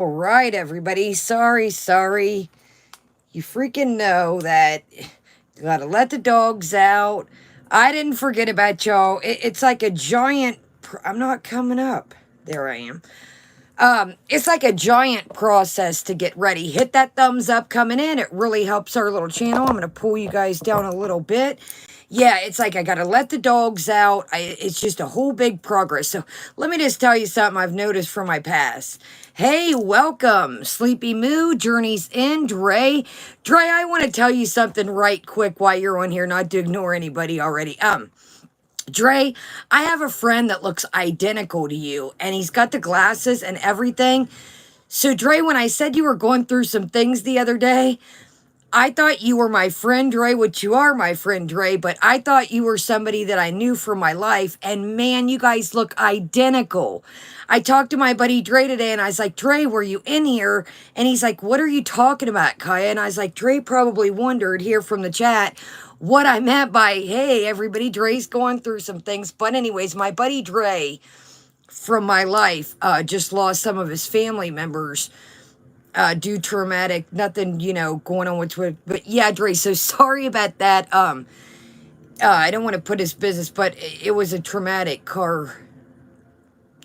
All right, everybody. Sorry. You freaking know that you gotta let the dogs out. I didn't forget about y'all. It's like a giant. I'm not coming up. There I am. It's like a giant process to get ready. Hit that thumbs up coming in. It really helps our little channel. I'm gonna pull you guys down a little bit. Yeah, it's like I gotta let the dogs out. It's just a whole big progress. So let me just tell you something I've noticed from my past. Hey, welcome, Sleepy Moo, Journey's End, Dre. Dre, I want to tell you something right quick while you're on here, not to ignore anybody already. Dre, I have a friend that looks identical to you, and he's got the glasses and everything. So, Dre, when I said you were going through some things the other day, I thought you were my friend, Dre, which you are my friend, Dre, but I thought you were somebody that I knew from my life, and man, you guys look identical. I talked to my buddy Dre today, and I was like, Dre, were you in here? And he's like, what are you talking about, Kaya? And I was like, Dre probably wondered here from the chat what I meant by, hey, everybody, Dre's going through some things. But anyways, my buddy Dre from my life just lost some of his family members due traumatic, nothing, going on with, but yeah, Dre, so sorry about that. I don't want to put his business, but it was a traumatic car,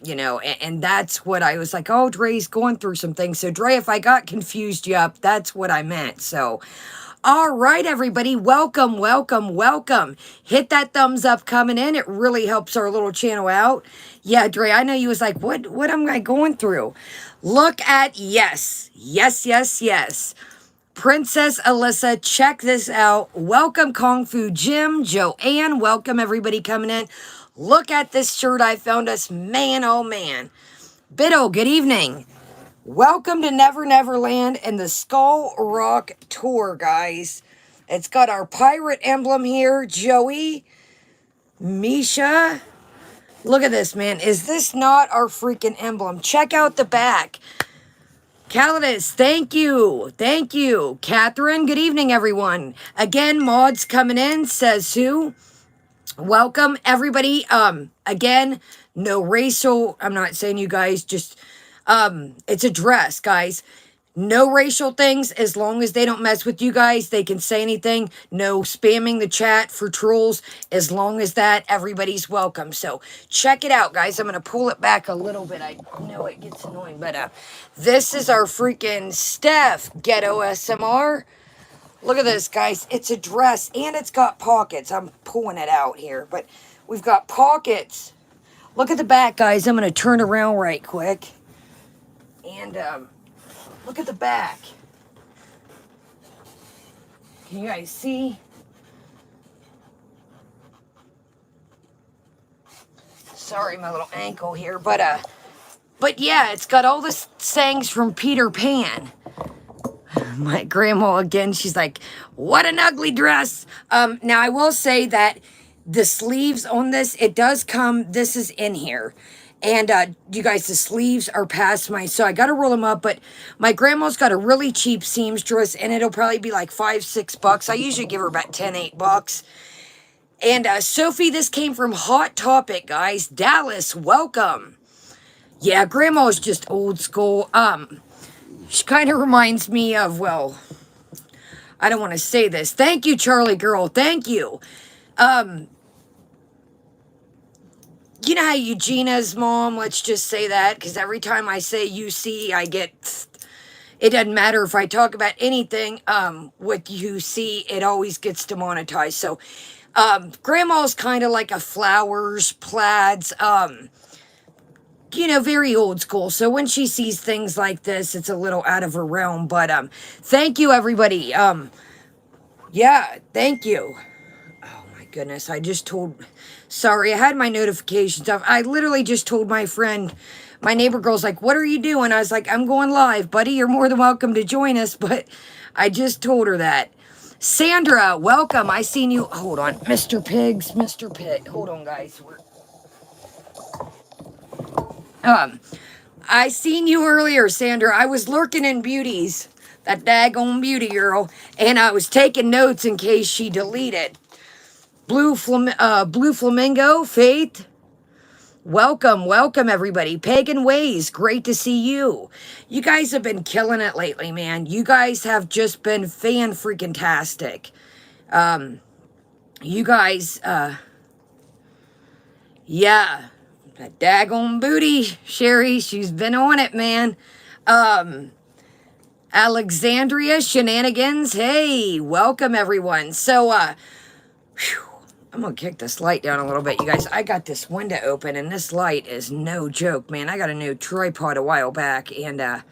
and that's what I was like, oh, Dre's going through some things. So Dre, if I got confused you up, that's what I meant. So, all right, everybody, welcome. Hit that thumbs up coming in. It really helps our little channel out. Yeah, Dre, I know you was like, what am I going through? Look at, yes. Princess Alyssa, check this out. Welcome, Kung Fu Jim, Joanne, welcome everybody coming in. Look at this shirt I found us, man, oh man. Biddo, good evening. Welcome to NeverLand and the Skull Rock Tour, guys. It's got our pirate emblem here. Joey, Misha. Look at this, man. Is this not our freaking emblem? Check out the back. Calidus, thank you. Catherine, good evening, everyone. Again, mods coming in, says who? Welcome, everybody. Again, no racial, I'm not saying you guys just... it's a dress, guys. No racial things, as long as they don't mess with you guys, they can say anything. No spamming the chat for trolls, as long as that, everybody's welcome. So, check it out, guys. I'm going to pull it back a little bit. I know it gets annoying, but this is our freaking Steph Ghetto SMR. Look at this, guys. It's a dress, and it's got pockets. I'm pulling it out here, but we've got pockets. Look at the back, guys. I'm going to turn around right quick. And, look at the back. Can you guys see? Sorry, my little ankle here, but yeah, it's got all the sayings from Peter Pan. My grandma again, she's like, what an ugly dress. Now I will say that the sleeves on this, it does come, this is in here. And you guys, the sleeves are past so I got to roll them up, but my grandma's got a really cheap seamstress, and it'll probably be like $5-6. I usually give her about $10-8. And Sophie, this came from Hot Topic, guys. Dallas, welcome. Yeah, grandma's just old school. She kind of reminds me of, well, I don't want to say this. Thank you, Charlie girl. Thank you. You know how Eugenia's mom, let's just say that, because every time I say UC, I get, it doesn't matter if I talk about anything with UC, it always gets demonetized. So, grandma's kind of like a flowers, plaids, very old school. So when she sees things like this, it's a little out of her realm. But thank you, everybody. Yeah, thank you. Oh my goodness, I just told... Sorry, I had my notifications off. I literally just told my friend, my neighbor girl's like, what are you doing? I was like, I'm going live, buddy. You're more than welcome to join us. But I just told her that. Sandra, welcome. I seen you. Hold on. Mr. Pig. Hold on, guys. I seen you earlier, Sandra. I was lurking in beauties. That daggone beauty girl. And I was taking notes in case she deleted. Blue Flamingo, Faith. Welcome, welcome everybody. Pagan Ways, great to see you. You guys have been killing it lately, man. You guys have just been fan-freaking-tastic. You guys, yeah, that daggone booty, Sherry, she's been on it, man. Alexandria Shenanigans, hey, welcome everyone. So, whew, I'm gonna kick this light down a little bit, you guys. I got this window open, and this light is no joke, man. I got a new tripod a while back, and,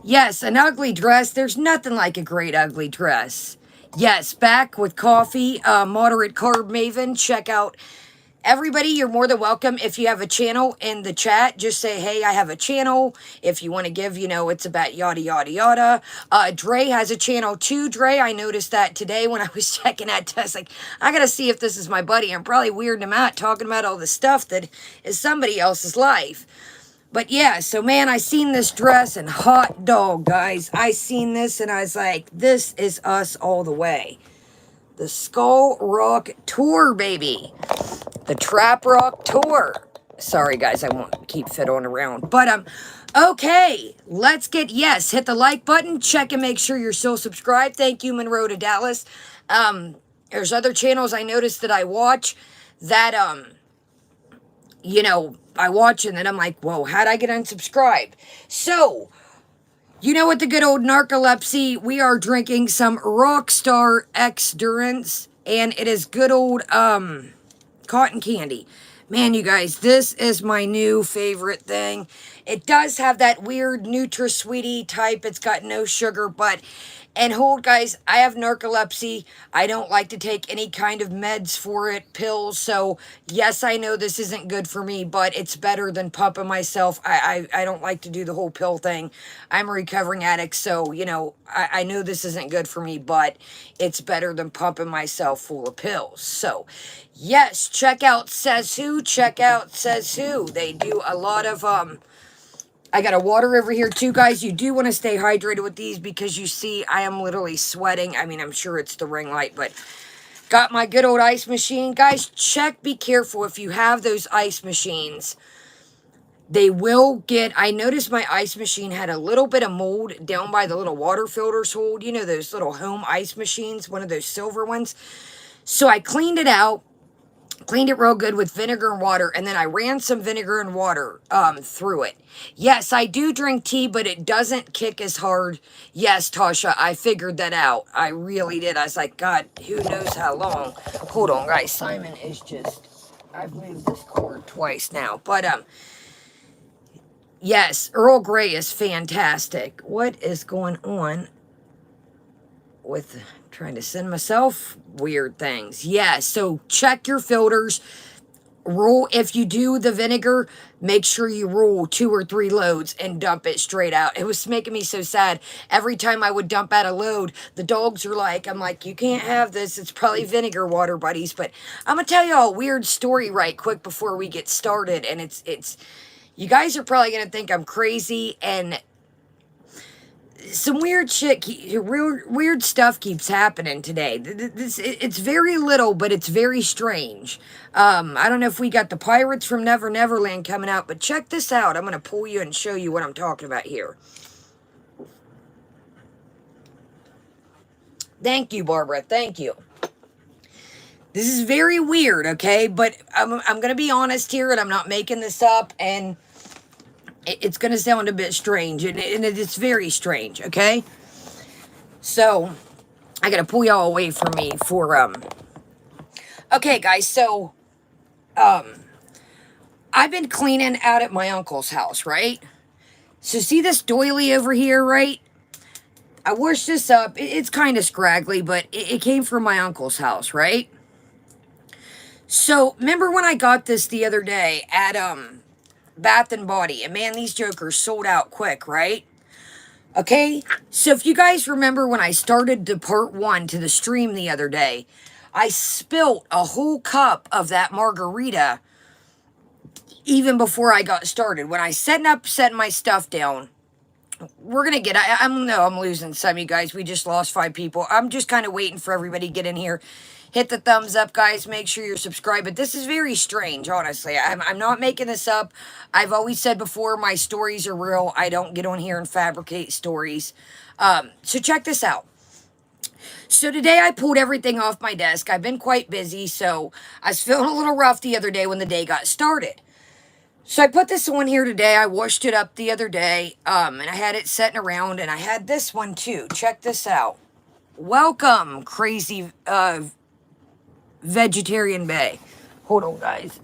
yes, an ugly dress. There's nothing like a great ugly dress. Yes, back with coffee, Moderate Carb Maven. Check out everybody. You're more than welcome. If you have a channel in the chat, just say, hey, I have a channel. If you want to give, you know, it's about yada, yada, yada. Dre has a channel too. Dre, I noticed that today when I was checking that test. Like, I got to see if this is my buddy. I'm probably weirding him out talking about all the stuff that is somebody else's life. But yeah, so man, I seen this dress and hot dog, guys. I seen this and I was like, this is us all the way. The Skull Rock Tour, baby. The Trap Rock Tour. Sorry, guys, I won't keep fiddling around. But, okay, let's get, yes, hit the like button. Check and make sure you're still subscribed. Thank you, Monroe to Dallas. There's other channels I noticed that I watch that, you know, I watch and then I'm like, whoa, how'd I get unsubscribed? So, you know what, the good old narcolepsy, we are drinking some Rockstar X-Durance, and it is good old, cotton candy. Man, you guys, this is my new favorite thing. It does have that weird Nutri-Sweetie type. It's got no sugar, but... And hold, guys, I have narcolepsy. I don't like to take any kind of meds for it, pills. So, yes, I know this isn't good for me, but it's better than pumping myself. I don't like to do the whole pill thing. I'm a recovering addict, so, you know, I know this isn't good for me, but it's better than pumping myself full of pills. So, yes, check out Says Who. Check out Says Who. They do a lot of, I got a water over here too, guys. You do want to stay hydrated with these because you see I am literally sweating. I mean, I'm sure it's the ring light, but got my good old ice machine. Guys, check, be careful if you have those ice machines. They will get, I noticed my ice machine had a little bit of mold down by the little water filters hold. You know, those little home ice machines, one of those silver ones. So I cleaned it out. Cleaned it real good with vinegar and water, and then I ran some vinegar and water through it. Yes, I do drink tea, but it doesn't kick as hard. Yes, Tasha, I figured that out. I really did. I was like, God, who knows how long. Hold on, guys. Simon is just... I've moved this cord twice now. But, yes, Earl Grey is fantastic. What is going on with... trying to send myself weird things. Yeah, so check your filters. Roll, if you do the vinegar, make sure you roll 2 or 3 loads and dump it straight out. It was making me so sad. Every time I would dump out a load, the dogs are like, I'm like, you can't have this. It's probably vinegar water, buddies. But I'm going to tell y'all a weird story right quick before we get started. And it's, you guys are probably going to think I'm crazy, and some weird shit, weird stuff keeps happening today. It's very little, but it's very strange. I don't know if we got the pirates from NeverLand coming out, but check this out. I'm going to pull you and show you what I'm talking about here. Thank you, Barbara. Thank you. This is very weird, okay? But I'm going to be honest here, and I'm not making this up, and it's going to sound a bit strange, and it's very strange, okay? So, I got to pull y'all away from me for, okay, guys, so, I've been cleaning out at my uncle's house, right? So, see this doily over here, right? I washed this up. It's kind of scraggly, but it came from my uncle's house, right? So, remember when I got this the other day at, Bath and Body, and man, these jokers sold out quick, right? Okay, so if you guys remember when I started the part 1 to the stream the other day, I spilt a whole cup of that margarita even before I got started. When I setting my stuff down, we're gonna get, I'm losing some, you guys. We just lost 5 people. I'm just kind of waiting for everybody to get in here. Hit the thumbs up, guys. Make sure you're subscribed. But this is very strange, honestly. I'm not making this up. I've always said before, my stories are real. I don't get on here and fabricate stories. So check this out. So today I pulled everything off my desk. I've been quite busy, so I was feeling a little rough the other day when the day got started. So I put this on here today. I washed it up the other day, and I had it sitting around, and I had this one too. Check this out. Welcome, crazy vegetarian bae. Hold on, guys.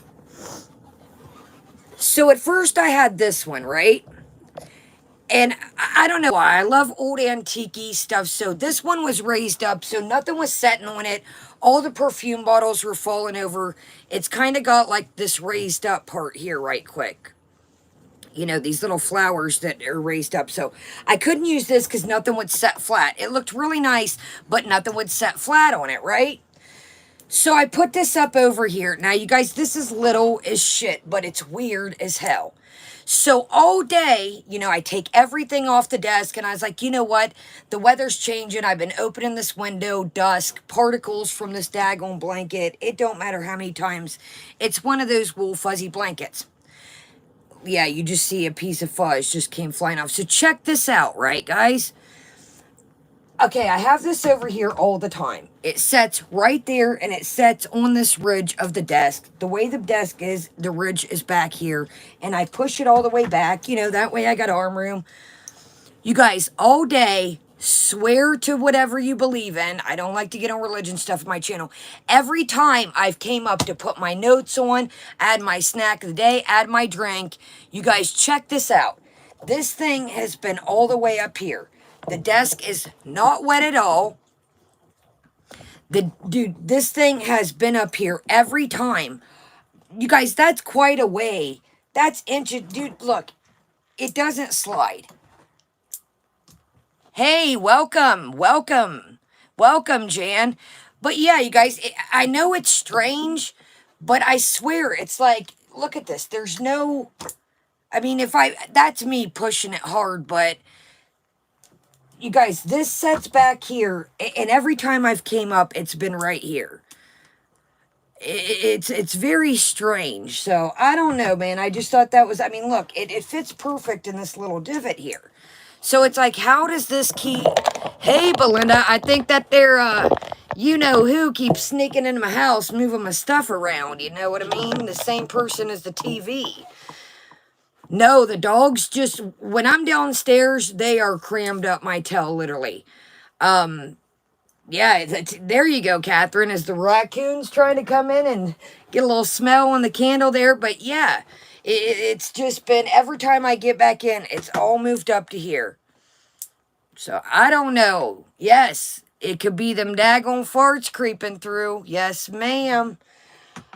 So at first I had this one, right? And I don't know why. I love old antique stuff. So this one was raised up, so nothing was setting on it. All the perfume bottles were falling over. It's kind of got like this raised up part here right quick. You know, these little flowers that are raised up. So I couldn't use this because nothing would set flat. It looked really nice, but nothing would set flat on it, right? So I put this up over here. Now, you guys, this is little as shit, but it's weird as hell. So all day, you know, I take everything off the desk, and I was like, you know what? The weather's changing. I've been opening this window, dusk, particles from this daggone blanket. It don't matter how many times. It's one of those wool fuzzy blankets. Yeah, you just see a piece of fuzz just came flying off. So check this out, right, guys? Okay, I have this over here all the time. It sets right there, and it sets on this ridge of the desk. The way the desk is, the ridge is back here, and I push it all the way back. You know, that way I got arm room. You guys, all day, swear to whatever you believe in. I don't like to get on religion stuff on my channel. Every time I've came up to put my notes on, add my snack of the day, add my drink, you guys check this out. This thing has been all the way up here. The desk is not wet at all. Dude, this thing has been up here every time. You guys, that's quite a way. That's inches. Dude, look. It doesn't slide. Hey, welcome. Welcome. Welcome, Jan. But yeah, you guys, I know it's strange, but I swear, it's like, look at this. There's no, I mean, that's me pushing it hard, but you guys, this sets back here, and every time I've came up, it's been right here. It's very strange. So, I don't know, man. I just thought that was, I mean, look, it fits perfect in this little divot here. So, it's like, how does this keep... Hey, Belinda, I think that they're, you know who keeps sneaking into my house, moving my stuff around. You know what I mean? The same person as the TV. No, the dogs just, when I'm downstairs, they are crammed up my tail, literally. Yeah, there you go, Catherine, as the raccoons trying to come in and get a little smell on the candle there. But yeah, it's just been, every time I get back in, it's all moved up to here. So, I don't know. Yes, it could be them daggone farts creeping through. Yes, ma'am.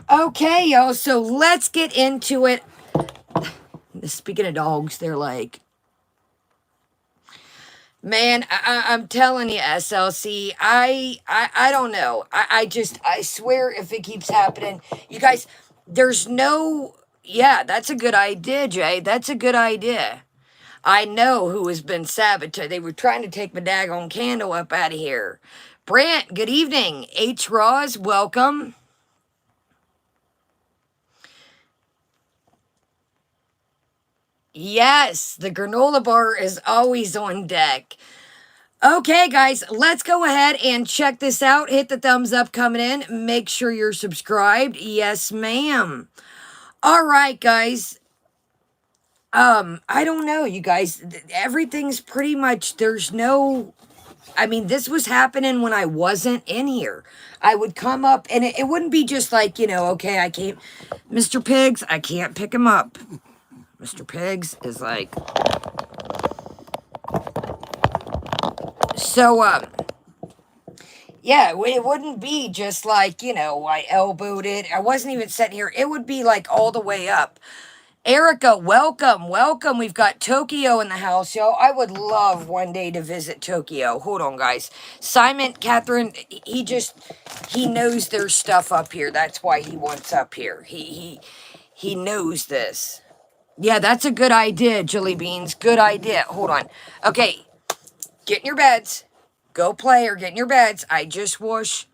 Okay, y'all, so let's get into it. Speaking of dogs, they're like, man, I'm telling you, SLC, I don't know. I swear if it keeps happening, you guys, there's no, yeah, that's a good idea, Jay. That's a good idea. I know who has been sabotaged. They were trying to take my daggone candle up out of here. Brant, good evening. H. Roz, welcome. Yes, the granola bar is always on deck. Okay, guys, let's go ahead and check this out. Hit the thumbs up coming in. Make sure you're subscribed. Yes, ma'am. All right, guys. I don't know, you guys. Everything's pretty much, there's no... I mean, this was happening when I wasn't in here. I would come up, and it wouldn't be just like, you know, okay, I can't... Mr. Pigs, I can't pick him up. Mr. Pigs is like... So, yeah, it wouldn't be just like, you know, I elbowed it. I wasn't even sitting here. It would be like all the way up. Erica, welcome, welcome. We've got Tokyo in the house, yo. I would love one day to visit Tokyo. Hold on, guys. Simon, Catherine, he knows there's stuff up here. That's why he wants up here. He knows this. Yeah, that's a good idea, Jelly Beans. Good idea. Hold on. Okay, get in your beds. Go play or get in your beds. I just wash.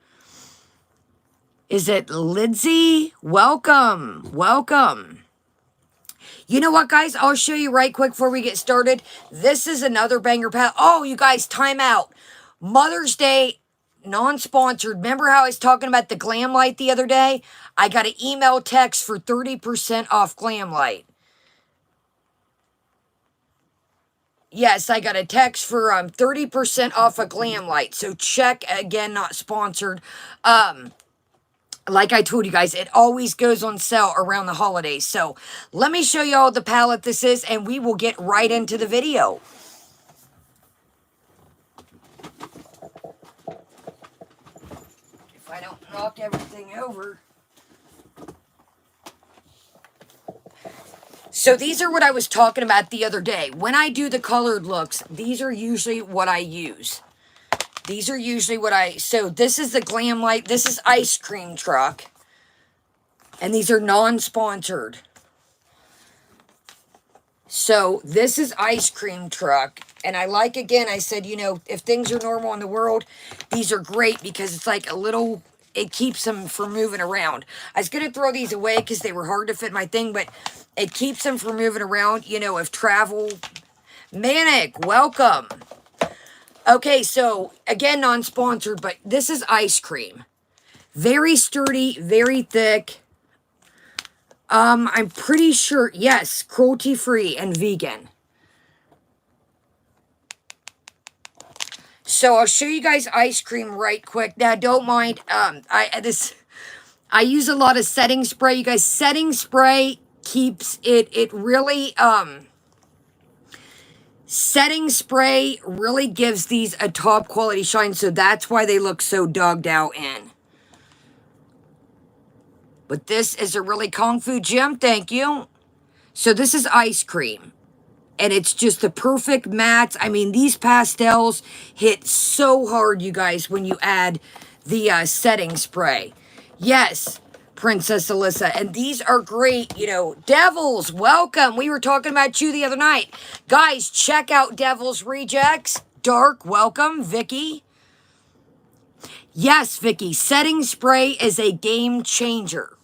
Is it Lindsay? Welcome. Welcome. You know what, guys? I'll show you right quick before we get started. This is another banger pal. Oh, you guys, time out. Mother's Day, non-sponsored. Remember how I was talking about the Glam Light the other day? I got an email text for 30% off Glam Light. Yes, I got a text for 30% off a Glam Light. So check, again, not sponsored. Like I told you guys, it always goes on sale around the holidays. So let me show you all the palette this is, and we will get right into the video. If I don't knock everything over. So these are what I was talking about the other day. When I do the colored looks, these are usually what I use. These are usually what so this is the Glam Light. This is Ice Cream Truck. And these are non-sponsored. So this is Ice Cream Truck. And I like, again, I said, you know, if things are normal in the world, these are great because it's like a little, it keeps them from moving around. I was going to throw these away because they were hard to fit my thing, but it keeps them from moving around, you know, if travel. Manic, welcome. Okay, so, again, non-sponsored, but this is ice cream. Very sturdy, very thick. I'm pretty sure, yes, cruelty-free and vegan. So, I'll show you guys ice cream right quick. Now, don't mind, I use a lot of setting spray. You guys, setting spray keeps it really, setting spray really gives these a top quality shine, so that's why they look so dogged out in. But this is a really Kung Fu gem, thank you. So this is ice cream. And it's just the perfect matte. I mean, these pastels hit so hard, you guys, when you add the setting spray. Yes, Princess Alyssa. And these are great, you know. Devils, welcome. We were talking about you the other night. Guys, check out Devil's Rejects. Dark, welcome. Vicky. Yes, Vicky. Setting spray is a game changer.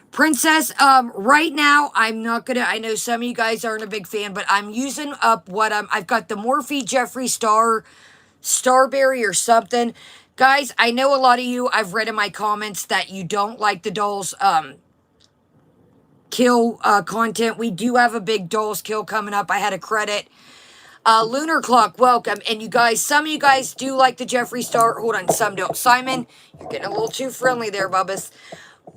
Princess, right now, I'm not gonna, I know some of you guys aren't a big fan, but I'm using up what I've got the Morphe Jeffree Starberry or something. Guys, I know a lot of you, I've read in my comments that you don't like the dolls, kill, content. We do have a big dolls kill coming up. I had a credit. Lunar Clock, welcome. And you guys, some of you guys do like the Jeffree Star. Hold on, some don't. Simon, you're getting a little too friendly there, Bubbas.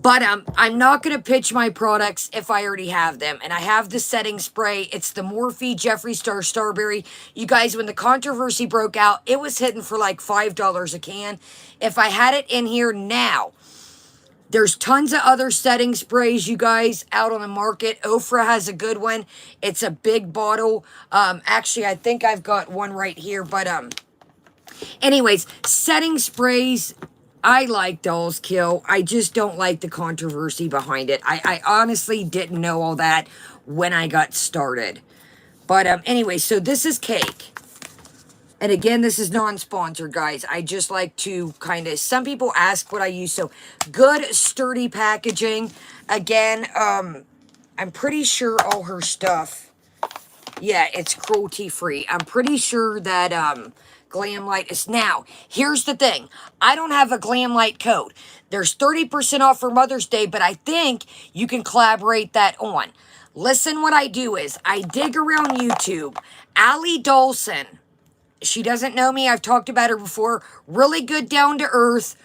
But I'm not going to pitch my products if I already have them. And I have the setting spray. It's the Morphe Jeffree Star Starberry. You guys, when the controversy broke out, it was hitting for like $5 a can. If I had it in here now, there's tons of other setting sprays, you guys, out on the market. Ofra has a good one. It's a big bottle. Actually, I think I've got one right here. But anyways, setting sprays, I like Dolls Kill. I just don't like the controversy behind it. I honestly didn't know all that when I got started. But anyway, so this is cake. And again, this is non-sponsored, guys. I just like to kind of, some people ask what I use. So good, sturdy packaging. Again, I'm pretty sure all her stuff, yeah, it's cruelty-free. I'm pretty sure that Glam Light is. Now, here's the thing. I don't have a Glam Light code. There's 30% off for Mother's Day, but I think you can collaborate that on. Listen, what I do is I dig around YouTube. Allie Dolson. She doesn't know me. I've talked about her before. Really good, down to earth.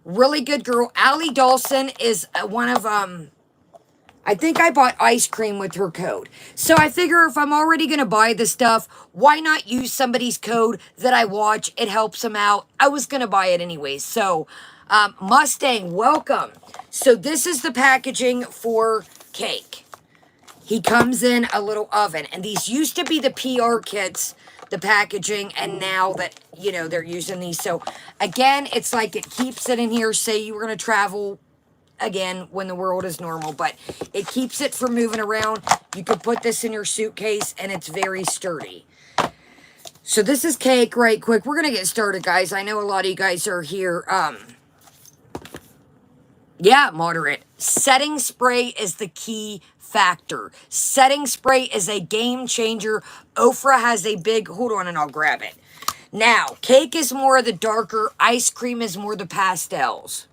Really good girl. Allie Dolson is one of, I think I bought ice cream with her code. So I figure if I'm already going to buy the stuff, why not use somebody's code that I watch? It helps them out. I was going to buy it anyways. So, Mustang, welcome. So this is the packaging for cake. He comes in a little oven. And these used to be the PR kits, the packaging, and now that, you know, they're using these. So, again, it's like it keeps it in here. Say you were going to travel again, when the world is normal, but it keeps it from moving around. You could put this in your suitcase, and it's very sturdy. So this is cake right quick. We're going to get started, guys. I know a lot of you guys are here. Yeah, moderate. Setting spray is the key factor. Setting spray is a game changer. Ofra has a big, hold on and I'll grab it. Now, cake is more of the darker. Ice cream is more the pastels.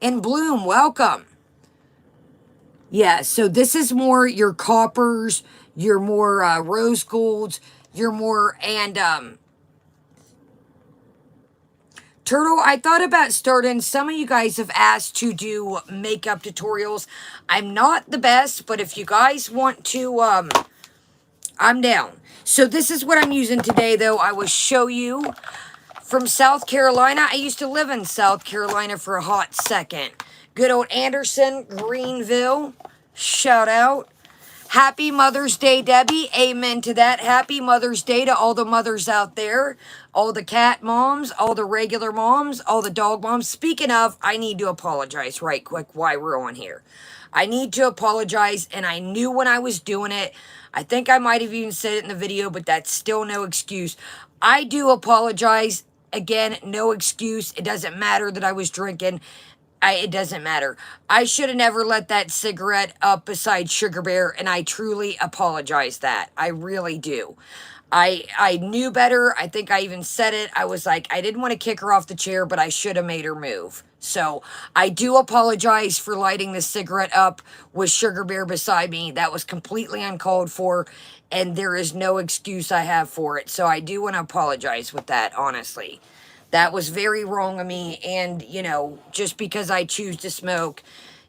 And Bloom, welcome. Yeah, so this is more your coppers, your more rose golds, your more, and Turtle, I thought about starting, some of you guys have asked to do makeup tutorials. I'm not the best, but if you guys want to, I'm down. So this is what I'm using today, though. I will show you from South Carolina. I used to live in South Carolina for a hot second. Good old Anderson, Greenville. Shout out. Happy Mother's Day, Debbie. Amen to that. Happy Mother's Day to all the mothers out there. All the cat moms, all the regular moms, all the dog moms. Speaking of, I need to apologize right quick while we're on here. I need to apologize, and I knew when I was doing it. I think I might have even said it in the video, but that's still no excuse. I do apologize. Again, no excuse. It doesn't matter that I was drinking. It doesn't matter. I should have never let that cigarette up beside Sugar Bear, and I truly apologize that. I really do. I knew better. I think I even said it. I was like, I didn't want to kick her off the chair, but I should have made her move. So I do apologize for lighting the cigarette up with Sugar Bear beside me. That was completely uncalled for, and there is no excuse I have for it. So I do want to apologize with that, honestly. That was very wrong of me, and, you know, just because I choose to smoke,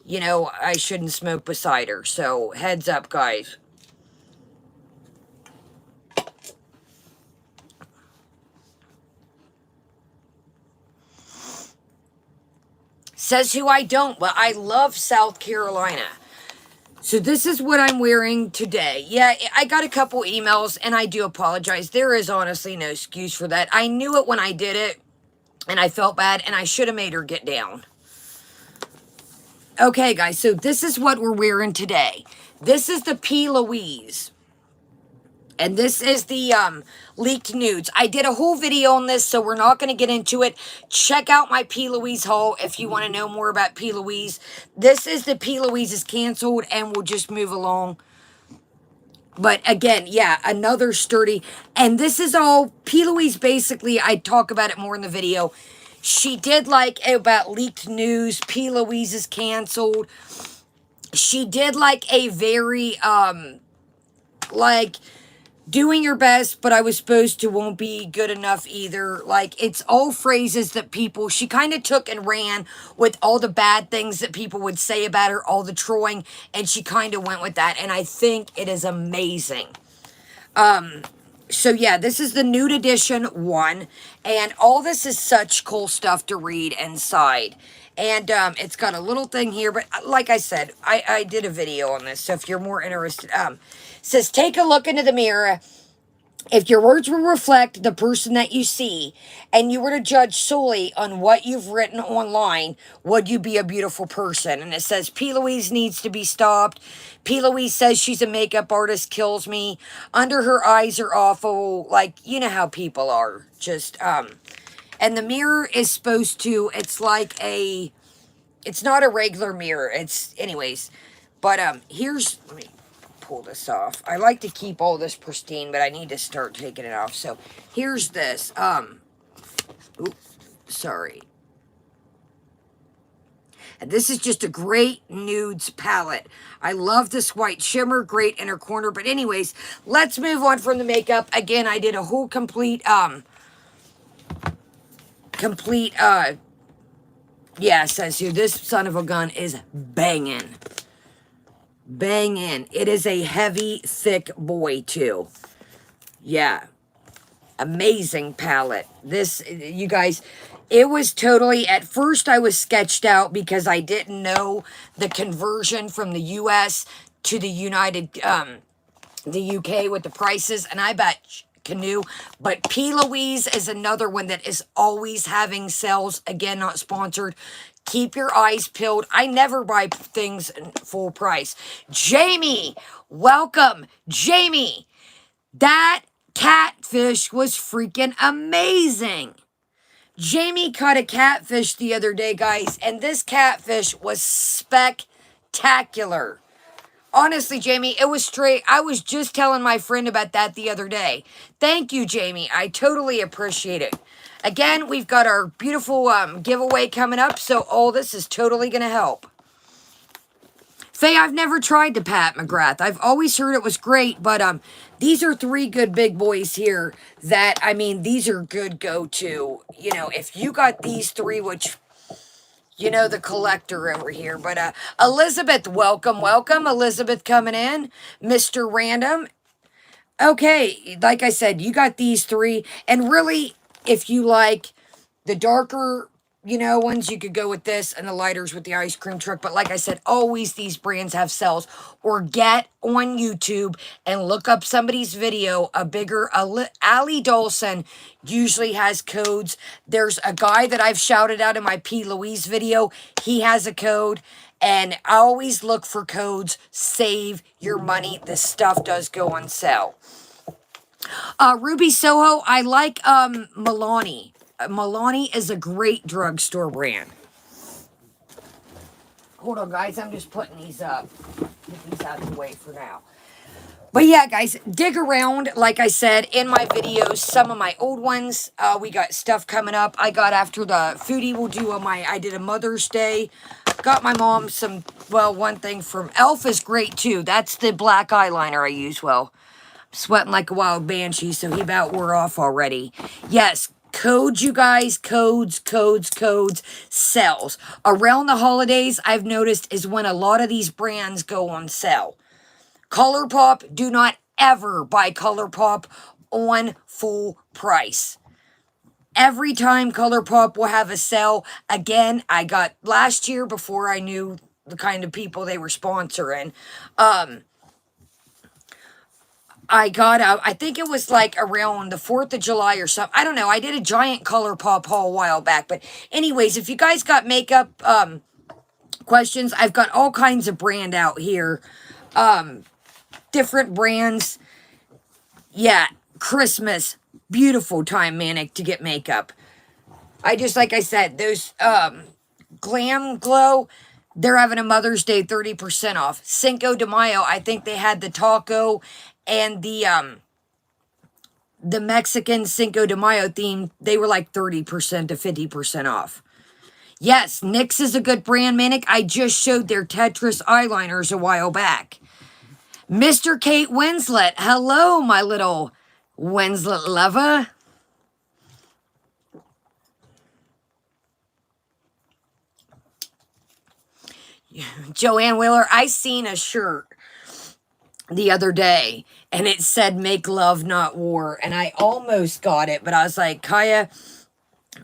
you know, I shouldn't smoke beside her. So, heads up, guys. Says who I don't, but I love South Carolina. So this is what I'm wearing today. Yeah, I got a couple emails, and I do apologize. There is honestly no excuse for that. I knew it when I did it. And I felt bad, and I should have made her get down. Okay, guys, so this is what we're wearing today. This is the P. Louise. And this is the leaked nudes. I did a whole video on this, so we're not going to get into it. Check out my P. Louise haul if you want to know more about P. Louise. This is the P. Louise is canceled, and we'll just move along. But again, yeah, another sturdy. And this is all, P. Louise basically, I talk about it more in the video. She did like about leaked news. P. Louise is canceled. She did like a very, like, doing your best, but I was supposed to won't be good enough either. Like, it's all phrases that people, she kind of took and ran with all the bad things that people would say about her, all the trolling, and she kind of went with that, and I think it is amazing. So yeah, this is the nude edition 1, and all this is such cool stuff to read inside. And it's got a little thing here, but like I said, I did a video on this, so if you're more interested, says, take a look into the mirror. If your words will reflect the person that you see, and you were to judge solely on what you've written online, would you be a beautiful person? And it says, P. Louise needs to be stopped. P. Louise says she's a makeup artist, kills me. Under her eyes are awful. Like, you know how people are. Just, and the mirror is supposed to, it's like a, it's not a regular mirror. It's, anyways. But, here's, let me pull this off. I like to keep all this pristine, but I need to start taking it off. So here's this. Oops, sorry. And this is just a great nudes palette. I love this white shimmer, great inner corner. But anyways, let's move on from the makeup. Again, I did a whole complete, yeah, it says here, this son of a gun is banging. Banging. It is a heavy, thick boy, too. Yeah. Amazing palette. This, you guys, it was totally, at first I was sketched out because I didn't know the conversion from the U.S. to the the UK with the prices. And I bet Canoe. But P. Louise is another one that is always having sales. Again, not sponsored. Keep your eyes peeled. I never buy things in full price. Jamie, welcome. Jamie, that catfish was freaking amazing. Jamie caught a catfish the other day, guys, and this catfish was spectacular. Honestly, Jamie, it was straight. I was just telling my friend about that the other day. Thank you, Jamie. I totally appreciate it. Again, we've got our beautiful giveaway coming up, so all this is totally going to help. Faye, I've never tried the Pat McGrath. I've always heard it was great, but these are 3 good big boys here that, I mean, these are good go-to. You know, if you got these 3, which, you know, the collector over here. But Elizabeth, welcome, welcome. Elizabeth coming in. Mr. Random. Okay, like I said, you got these 3. And really, if you like the darker, you know, ones, you could go with this, and the lighters with the ice cream truck. But like I said, always these brands have sales. Or get on YouTube and look up somebody's video. A bigger, Ali Dolson usually has codes. There's a guy that I've shouted out in my P. Louise video. He has a code. And I always look for codes. Save your money. This stuff does go on sale. Ruby Soho, I like Milani. Milani is a great drugstore brand. Hold on, guys. I'm just putting these up. Get these out of the way for now. But yeah, guys, dig around. Like I said, in my videos, some of my old ones, we got stuff coming up. I got after the Foodie will do I did a Mother's Day. Got my mom some, well, one thing from Elf is great, too. That's the black eyeliner I use. Well, I'm sweating like a wild banshee, so he about wore off already. Yes, codes, you guys, codes, sales. Around the holidays, I've noticed, is when a lot of these brands go on sale. ColourPop, do not ever buy ColourPop on full price. Every time ColourPop will have a sale, again, I got last year before I knew the kind of people they were sponsoring. I got out, I think it was like around the 4th of July or something. I don't know. I did a giant ColourPop haul a while back. But anyways, if you guys got makeup questions, I've got all kinds of brand out here. Different brands. Yeah, Christmas. Beautiful time, Manic, to get makeup. I just, like I said, those Glam Glow, they're having a Mother's Day 30% off. Cinco de Mayo, I think they had the taco and the Mexican Cinco de Mayo theme. They were like 30% to 50% off. Yes, NYX is a good brand, Manic. I just showed their Tetris eyeliners a while back. Mr. Kate Winslet, hello, my little Winslet lover. Joanne Wheeler, I seen a shirt the other day, and it said, make love, not war, and I almost got it, but I was like, Kaya,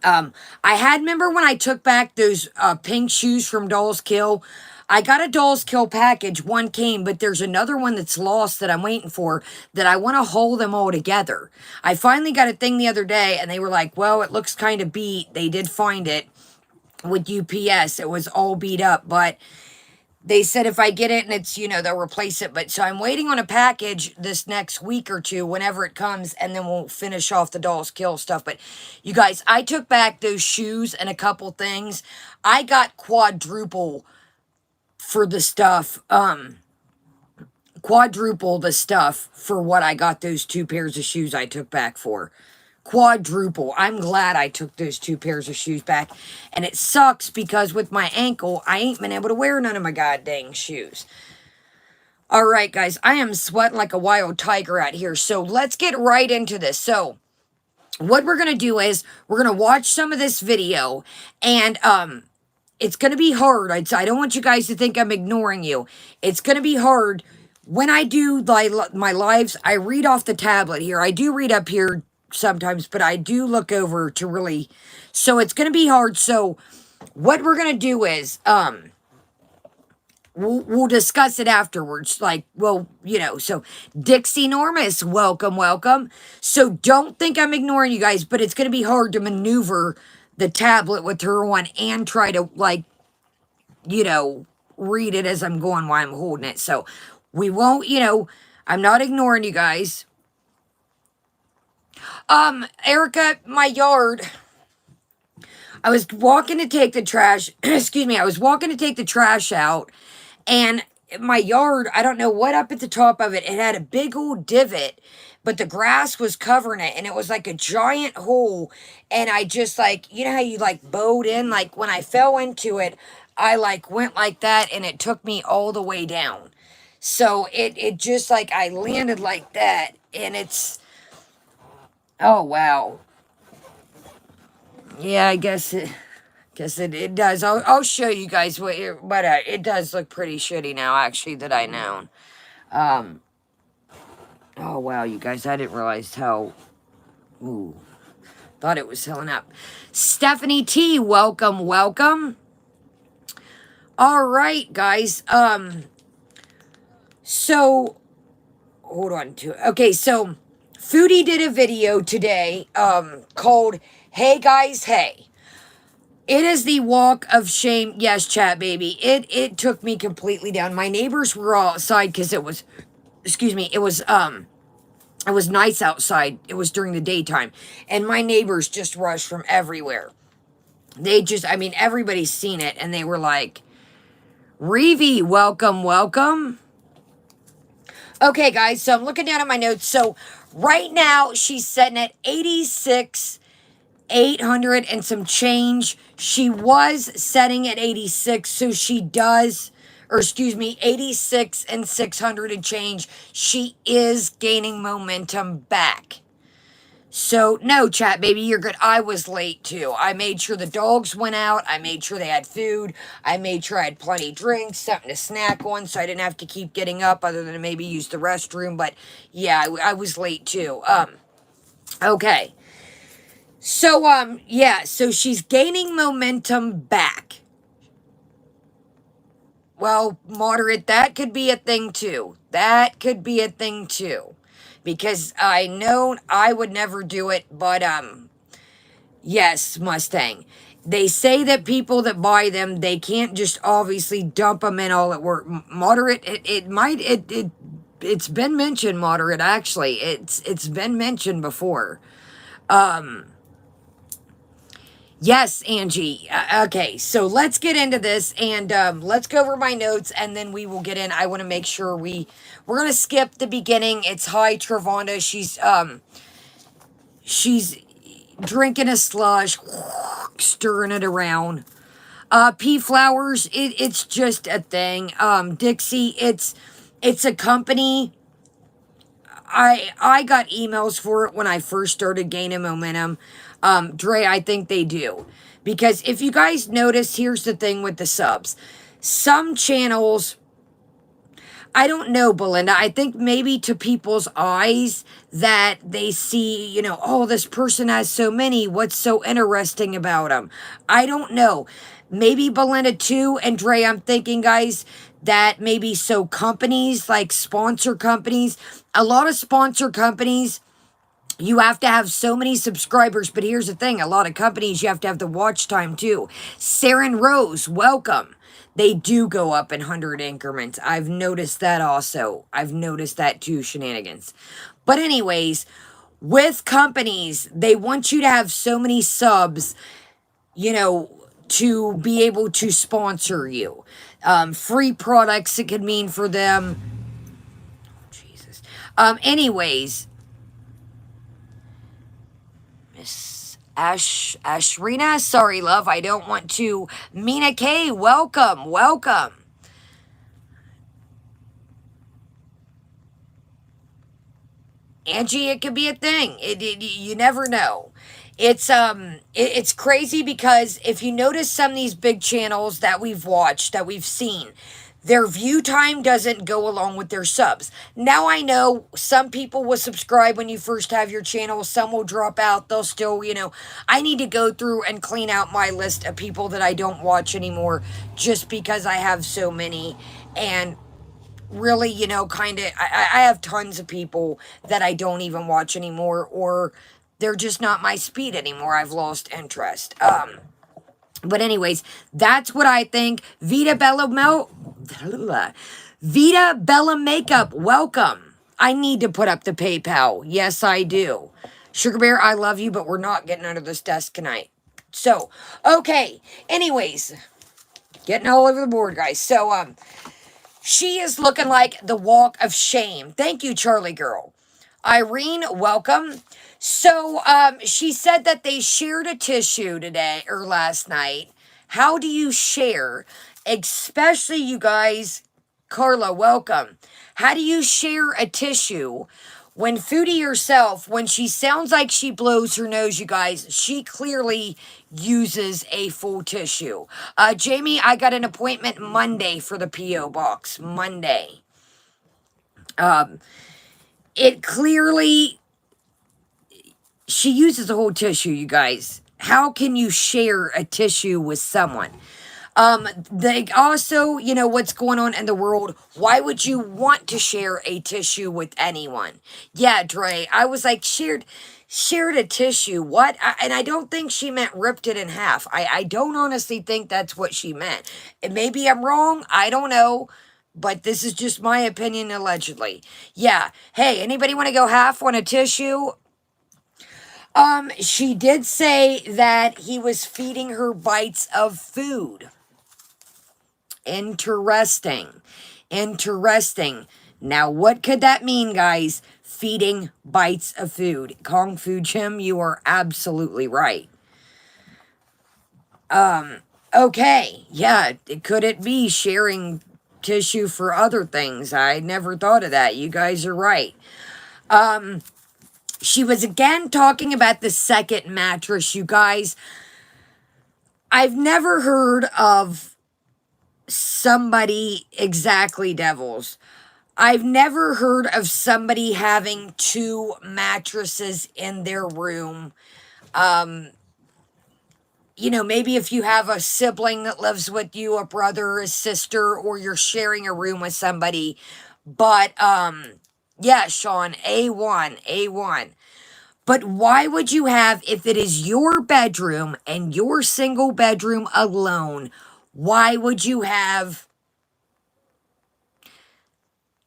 remember when I took back those pink shoes from Dolls Kill? I got a Dolls Kill package. One came, but there's another one that's lost that I'm waiting for that I want to hold them all together. I finally got a thing the other day, and they were like, well, it looks kind of beat. They did find it with UPS. It was all beat up, but they said if I get it and it's, you know, they'll replace it. But so I'm waiting on a package this next week or two, whenever it comes, and then we'll finish off the Dolls Kill stuff. But you guys, I took back those shoes and a couple things. I got quadruple for the stuff, quadruple the stuff for what I got those 2 pairs of shoes I took back for. Quadruple. I'm glad I took those 2 pairs of shoes back. And it sucks because with my ankle, I ain't been able to wear none of my goddamn shoes. All right, guys, I am sweating like a wild tiger out here. So let's get right into this. So what we're going to do is we're going to watch some of this video, and it's going to be hard. I don't want you guys to think I'm ignoring you. It's going to be hard. When I do my lives, I read off the tablet here. I do read up here sometimes, but I do look over to really... So it's going to be hard. So what we're going to do is... we'll discuss it afterwards. Like, well, you know, so Dixie Normus, welcome, welcome. So don't think I'm ignoring you guys, but it's going to be hard to maneuver the tablet with her on and try to, like, you know, read it as I'm going while I'm holding it. So we won't, you know, I'm not ignoring you guys. Erica, my yard, I was walking to take the trash, excuse me, I was walking to take the trash out, and my yard, I don't know what up at the top of it, it had a big old divot, but the grass was covering it, and it was like a giant hole, and I just, like, you know how you, like, bowed in? Like, when I fell into it, I, like, went like that, and it took me all the way down. So, it just, like, I landed like that, and it's, oh, wow. Yeah, I guess it does. I'll show you guys what but it does look pretty shitty now, actually, that I know. Oh wow, you guys, I didn't realize how. Ooh, thought it was filling up. Stephanie T, welcome, welcome. All right, guys. So hold on to. Okay, so Foodie did a video today, called "Hey Guys, Hey." It is the walk of shame. Yes, chat baby. It took me completely down. My neighbors were all outside because it was, excuse me, it was nice outside. It was during the daytime. And my neighbors just rushed from everywhere. They just, I mean, everybody's seen it, and they were like, Reevy, welcome, welcome. Okay, guys, so I'm looking down at my notes. So right now she's sitting at 86,800 and some change. She was setting at 86, so she does, or excuse me, 86 and 600 and change. She is gaining momentum back. So, no, chat baby, you're good. I was late too. I made sure the dogs went out. I made sure they had food. I made sure I had plenty of drinks, something to snack on, so I didn't have to keep getting up other than maybe use the restroom. But yeah, I was late too. Okay. So, yeah, so she's gaining momentum back. Well, moderate, that could be a thing too. That could be a thing too. Because I know I would never do it, but, yes, Mustang. They say that people that buy them, they can't just obviously dump them in all at work. Moderate, it's been mentioned, moderate, actually. It's been mentioned before. Yes, Angie. Okay, so let's get into this, and let's go over my notes, and then we will get in. I want to make sure we're gonna skip the beginning. It's hi Travanda. She's drinking a slush, stirring it around. Pea Flowers. It's just a thing. Dixie. It's a company. I got emails for it when I first started gaining momentum. Dre, I think they do. Because if you guys notice, here's the thing with the subs. Some channels, I don't know, Belinda. I think maybe to people's eyes that they see, you know, oh, this person has so many. What's so interesting about them? I don't know. Maybe Belinda too. And Dre, I'm thinking, guys, that maybe so companies, like sponsor companies, a lot of sponsor companies, you have to have so many subscribers, but here's the thing. A lot of companies, you have to have the watch time too. Saren Rose, welcome. They do go up in 100 increments. I've noticed that also. I've noticed that too, shenanigans. But anyways, with companies, they want you to have so many subs, you know, to be able to sponsor you. Free products it could mean for them. Oh, Jesus. Anyways, Miss Ashrina, sorry, love, I don't want to. Mina K, welcome, welcome. Angie, it could be a thing. You never know. It's crazy because if you notice some of these big channels that we've watched, that we've seen, their view time doesn't go along with their subs. Now I know some people will subscribe when you first have your channel. Some will drop out. They'll still, you know, I need to go through and clean out my list of people that I don't watch anymore just because I have so many. and really, you know, kind of, I have tons of people that I don't even watch anymore, or they're just not my speed anymore. I've lost interest. But anyways, that's what I think. Vita Bella Makeup, welcome. I need to put up the PayPal. Yes, I do. Sugar Bear, I love you, but we're not getting under this desk tonight. So, okay. Anyways, getting all over the board, guys. So, she is looking like the walk of shame. Thank you, Charlie girl. Irene, welcome. So, she said that they shared a tissue today or last night. How do you share? Especially you guys, Carla, welcome. How do you share a tissue? When Foodie herself, when she sounds like she blows her nose, you guys, she clearly uses a full tissue. Jamie, I got an appointment Monday for the P.O. box. Monday. It clearly, she uses a whole tissue, you guys. How can you share a tissue with someone? They also, you know, what's going on in the world. Why would you want to share a tissue with anyone? Yeah, Dre, I was like, shared a tissue. What? And I don't think she meant ripped it in half. I don't honestly think that's what she meant. And maybe I'm wrong. I don't know. But this is just my opinion, allegedly. Yeah. Hey, anybody want to go half on a tissue? She did say that he was feeding her bites of food. Interesting. Interesting. Now, what could that mean, guys? Feeding bites of food. Kung Fu Jim, you are absolutely right. Okay. Yeah, could it be sharing tissue for other things? I never thought of that. You guys are right. She was again talking about the second mattress, you guys. I've never heard of somebody, exactly, devils. I've never heard of somebody having two mattresses in their room. You know, maybe if you have a sibling that lives with you, a brother or a sister, or you're sharing a room with somebody. But, yeah, Sean, A1, A1. But why would you have, if it is your bedroom and your single bedroom alone, why would you have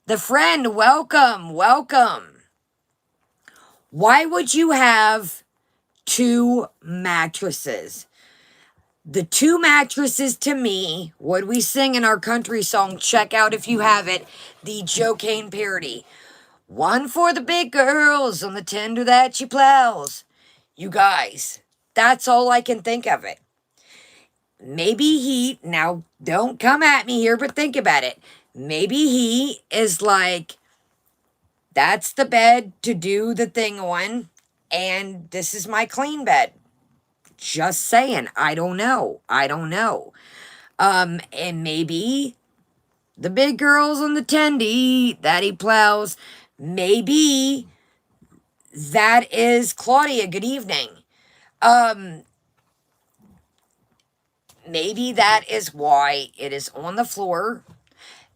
the friend? Welcome, welcome. Why would you have two mattresses? The two mattresses to me, what we sing in our country song, check out if you have it, the Joe Kane parody. One for the big girls on the tender that she plows. You guys, that's all I can think of it. Maybe he, now don't come at me here, but think about it. Maybe he is like, that's the bed to do the thing on, and this is my clean bed. Just saying. I don't know. I don't know. And maybe the big girls on the tendy that he plows, maybe that is Claudia. Good evening. Maybe that is why it is on the floor.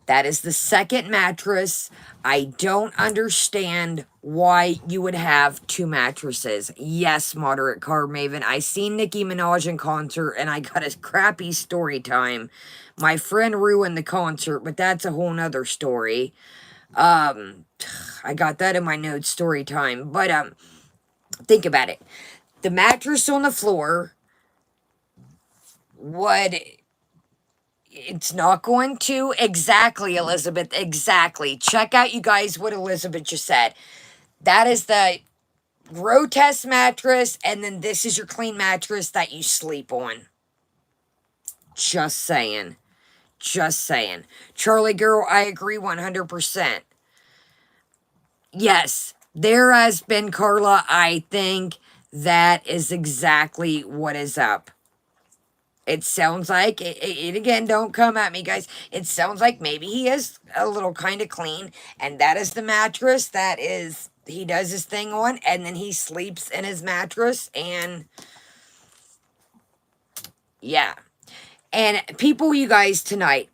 That is the second mattress. I don't understand why you would have two mattresses. Yes, Moderate Car Maven. I seen Nicki Minaj in concert and I got a crappy story time. My friend ruined the concert, but that's a whole nother story. I got that in my notes, story time. But think about it. The mattress on the floor would... It's not going to... Exactly, Elizabeth. Exactly. Check out, you guys, what Elizabeth just said. That is the grotesque mattress, and then this is your clean mattress that you sleep on. Just saying. Just saying. Charlie girl, I agree 100%. Yes, there has been, Carla. I think that is exactly what is up. It sounds like, it again, don't come at me, guys. It sounds like maybe he is a little kind of clean, and that is the mattress that is, he does his thing on, and then he sleeps in his mattress, and yeah. And people, you guys, tonight,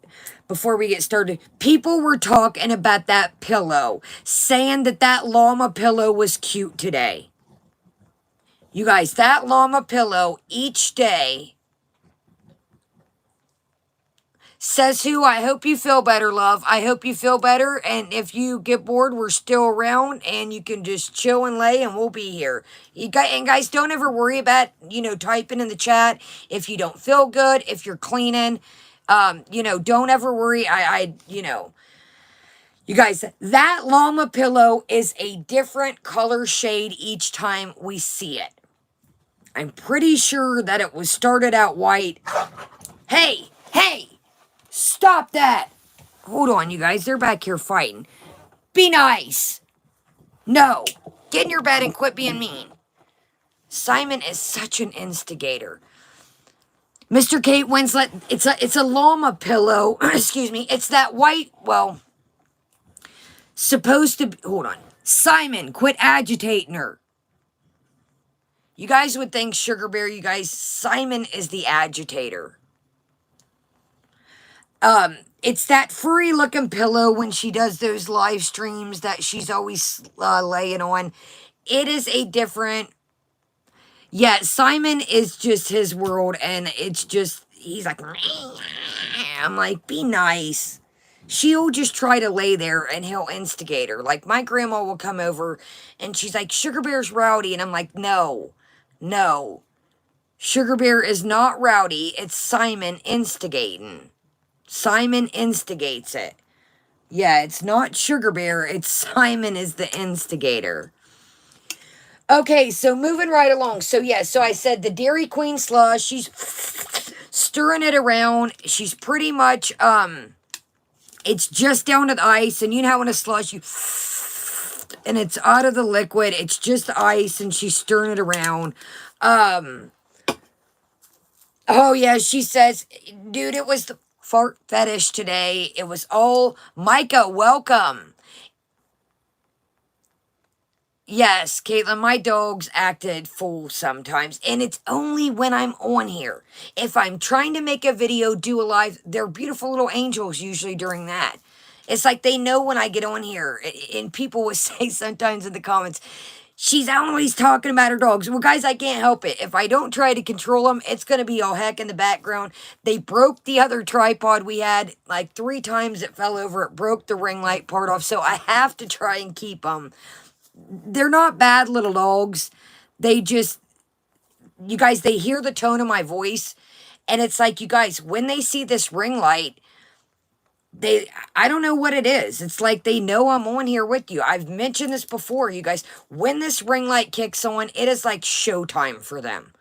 before we get started. People were talking about that pillow, saying that that llama pillow was cute today. You guys, that llama pillow each day says who? I hope you feel better, love. I hope you feel better. And if you get bored, we're still around and you can just chill and lay and we'll be here. And guys, don't ever worry about, typing in the chat if you don't feel good, if you're cleaning. Don't ever worry. You guys, that llama pillow is a different color shade each time we see it. I'm pretty sure that it was started out white. Hey! Stop that! Hold on, you guys. They're back here fighting. Be nice. No. Get in your bed and quit being mean. Simon is such an instigator. Mr. Kate Winslet, it's a llama pillow. Excuse me. It's that white, supposed to be... Hold on. Simon, quit agitating her. You guys would think Sugar Bear, you guys, Simon is the agitator. It's that furry looking pillow when she does those live streams that she's always laying on. It is a different... Yeah, Simon is just his world, and it's just... He's like... I'm like, be nice. She'll just try to lay there, and he'll instigate her. Like, my grandma will come over, and she's like, Sugar Bear's rowdy, and I'm like, no. Sugar Bear is not rowdy. It's Simon instigating. Simon instigates it. Yeah, it's not Sugar Bear. It's Simon is the instigator. Okay, so moving right along. So I said the Dairy Queen slush. She's stirring it around. She's pretty much, it's just down to the ice. And you know how in a slush, and it's out of the liquid. It's just ice, and she's stirring it around. Oh, yeah, she says, dude, it was the fart fetish today. It was all... Micah, welcome. Yes, Caitlin, my dogs acted fool sometimes, and it's only when I'm on here. If I'm trying to make a video, do a live, they're beautiful little angels usually during that. It's like they know when I get on here, and people will say sometimes in the comments, she's always talking about her dogs. Well, guys, I can't help it. If I don't try to control them, it's going to be all heck in the background. They broke the other tripod we had like 3 times. It fell over. It broke the ring light part off, so I have to try and keep them. They're not bad little dogs. They just, you guys, they hear the tone of my voice, and it's like, you guys, when they see this ring light, I don't know what it is. It's like they know I'm on here with you. I've mentioned this before, you guys. When this ring light kicks on, it is like showtime for them.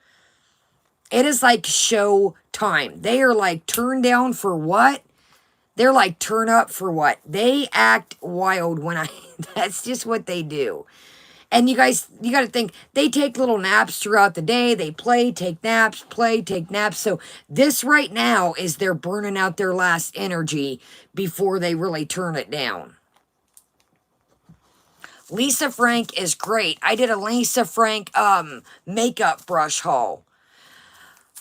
It is like show time. They are like turn down for what? They're like turn up for what? They act wild when that's just what they do. And you guys, you got to think, they take little naps throughout the day. They play, take naps, play, take naps. So this right now is they're burning out their last energy before they really turn it down. Lisa Frank is great. I did a Lisa Frank makeup brush haul.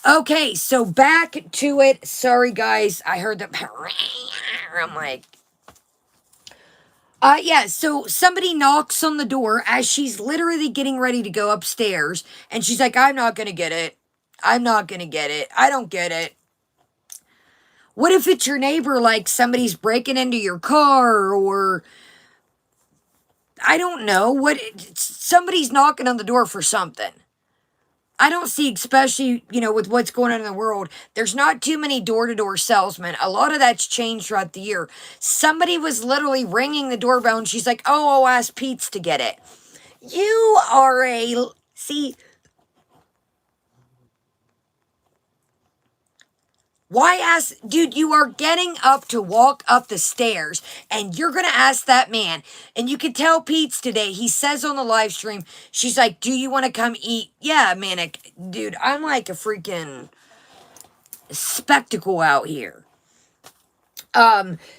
Okay, so back to it. Sorry, guys. I heard the... I'm like... Yeah, so somebody knocks on the door as she's literally getting ready to go upstairs. And she's like, I'm not going to get it. I'm not going to get it. I don't get it. What if it's your neighbor, like somebody's breaking into your car or... I don't know. Somebody's knocking on the door for something. I don't see, especially, with what's going on in the world, there's not too many door-to-door salesmen. A lot of that's changed throughout the year. Somebody was literally ringing the doorbell, and she's like, oh, I'll ask Pete's to get it. You are see... Why ask, dude, you are getting up to walk up the stairs, and you're going to ask that man, and you can tell Pete's today, he says on the live stream, she's like, do you want to come eat? Yeah, man, dude, I'm like a freaking spectacle out here.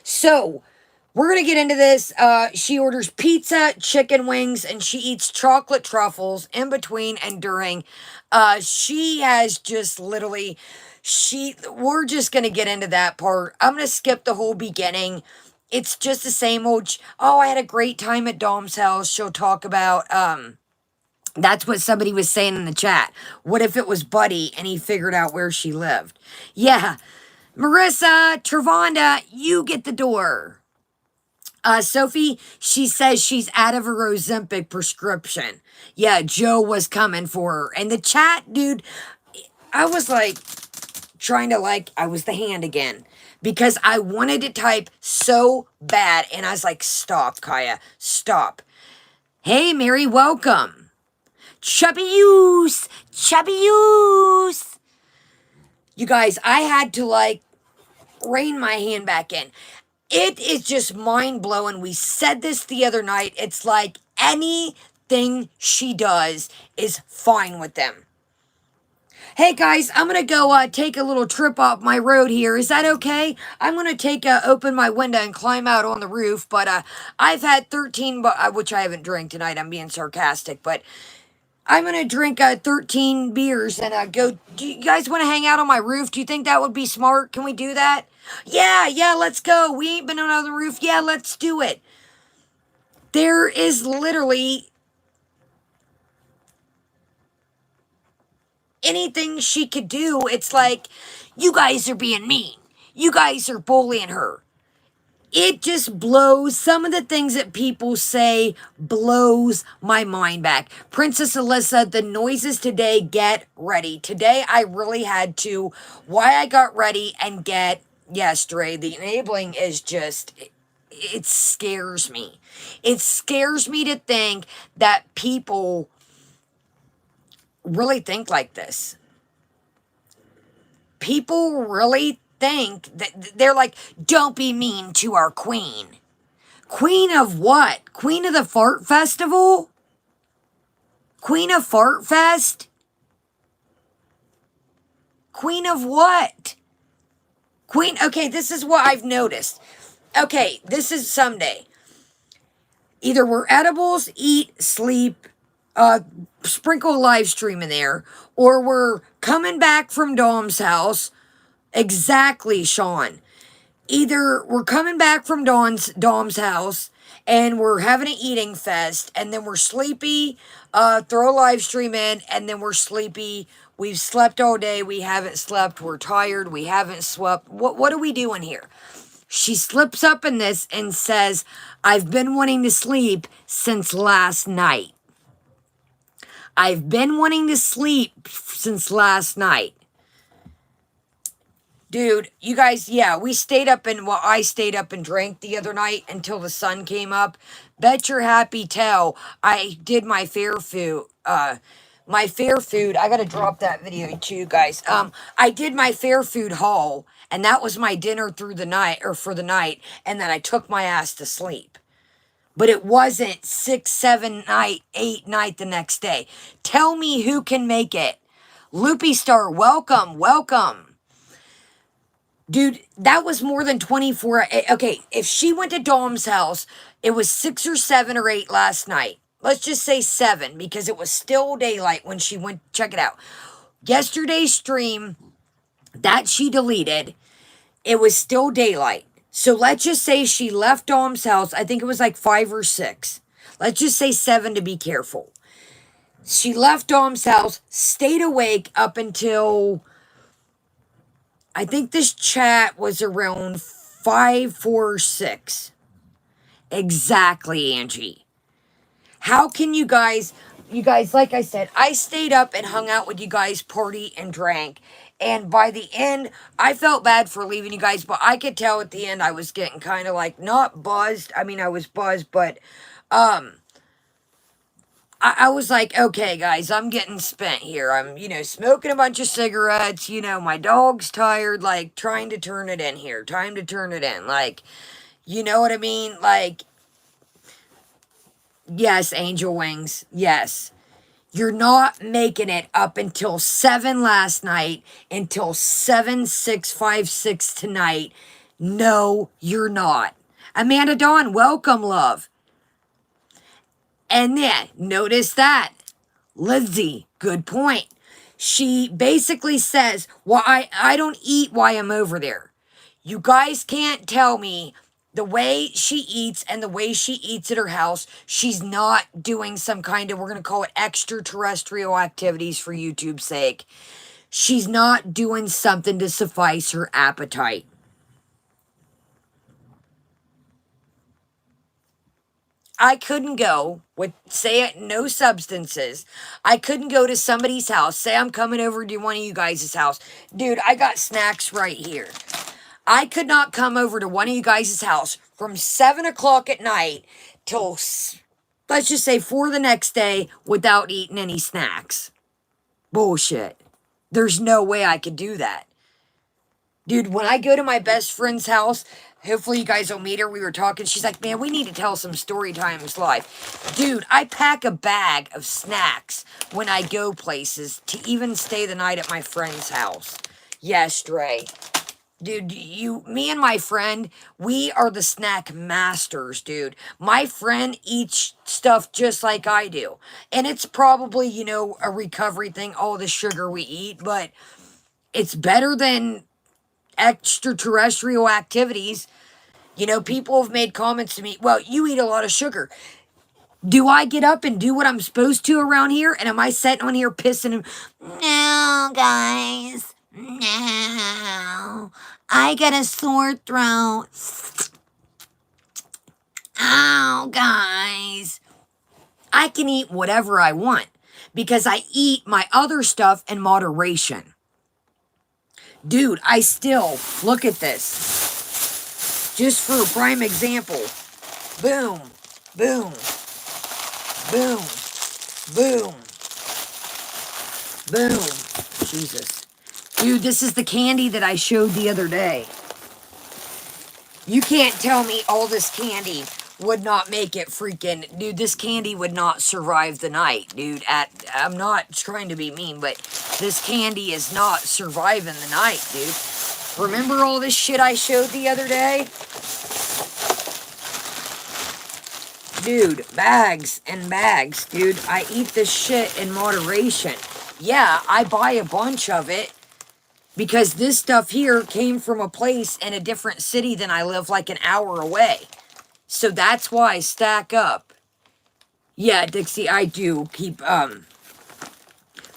So, we're going to get into this. She orders pizza, chicken wings, and she eats chocolate truffles in between and during. She has just literally... we're just going to get into that part. I'm going to skip the whole beginning. It's just the same old, oh, I had a great time at Dom's house. She'll talk about, that's what somebody was saying in the chat. What if it was Buddy and he figured out where she lived? Yeah. Marissa, Travanda, you get the door. Sophie, she says she's out of her Ozempic prescription. Yeah, Joe was coming for her. And the chat, dude, I was like, I was the hand again. Because I wanted to type so bad. And I was like, stop, Kaya, stop. Hey, Mary, welcome. Chubby Use. You guys, I had to like rein my hand back in. It is just mind-blowing. We said this the other night. It's like anything she does is fine with them. Hey, guys, I'm going to go take a little trip off my road here. Is that okay? I'm going to open my window and climb out on the roof. But I've had 13, which I haven't drank tonight. I'm being sarcastic. But I'm going to drink 13 beers and go. Do you guys want to hang out on my roof? Do you think that would be smart? Can we do that? Yeah, let's go. We ain't been on the roof. Yeah, let's do it. There is literally anything she could do. It's like, you guys are being mean. You guys are bullying her. It just blows, some of the things that people say blows my mind back. Princess Alyssa, the noises today, get ready. Today, I really had to, why I got ready and get yesterday, the enabling is just, it scares me. It scares me to think that people really think like this. People really think that they're like, don't be mean to our queen. Queen of what? Queen of the Fart Festival? Queen of Fart Fest? Queen of what? Queen, okay, this is what I've noticed. Okay, this is someday. Either we're edibles, eat, sleep, sprinkle a live stream in there, or we're coming back from Dom's house. Exactly, Sean. Either we're coming back from Dom's house and we're having an eating fest, and then we're sleepy, throw a live stream in, and then we're sleepy. We've slept all day. We haven't slept. We're tired. We haven't slept. What are we doing here? She slips up in this and says, I've been wanting to sleep since last night. I've been wanting to sleep since last night. Dude, you guys, yeah, I stayed up and drank the other night until the sun came up. Bet your happy tail I did my fair food. I gotta drop that video to you guys. I did my fair food haul, and that was my dinner through the night, or for the night, and then I took my ass to sleep. But it wasn't 6, 7, 8 night the next day. Tell me who can make it. Loopy Star, welcome. Dude, that was more than 24. Okay, if she went to Dom's house, it was 6 or 7 or 8 last night. Let's just say 7, because it was still daylight when she went. Check it out. Yesterday's stream that she deleted, it was still daylight. So let's just say she left Dom's house. I think it was like 5 or 6. Let's just say 7 to be careful. She left Dom's house, stayed awake up until, I think this chat was around 5, 4, 6. Exactly, Angie. How can you guys, like I said, I stayed up and hung out with you guys, party and drank. And by the end, I felt bad for leaving you guys, but I could tell at the end I was getting kind of like, not buzzed. I mean, I was buzzed, but I was like, okay, guys, I'm getting spent here. I'm, smoking a bunch of cigarettes. My dog's tired, like, trying to turn it in here. Time to turn it in. Like, you know what I mean? Like, yes, Angel Wings, yes. You're not making it up until 7 last night, until 7, 6, 5, 6 tonight. No, you're not. Amanda Dawn, welcome, love. And then, notice that. Lizzie, good point. She basically says, well, I don't eat while I'm over there. You guys can't tell me the way she eats and the way she eats at her house, she's not doing some kind of, we're going to call it extraterrestrial activities for YouTube's sake. She's not doing something to suffice her appetite. I couldn't go with, say it, no substances. I couldn't go to somebody's house. Say I'm coming over to one of you guys' house. Dude, I got snacks right here. I could not come over to one of you guys' house from 7 o'clock at night till, let's just say, 4 the next day without eating any snacks. Bullshit. There's no way I could do that. Dude, when I go to my best friend's house, hopefully you guys will meet her. We were talking. She's like, man, we need to tell some story times live. Dude, I pack a bag of snacks when I go places to even stay the night at my friend's house. Yes, Dre. Dude, me and my friend, we are the snack masters, dude. My friend eats stuff just like I do. And it's probably, you know, a recovery thing, all the sugar we eat, but it's better than extraterrestrial activities. You know, people have made comments to me, well, you eat a lot of sugar. Do I get up and do what I'm supposed to around here? And am I sitting on here pissing? No, guys. No. I got a sore throat. Oh, guys. I can eat whatever I want because I eat my other stuff in moderation. Dude, I still, look at this. Just for a prime example. Boom, boom, boom, boom, boom. Jesus. Dude, this is the candy that I showed the other day. You can't tell me all this candy would not make it freaking... Dude, this candy would not survive the night, dude. I'm not trying to be mean, but this candy is not surviving the night, dude. Remember all this shit I showed the other day? Dude, bags and bags, dude. I eat this shit in moderation. Yeah, I buy a bunch of it because this stuff here came from a place in a different city than I live, like an hour away. So that's why I stack up. Yeah, Dixie, I do keep,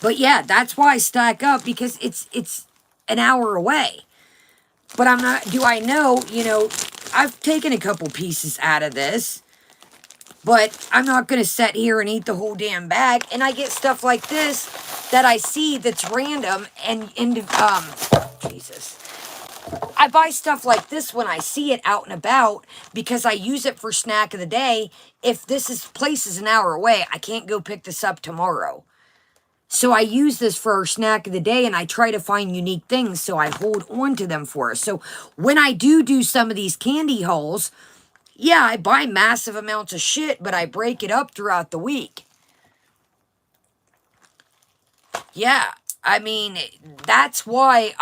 but yeah, that's why I stack up, because it's an hour away. But I'm not, do I know, you know, I've taken a couple pieces out of this, but I'm not going to sit here and eat the whole damn bag. And I get stuff like this that I see that's random and, Jesus. I buy stuff like this when I see it out and about because I use it for snack of the day. If place is an hour away, I can't go pick this up tomorrow. So I use this for our snack of the day, and I try to find unique things, so I hold on to them for us. So when I do some of these candy hauls, yeah, I buy massive amounts of shit, but I break it up throughout the week. Yeah, I mean, that's why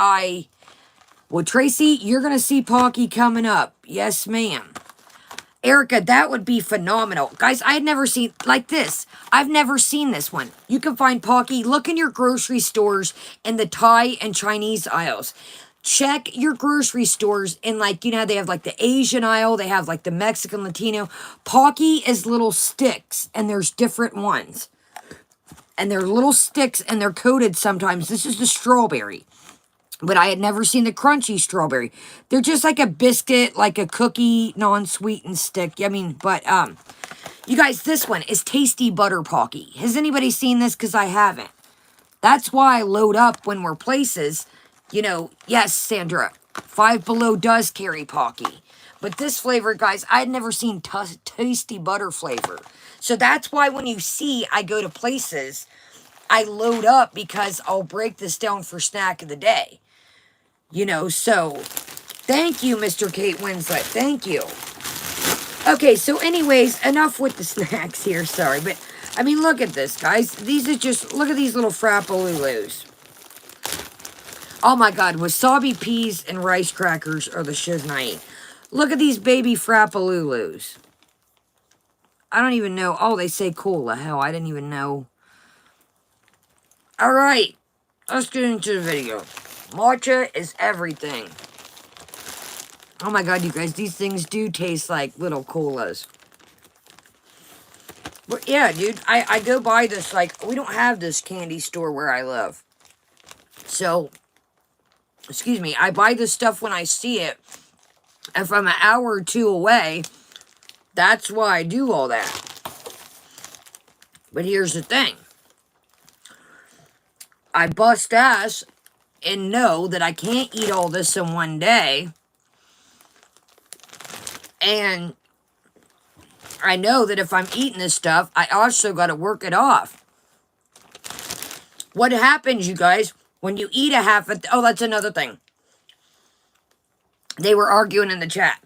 well, Tracy, you're going to see Pocky coming up. Yes, ma'am. Erica, that would be phenomenal. Guys, I had never seen, like this. I've never seen this one. You can find Pocky. Look in your grocery stores in the Thai and Chinese aisles. Check your grocery stores in, like, you know, they have like the Asian aisle. They have like the Mexican, Latino. Pocky is little sticks, and there's different ones. And they're little sticks, and they're coated sometimes. This is the strawberry. But I had never seen the crunchy strawberry. They're just like a biscuit, like a cookie, non-sweetened stick. I mean, but, you guys, this one is Tasty Butter Pocky. Has anybody seen this? Because I haven't. That's why I load up when we're places. You know, yes, Sandra, Five Below does carry Pocky. But this flavor, guys, I had never seen Tasty Butter flavor. So that's why when you see I go to places, I load up because I'll break this down for snack of the day. You know, so thank you, Mr. Kate Winslet. Thank you. Okay, so anyways, enough with the snacks here. Sorry, but I mean, look at this, guys. These are just, look at these little Frappalulus. Oh my God, wasabi peas and rice crackers are the shiz I eat. Look at these baby Frappalulus. I don't even know. Oh, they say cola. Hell, I didn't even know. All right. let's get into the video. Matcha is everything. Oh my god, you guys, these things do taste like little colas. But yeah, dude, I go buy this, like, we don't have this candy store where I live. So, excuse me, I buy this stuff when I see it. If I'm an hour or two away, that's why I do all that. But here's the thing. I bust ass and know that I can't eat all this in one day. And I know that if I'm eating this stuff, I also got to work it off. What happens, you guys, when you eat a half a... Oh, that's another thing. They were arguing in the chat.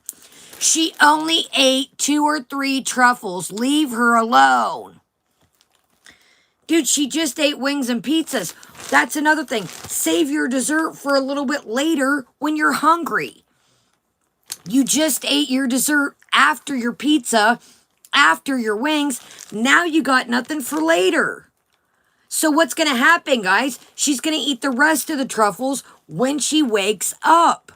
She only ate 2 or 3 truffles. Leave her alone. Dude, she just ate wings and pizzas. That's another thing. Save your dessert for a little bit later when you're hungry. You just ate your dessert after your pizza, after your wings. Now you got nothing for later. So what's going to happen, guys? She's going to eat the rest of the truffles when she wakes up.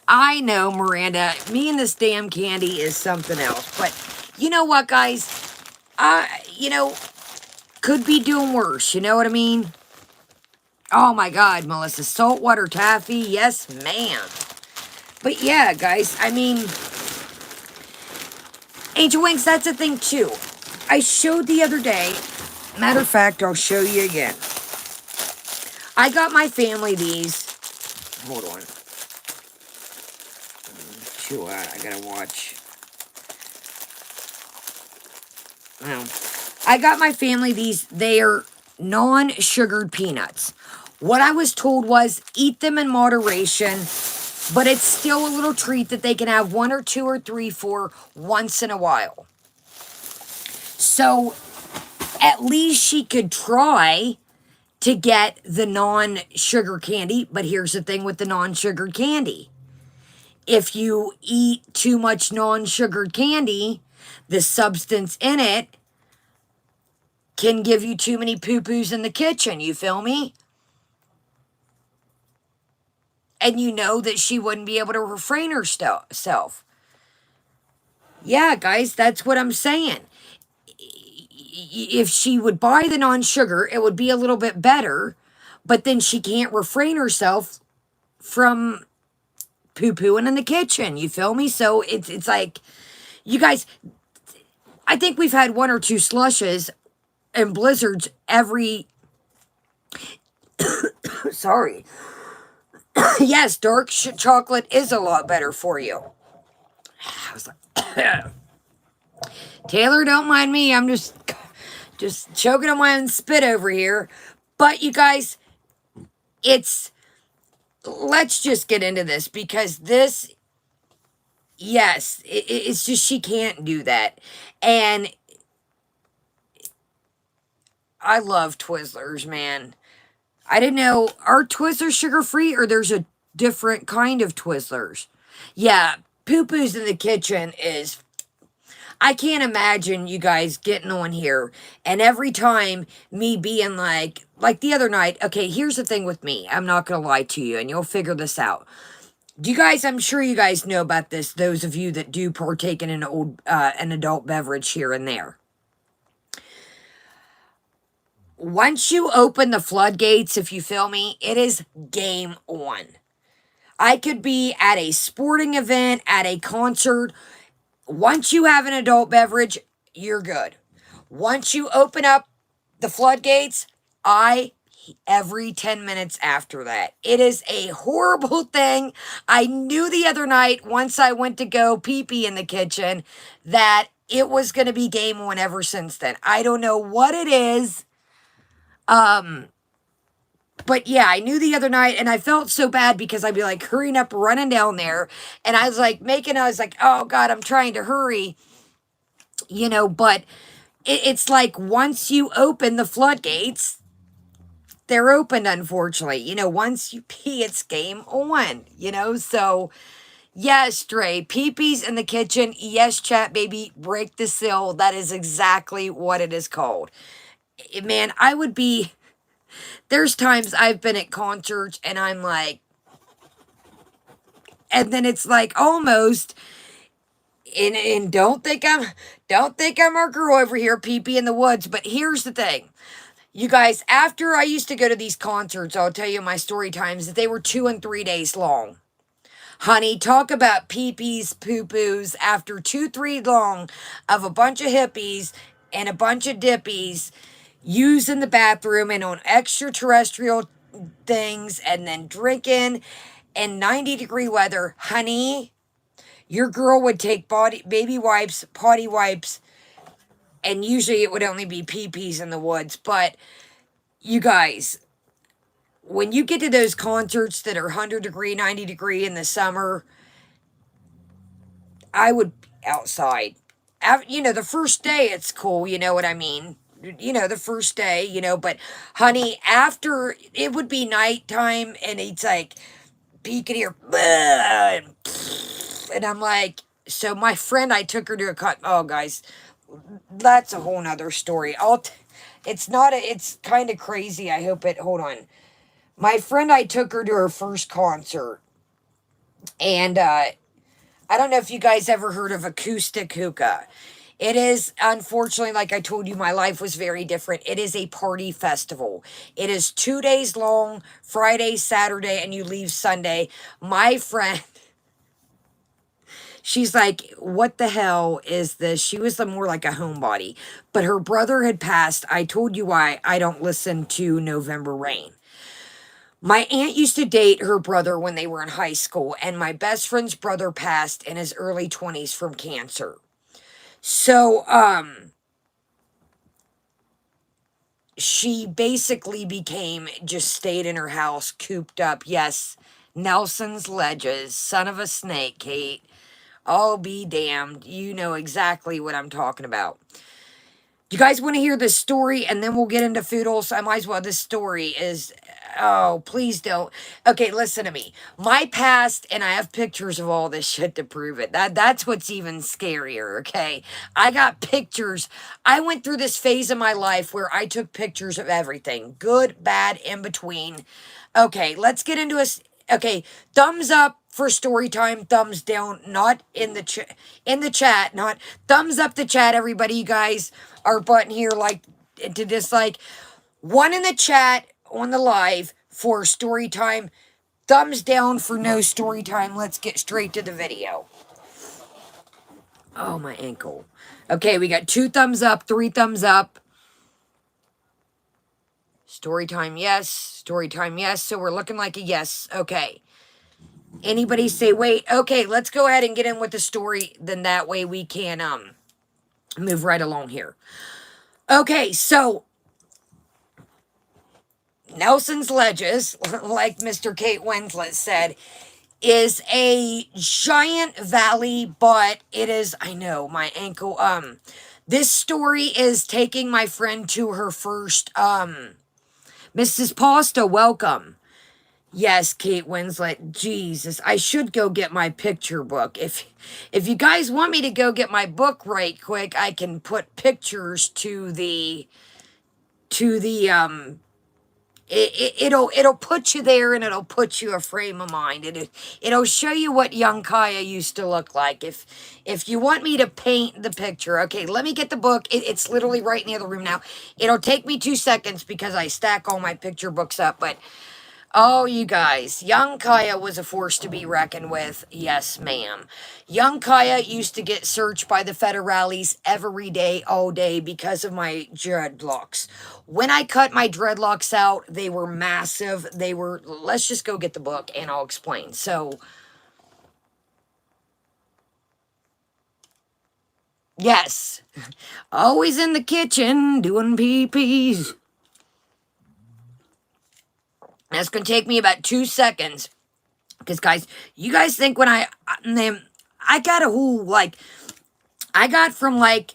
I know, Miranda, me and this damn candy is something else. But you know what, guys? You know, could be doing worse. You know what I mean? Oh, my God, Melissa. Saltwater taffy. Yes, ma'am. But yeah, guys, I mean, Angel Wings, that's a thing, too. I showed the other day. Matter of fact, I'll show you again. I got my family these. Hold on. Chill out. I gotta watch. Well, I got my family these. They are non-sugared peanuts. What I was told was eat them in moderation, but it's still a little treat that they can have 1 or 2 or 3 for once in a while. So at least she could try to get the non-sugar candy. But here's the thing with the non-sugared candy. If you eat too much non-sugared candy, the substance in it can give you too many poo-poos in the kitchen. You feel me? And you know that she wouldn't be able to refrain herself. Yeah, guys, that's what I'm saying. If she would buy the non-sugar, it would be a little bit better. But then she can't refrain herself from poo-pooing in the kitchen. You feel me? So it's like, you guys, I think we've had 1 or 2 slushes and blizzards every... Sorry. Yes, dark chocolate is a lot better for you. I was like... Taylor, don't mind me. I'm just choking on my own spit over here. But you guys, let's just get into this because this, yes, it's just she can't do that. And I love Twizzlers, man. I didn't know, are Twizzlers sugar-free or there's a different kind of Twizzlers? Yeah, poo-poos in the kitchen is... I can't imagine you guys getting on here and every time me being like the other night, okay, here's the thing with me. I'm not going to lie to you and you'll figure this out. You guys, I'm sure you guys know about this, those of you that do partake in an adult beverage here and there. Once you open the floodgates, if you feel me, it is game on. I could be at a sporting event, at a concert. Once you have an adult beverage, you're good. Once you open up the floodgates, every 10 minutes after that. It is a horrible thing. I knew the other night, once I went to go pee-pee in the kitchen, that it was going to be game on ever since then. I don't know what it is. But yeah, I knew the other night and I felt so bad because I'd be like hurrying up, running down there. And I was like oh God, I'm trying to hurry, you know, but it's like once you open the floodgates, they're opened, unfortunately. You know, once you pee, it's game on, you know, so yes, Dre, pee-pees in the kitchen. Yes, chat baby, break the seal. That is exactly what it is called. Man, I would be There's times I've been at concerts and I'm like, and then it's like almost, and don't think I'm a girl over here, pee-pee in the woods. But here's the thing. You guys, after I used to go to these concerts, I'll tell you my story times, that they were 2 and 3 days long. Honey, talk about pee-pees, poo-poos after 2, 3 long of a bunch of hippies and a bunch of dippies using the bathroom and on extraterrestrial things and then drinking in 90-degree weather. Honey, your girl would take baby wipes, potty wipes, and usually it would only be pee-pees in the woods. But you guys, when you get to those concerts that are 100-degree, 90-degree in the summer, I would outside. The first day it's cool, you know what I mean? The first day, but honey, after it would be nighttime and it's like peeking here, and I'm like, so my friend, I took her to oh guys, that's a whole nother story. It's kind of crazy. Hold on. My friend, I took her to her first concert, and I don't know if you guys ever heard of acoustic hookah. It is, unfortunately, like I told you, my life was very different. It is a party festival. It is 2 days long, Friday, Saturday, and you leave Sunday. My friend, she's like, what the hell is this? She was more like a homebody. But her brother had passed. I told you why I don't listen to November Rain. My aunt used to date her brother when they were in high school, and my best friend's brother passed in his early 20s from cancer. So, she basically just stayed in her house, cooped up. Yes, Nelson's Ledges, son of a snake, Kate. I'll be damned. You know exactly what I'm talking about. You guys want to hear this story, and then we'll get into Foodles? I might as well. This story is, oh, please don't. Okay, listen to me. My past, and I have pictures of all this shit to prove it. That's what's even scarier, okay? I got pictures. I went through this phase of my life where I took pictures of everything. Good, bad, in between. Okay, let's get into okay, thumbs up for story time, thumbs down, not in the chat, not thumbs up the chat, everybody. You guys are button here like to dislike. One in the chat on the live for story time, thumbs down for no story time. Let's get straight to the video. Oh, my ankle. Okay, we got 2 thumbs up, 3 thumbs up. Story time, yes. Story time, yes. So we're looking like a yes. Okay. Anybody say wait? Okay, let's go ahead and get in with the story. Then that way we can move right along here. Okay, so Nelson's Ledges, like Mr. Kate Winslet said, is a giant valley, but it is, I know, my ankle, this story is taking my friend to her first, Mrs. Pasta, welcome. Yes, Kate Winslet. Jesus, I should go get my picture book. If you guys want me to go get my book right quick, I can put pictures to the it'll put you there, and it'll put you a frame of mind. It'll show you what young Kaya used to look like. If you want me to paint the picture, okay, let me get the book. It's literally right in the other room now. It'll take me 2 seconds because I stack all my picture books up, but oh, you guys, young Kaya was a force to be reckoned with. Yes, ma'am. Young Kaya used to get searched by the federales every day, all day, because of my dreadlocks. When I cut my dreadlocks out, they were massive. Let's just go get the book and I'll explain. So, yes, always in the kitchen doing pee-pees. That's going to take me about 2 seconds. Because, guys, you guys think when I got a whole, I got from, the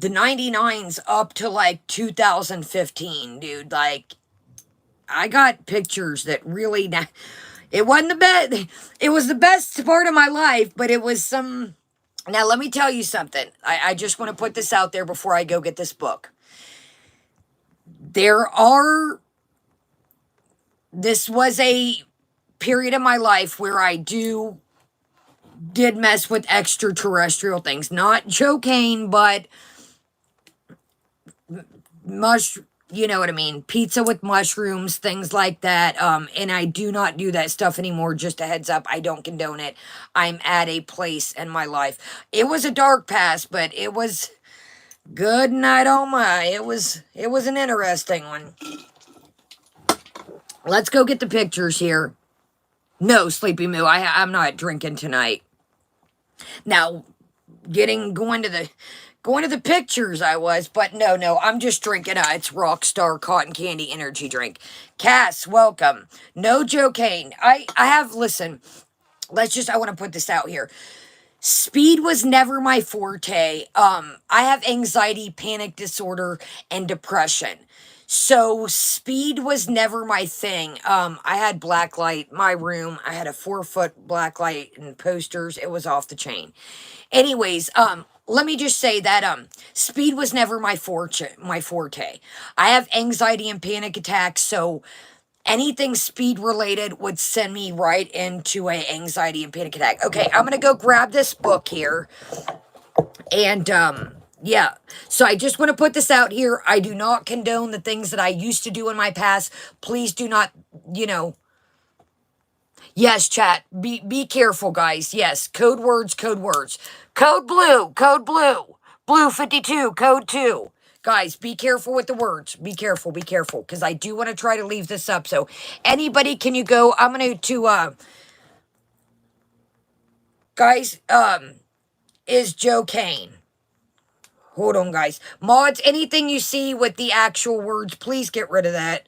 99s up to, 2015, dude. I got pictures that really, it wasn't the best, it was the best part of my life, but it was some, now let me tell you something. I just want to put this out there before I go get this book. there are, this was a period of my life where I did mess with extraterrestrial things. Not cocaine, but you know what I mean, pizza with mushrooms, things like that. And I do not do that stuff anymore. Just a heads up, I don't condone it. I'm at a place in my life. It was a dark past, but it was good night, oh my. It was an interesting one. Let's go get the pictures here. No, Sleepy Moo, I'm not drinking tonight. Now, going to the pictures I was, but no, I'm just drinking it's Rockstar Cotton Candy Energy Drink. Cass, welcome. No cocaine. I have, listen, I want to put this out here. Speed was never my forte. I have anxiety, panic disorder, and depression. So speed was never my thing. I had black light, my room. I had a 4-foot black light and posters. It was off the chain. Anyways, let me just say that speed was never my forte. I have anxiety and panic attacks, so anything speed related would send me right into a anxiety and panic attack. Okay, I'm gonna go grab this book here. And yeah, so I just want to put this out here. I do not condone the things that I used to do in my past. Please do not, yes, chat. Be careful, guys. Yes, code words, code words. Code blue, blue 52, code 2. Guys, be careful with the words. Be careful, because I do want to try to leave this up. So, anybody, can you go? I'm going to guys, is Joe Kane. Hold on, guys. Mods, anything you see with the actual words, please get rid of that.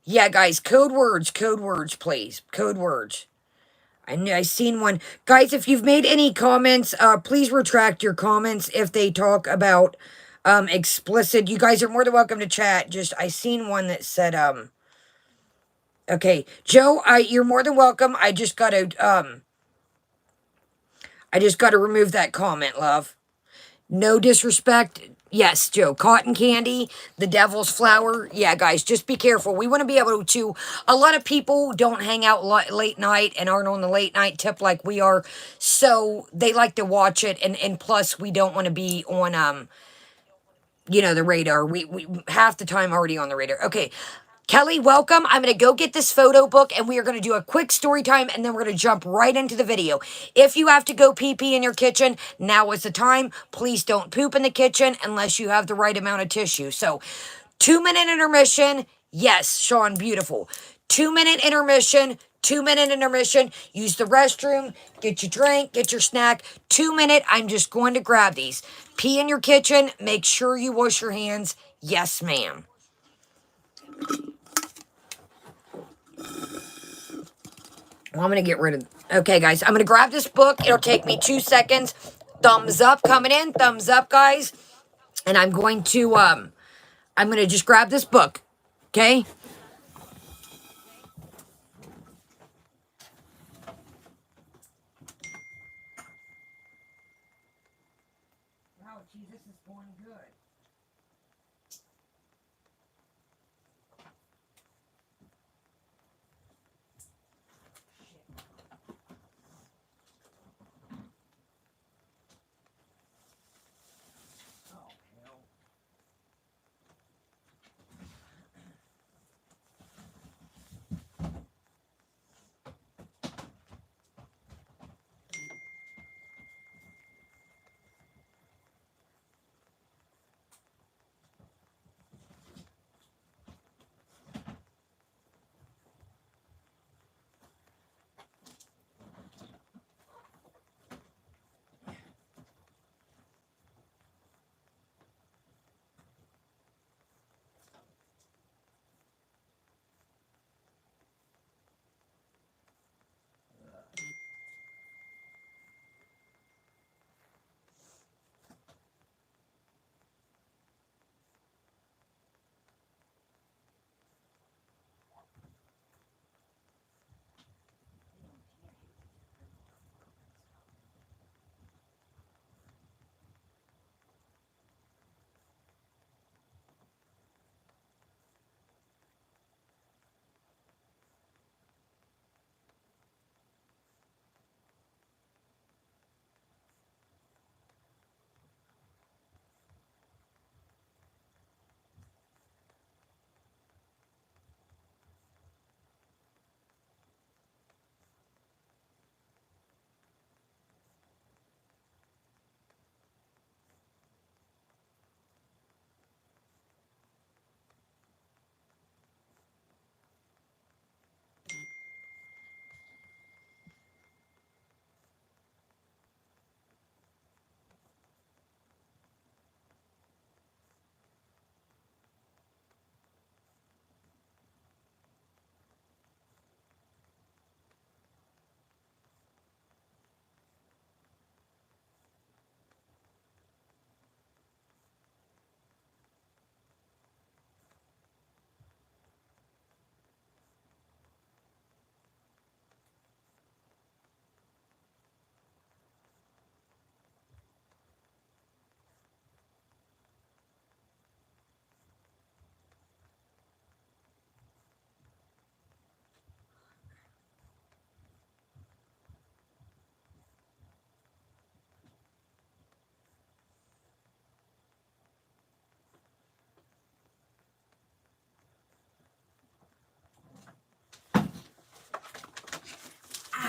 Yeah, guys, code words, please. Code words. I seen one. Guys, if you've made any comments, please retract your comments if they talk about explicit. You guys are more than welcome to chat. Just I seen one that said okay, Joe, you're more than welcome. I just got to remove that comment, love. No disrespect. Yes, Joe. Cotton candy, the devil's flower. Yeah, guys, just be careful. We want to be able to... A lot of people don't hang out late night and aren't on the late night tip like we are. So they like to watch it. And plus, we don't want to be on, the radar. We half the time already on the radar. Okay. Kelly, welcome. I'm going to go get this photo book, and we are going to do a quick story time, and then we're going to jump right into the video. If you have to go pee-pee in your kitchen, now is the time. Please don't poop in the kitchen unless you have the right amount of tissue. So, 2-minute intermission. Yes, Sean, beautiful. 2-minute intermission. 2-minute intermission. Use the restroom. Get your drink. Get your snack. 2-minute. I'm just going to grab these. Pee in your kitchen. Make sure you wash your hands. Yes, ma'am. Well, I'm going to get rid of... Okay, guys. I'm going to grab this book. It'll take me 2 seconds. Thumbs up coming in. Thumbs up, guys. And I'm going to just grab this book. Okay? Wow, geez, this is going good.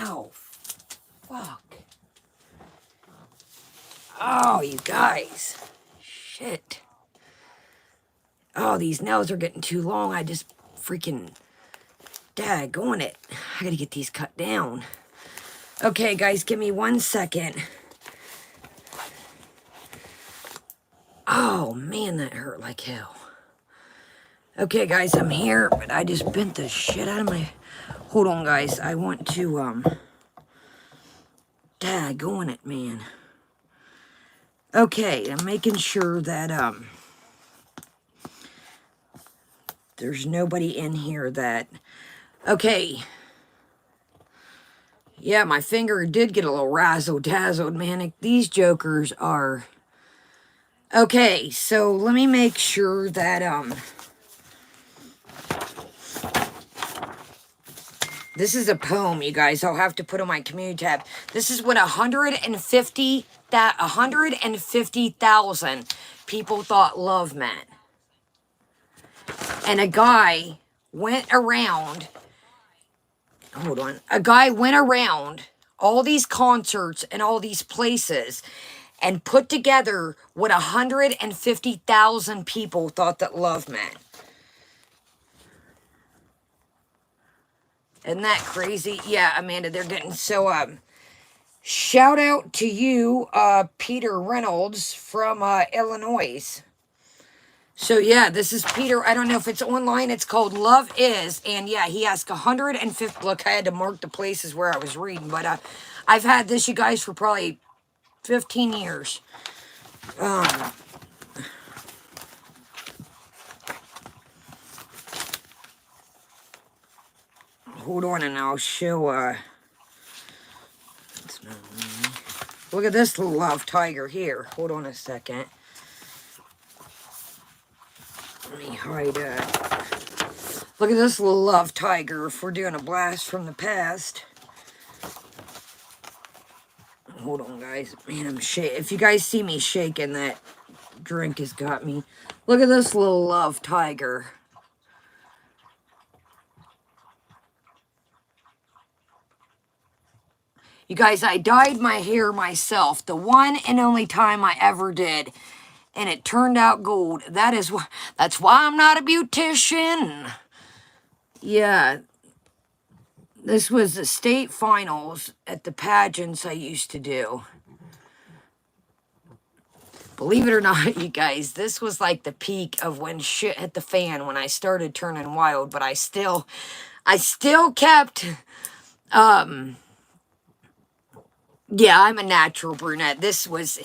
Ow. Fuck. Oh, you guys. Shit. Oh, these nails are getting too long. I just freaking daggone it. I gotta get these cut down. Okay, guys, give me 1 second. Oh, man, that hurt like hell. Okay, guys, I'm here, but I just bent the shit out of my... Hold on, guys. I want to, daggone it, man. Okay, I'm making sure that, there's nobody in here that... Okay. Yeah, my finger did get a little razzle-dazzled, man. These jokers are... Okay, so let me make sure that, this is a poem, you guys. I'll have to put on my community tab. This is what 150,000 people thought love meant. And a guy went around... Hold on. A guy went around all these concerts and all these places and put together what 150,000 people thought that love meant. Isn't that crazy? Yeah, Amanda, they're getting so, shout out to you, Peter Reynolds from, Illinois. So, yeah, this is Peter. I don't know if it's online. It's called Love Is. And, yeah, he asked 150. Look, I had to mark the places where I was reading. But I've had this, you guys, for probably 15 years. Hold on, and I'll show... Look at this little love tiger here. Hold on a second. Let me hide Look at this little love tiger if we're doing a blast from the past. Hold on, guys. Man, I'm shaking. If you guys see me shaking, that drink has got me. Look at this little love tiger. You guys, I dyed my hair myself. The one and only time I ever did. And it turned out gold. That's why I'm not a beautician. Yeah. This was the state finals at the pageants I used to do. Believe it or not, you guys, this was like the peak of when shit hit the fan when I started turning wild. But I still kept, yeah, I'm a natural brunette. This was...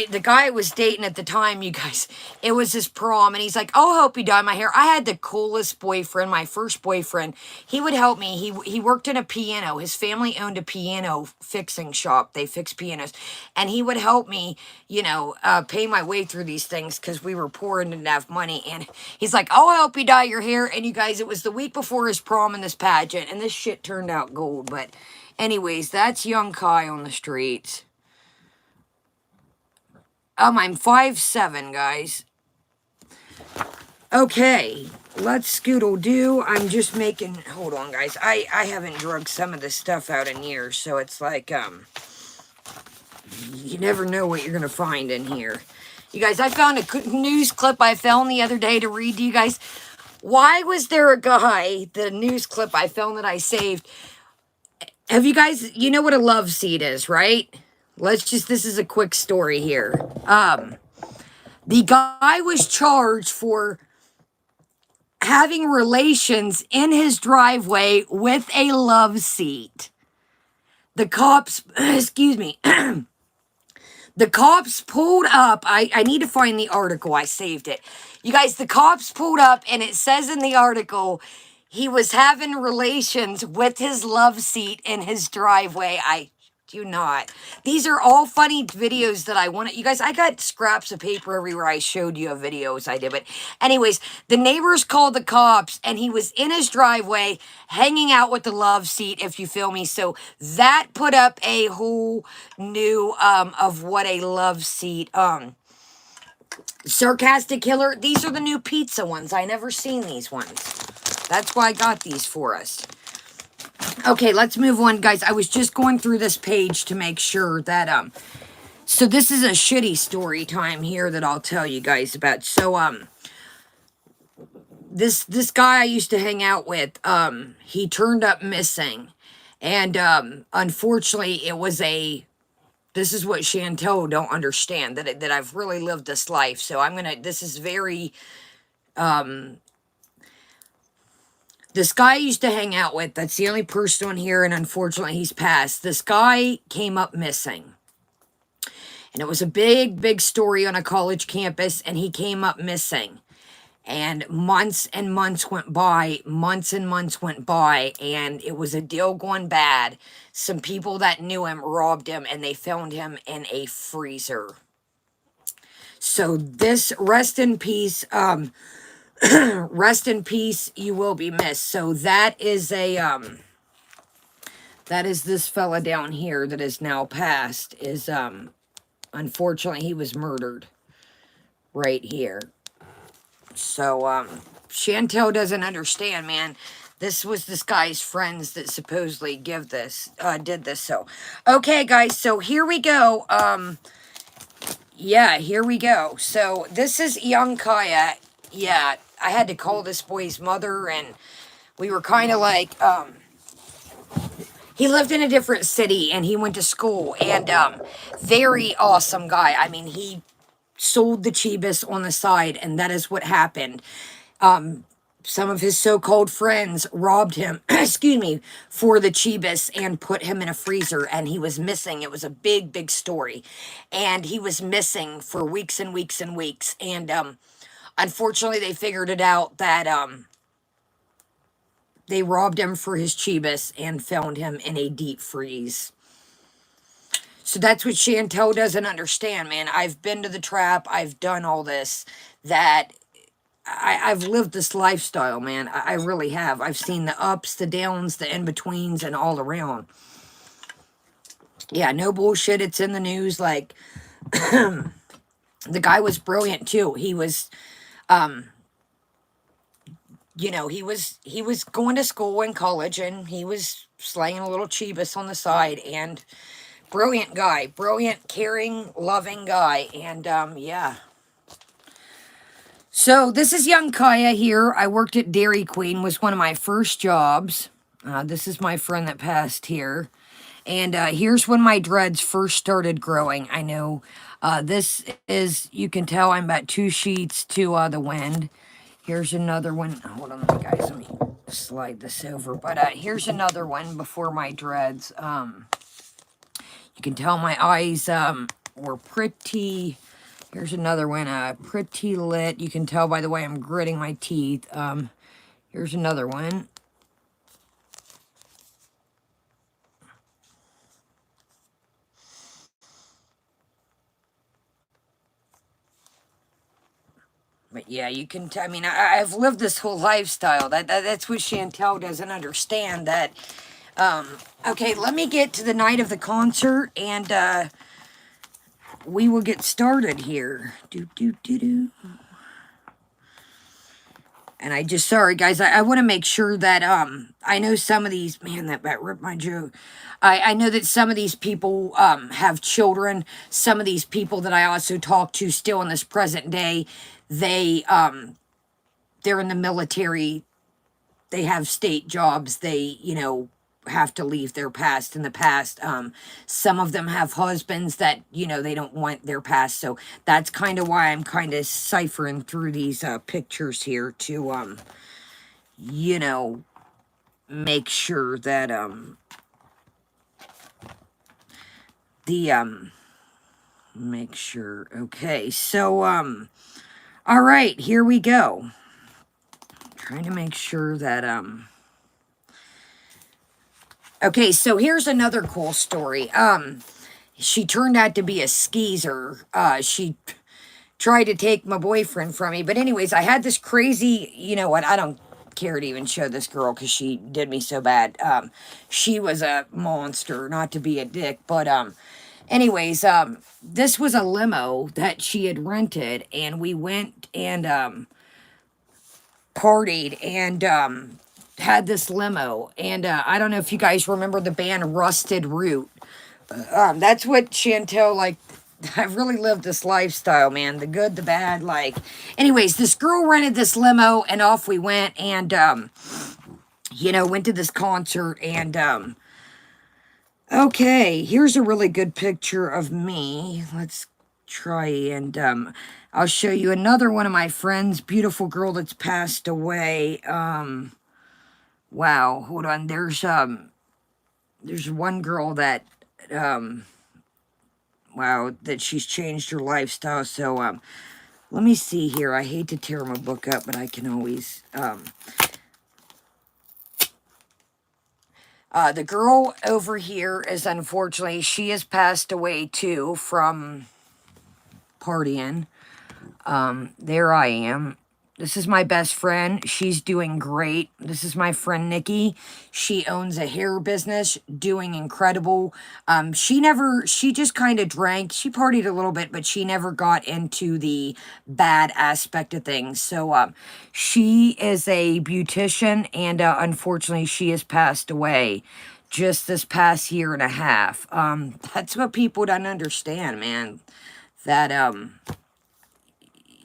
the guy I was dating at the time, you guys, it was his prom, and he's like, oh, I hope you dye my hair. I had the coolest boyfriend, my first boyfriend. He would help me. He worked in a piano. His family owned a piano fixing shop. They fixed pianos. And he would help me, you know, pay my way through these things because we were poor and didn't have money. And he's like, oh, I hope you dye your hair. And you guys, it was the week before his prom in this pageant, and this shit turned out gold. But anyways, that's young Kai on the streets. I'm 5'7", guys. Okay, let's scoodle-doo. I'm just making... Hold on, guys. I haven't drugged some of this stuff out in years, so it's like, you never know what you're going to find in here. You guys, I found a news clip I found the other day to read to you guys. Why was there a guy, the news clip I found that I saved... Have you guys... You know what a love seat is, right? This is a quick story here. The guy was charged for having relations in his driveway with a love seat. The cops, excuse me, the cops pulled up. I need to find the article. I saved it. You guys, the cops pulled up, and it says in the article, he was having relations with his love seat in his driveway. I do not. These are all funny videos that I wanted. You guys, I got scraps of paper everywhere I showed you of videos I did. But anyways, the neighbors called the cops, and he was in his driveway hanging out with the love seat, if you feel me. So that put up a whole new of what a love seat. Sarcastic Killer. These are the new pizza ones. I never seen these ones. That's why I got these for us. Okay, let's move on, guys. I was just going through this page to make sure that, so this is a shitty story time here that I'll tell you guys about. So, this guy I used to hang out with, he turned up missing. And, unfortunately, it was this is what Chantel don't understand, that I've really lived this life. So this is very, this guy I used to hang out with, that's the only person on here, and unfortunately he's passed. This guy came up missing. And it was a big, big story on a college campus, and he came up missing. And months and months went by, and it was a deal going bad. Some people that knew him robbed him, and they found him in a freezer. So this, rest in peace, rest in peace, you will be missed. So that is that is this fella down here that is now passed, unfortunately he was murdered right here. So, Chantel doesn't understand, man. This was this guy's friends that supposedly did this. So, okay, guys, so here we go. Yeah, here we go. So, this is young Kaya. Yeah, I had to call this boy's mother, and we were kind of like, he lived in a different city, and he went to school, and, very awesome guy. I mean, he sold the Chibis on the side, and that is what happened. Some of his so-called friends robbed him, excuse me, for the Chibis and put him in a freezer, and he was missing. It was a big, big story, and he was missing for weeks and weeks and weeks, and unfortunately they figured it out that they robbed him for his Chibis and found him in a deep freeze. So that's what Chantel doesn't understand, man. I've been to the trap. I've done all this. I've lived this lifestyle, man. I really have. I've seen the ups, the downs, the in-betweens, and all around. Yeah, no bullshit. It's in the news. Like, the guy was brilliant, too. He was, you know, he was going to school in college, and he was slaying a little Chibis on the side, and brilliant guy. Brilliant, caring, loving guy. And, yeah. So, this is young Kaya here. I worked at Dairy Queen, was one of my first jobs. This is my friend that passed here. And here's when my dreads first started growing. I know this is, you can tell I'm about 2 sheets to the wind. Here's another one. Hold on, guys, let me slide this over. But here's another one before my dreads. You can tell my eyes were pretty... Here's another one, pretty lit. You can tell by the way I'm gritting my teeth. Here's another one. But yeah, you can I mean, I've lived this whole lifestyle. That's what Chantel doesn't understand. That, okay, let me get to the night of the concert, and, we will get started here. And sorry guys, I want to make sure that, I know some of these, man, that ripped my joke. I know that some of these people, have children. Some of these people that I also talk to still in this present day, they're in the military. They have state jobs. They, you know, have to leave their past in the past. Some of them have husbands that, you know, they don't want their past. So that's kind of why I'm kind of ciphering through these pictures here to, you know, make sure that make sure. Okay, so all right, here we go. Trying to make sure that okay, so here's another cool story. She turned out to be a skeezer. She tried to take my boyfriend from me. But anyways, I had this crazy, you know what, I don't care to even show this girl because she did me so bad. She was a monster, not to be a dick. But anyways, this was a limo that she had rented. And we went and partied. And had this limo, and I don't know if you guys remember the band Rusted Root. That's what Chantel, like, I really lived this lifestyle, man. The good, the bad, like. Anyways, this girl rented this limo, and off we went, and, you know, went to this concert, and, okay, here's a really good picture of me. Let's try, and, I'll show you another one of my friends, beautiful girl that's passed away. Wow, hold on, there's one girl that, wow, that she's changed her lifestyle. So, let me see here. I hate to tear my book up, but I can always, the girl over here is, unfortunately, she has passed away too from partying. There I am. This is my best friend. She's doing great. This is my friend Nikki. She owns a hair business, doing incredible. She just kind of drank. She partied a little bit, but she never got into the bad aspect of things. So, she is a beautician, and unfortunately, she has passed away just this past year and a half. That's what people don't understand, man. That,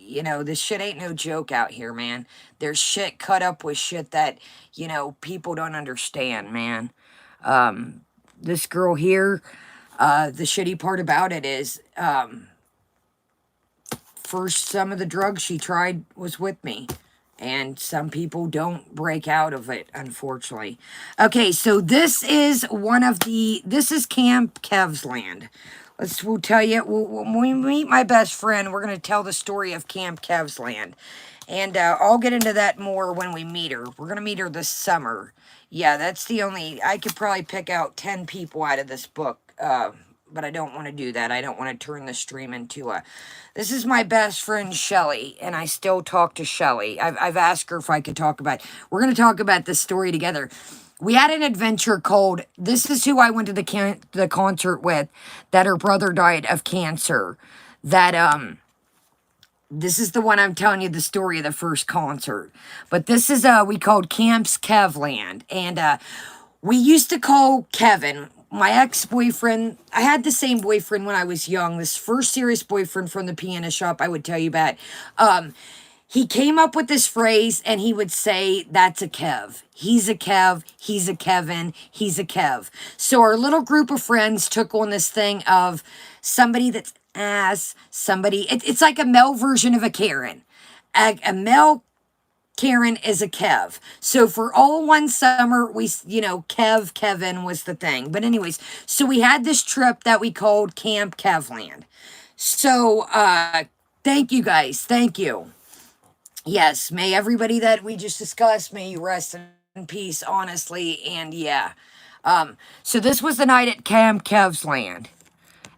you know, this shit ain't no joke out here, man. There's shit cut up with shit that, you know, people don't understand, man. This girl here, the shitty part about it is, first, some of the drugs she tried was with me. And some people don't break out of it, unfortunately. Okay, so this is this is Camp Kevland. We'll tell you, when we meet my best friend, we're going to tell the story of Camp Kevland. And I'll get into that more when we meet her. We're going to meet her this summer. Yeah, that's the only, I could probably pick out 10 people out of this book. But I don't want to do that. I don't want to turn the stream into a... This is my best friend, Shelly, and I still talk to Shelly. I've asked her if I could talk about... We're going to talk about this story together. We had an adventure called... This is who I went to the concert with, that her brother died of cancer. That, this is the one I'm telling you the story of the first concert. But this is, we called Camp Kevland. And, we used to call Kevin... My ex-boyfriend, I had the same boyfriend when I was young. This first serious boyfriend from the piano shop I would tell you about. He came up with this phrase, and he would say, that's a Kev. He's a Kev. He's a Kevin. He's a Kev. So our little group of friends took on this thing of somebody that's ass, somebody... It's like a male version of a Karen. A male Karen is a Kev. So for all one summer, we, you know, Kevin was the thing. But anyways, so we had this trip that we called Camp Kevland. So, thank you guys. Thank you. Yes, may everybody that we just discussed, may you rest in peace, honestly, and yeah. So this was the night at Camp Kevland.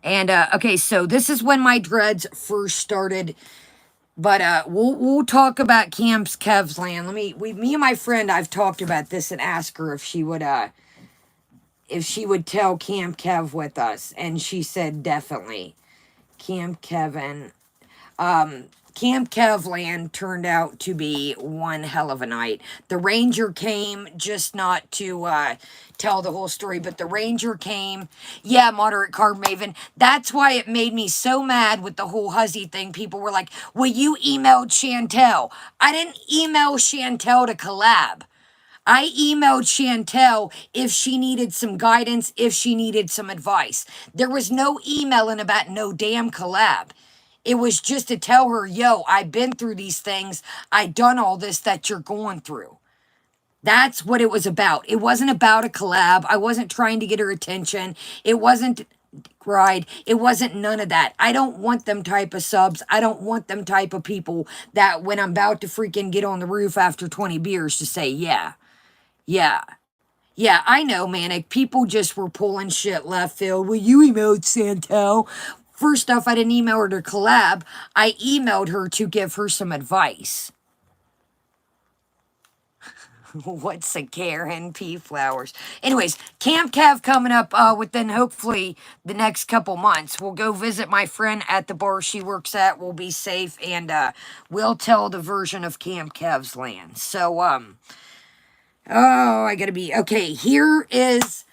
And, okay, so this is when my dreads first started. But we'll talk about Camp Kevland. Me and my friend, I've talked about this and asked her if she would tell Camp Kev with us, and she said definitely. Camp Kevin. Camp Kevland turned out to be one hell of a night. The ranger came, just not to tell the whole story, but the ranger came. Yeah, moderate card maven. That's why it made me so mad with the whole Huzzy thing. People were like, well, you emailed Chantel. I didn't email Chantel to collab. I emailed Chantel if she needed some guidance, if she needed some advice. There was no emailing about no damn collab. It was just to tell her, yo, I've been through these things. I done all this that you're going through. That's what it was about. It wasn't about a collab. I wasn't trying to get her attention. It wasn't right. It wasn't none of that. I don't want them type of subs. I don't want them type of people that when I'm about to freaking get on the roof after 20 beers to say, yeah, yeah. Yeah, I know, Manic. People just were pulling shit left field. Well, you emailed Chantel. First off, I didn't email her to collab. I emailed her to give her some advice. What's a Karen P. Flowers? Anyways, Camp Kev coming up within hopefully the next couple months. We'll go visit my friend at the bar she works at. We'll be safe, and we'll tell the version of Camp Kevland. So, Oh, I gotta be, okay, here is,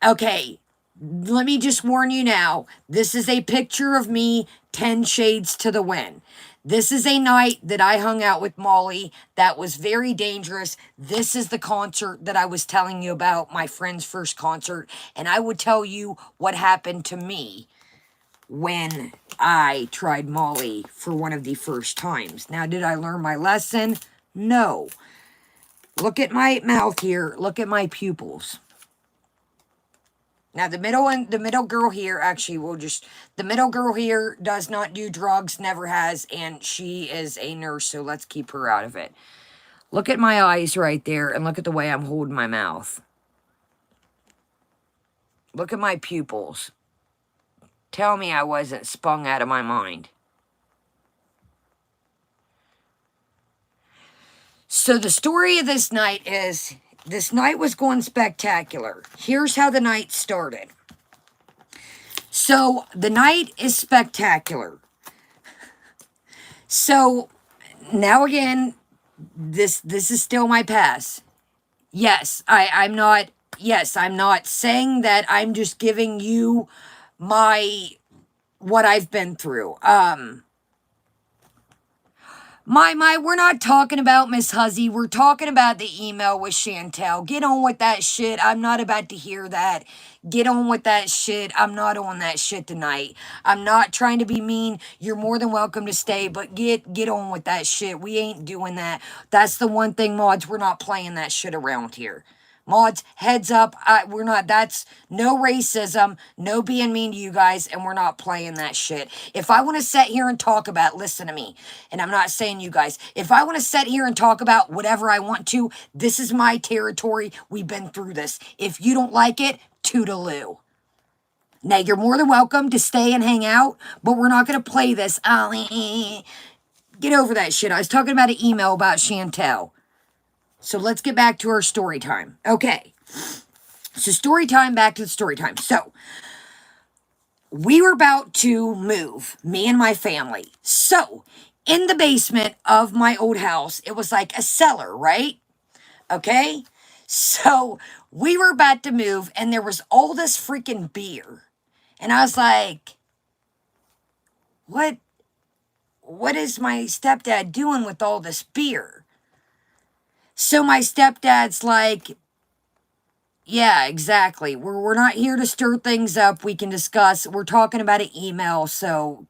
okay, let me just warn you now. This is a picture of me 10 shades to the wind. This is a night that I hung out with Molly that was very dangerous. This is the concert that I was telling you about, my friend's first concert. And I would tell you what happened to me when I tried Molly for one of the first times. Now, did I learn my lesson? No. Look at my mouth here. Look at my pupils. Now, the middle girl here, actually, the middle girl here does not do drugs, never has, and she is a nurse, so let's keep her out of it. Look at my eyes right there, and look at the way I'm holding my mouth. Look at my pupils. Tell me I wasn't spun out of my mind. So the story of this night is, this night was going spectacular. Here's how the night started. So the night is spectacular. So now again, this is still my past. Yes, I'm not saying that. I'm just giving you what I've been through. We're not talking about Miss Huzzy. We're talking about the email with Chantel. Get on with that shit. I'm not about to hear that. Get on with that shit. I'm not on that shit tonight. I'm not trying to be mean. You're more than welcome to stay, but get on with that shit. We ain't doing that. That's the one thing, mods. We're not playing that shit around here. Mods, heads up, we're not, that's no racism, no being mean to you guys, and we're not playing that shit. If I want to sit here and talk about, listen to me, and I'm not saying you guys, if I want to sit here and talk about whatever I want to, this is my territory, we've been through this. If you don't like it, toodaloo. Now, you're more than welcome to stay and hang out, but we're not going to play this. Get over that shit. I was talking about an email about Chantel. So let's get back to our story time. Okay. So story time, back to the story time. So we were about to move, me and my family. So in the basement of my old house, it was like a cellar, right? Okay. So we were about to move and there was all this freaking beer. And I was like, what is my stepdad doing with all this beer? So my stepdad's like, yeah, exactly. We're not here to stir things up. We can discuss. We're talking about an email, so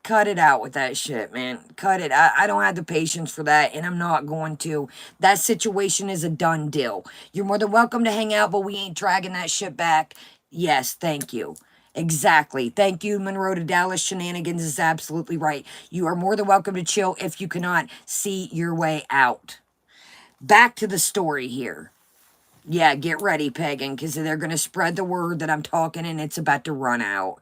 cut it out with that shit, man. Cut it. I don't have the patience for that, and I'm not going to. That situation is a done deal. You're more than welcome to hang out, but we ain't dragging that shit back. Yes, thank you. Exactly. Thank you, Monroe to Dallas. Shenanigans is absolutely right. You are more than welcome to chill if you cannot see your way out. Back to the story here. Yeah, get ready, Pagan, because they're going to spread the word that I'm talking and it's about to run out.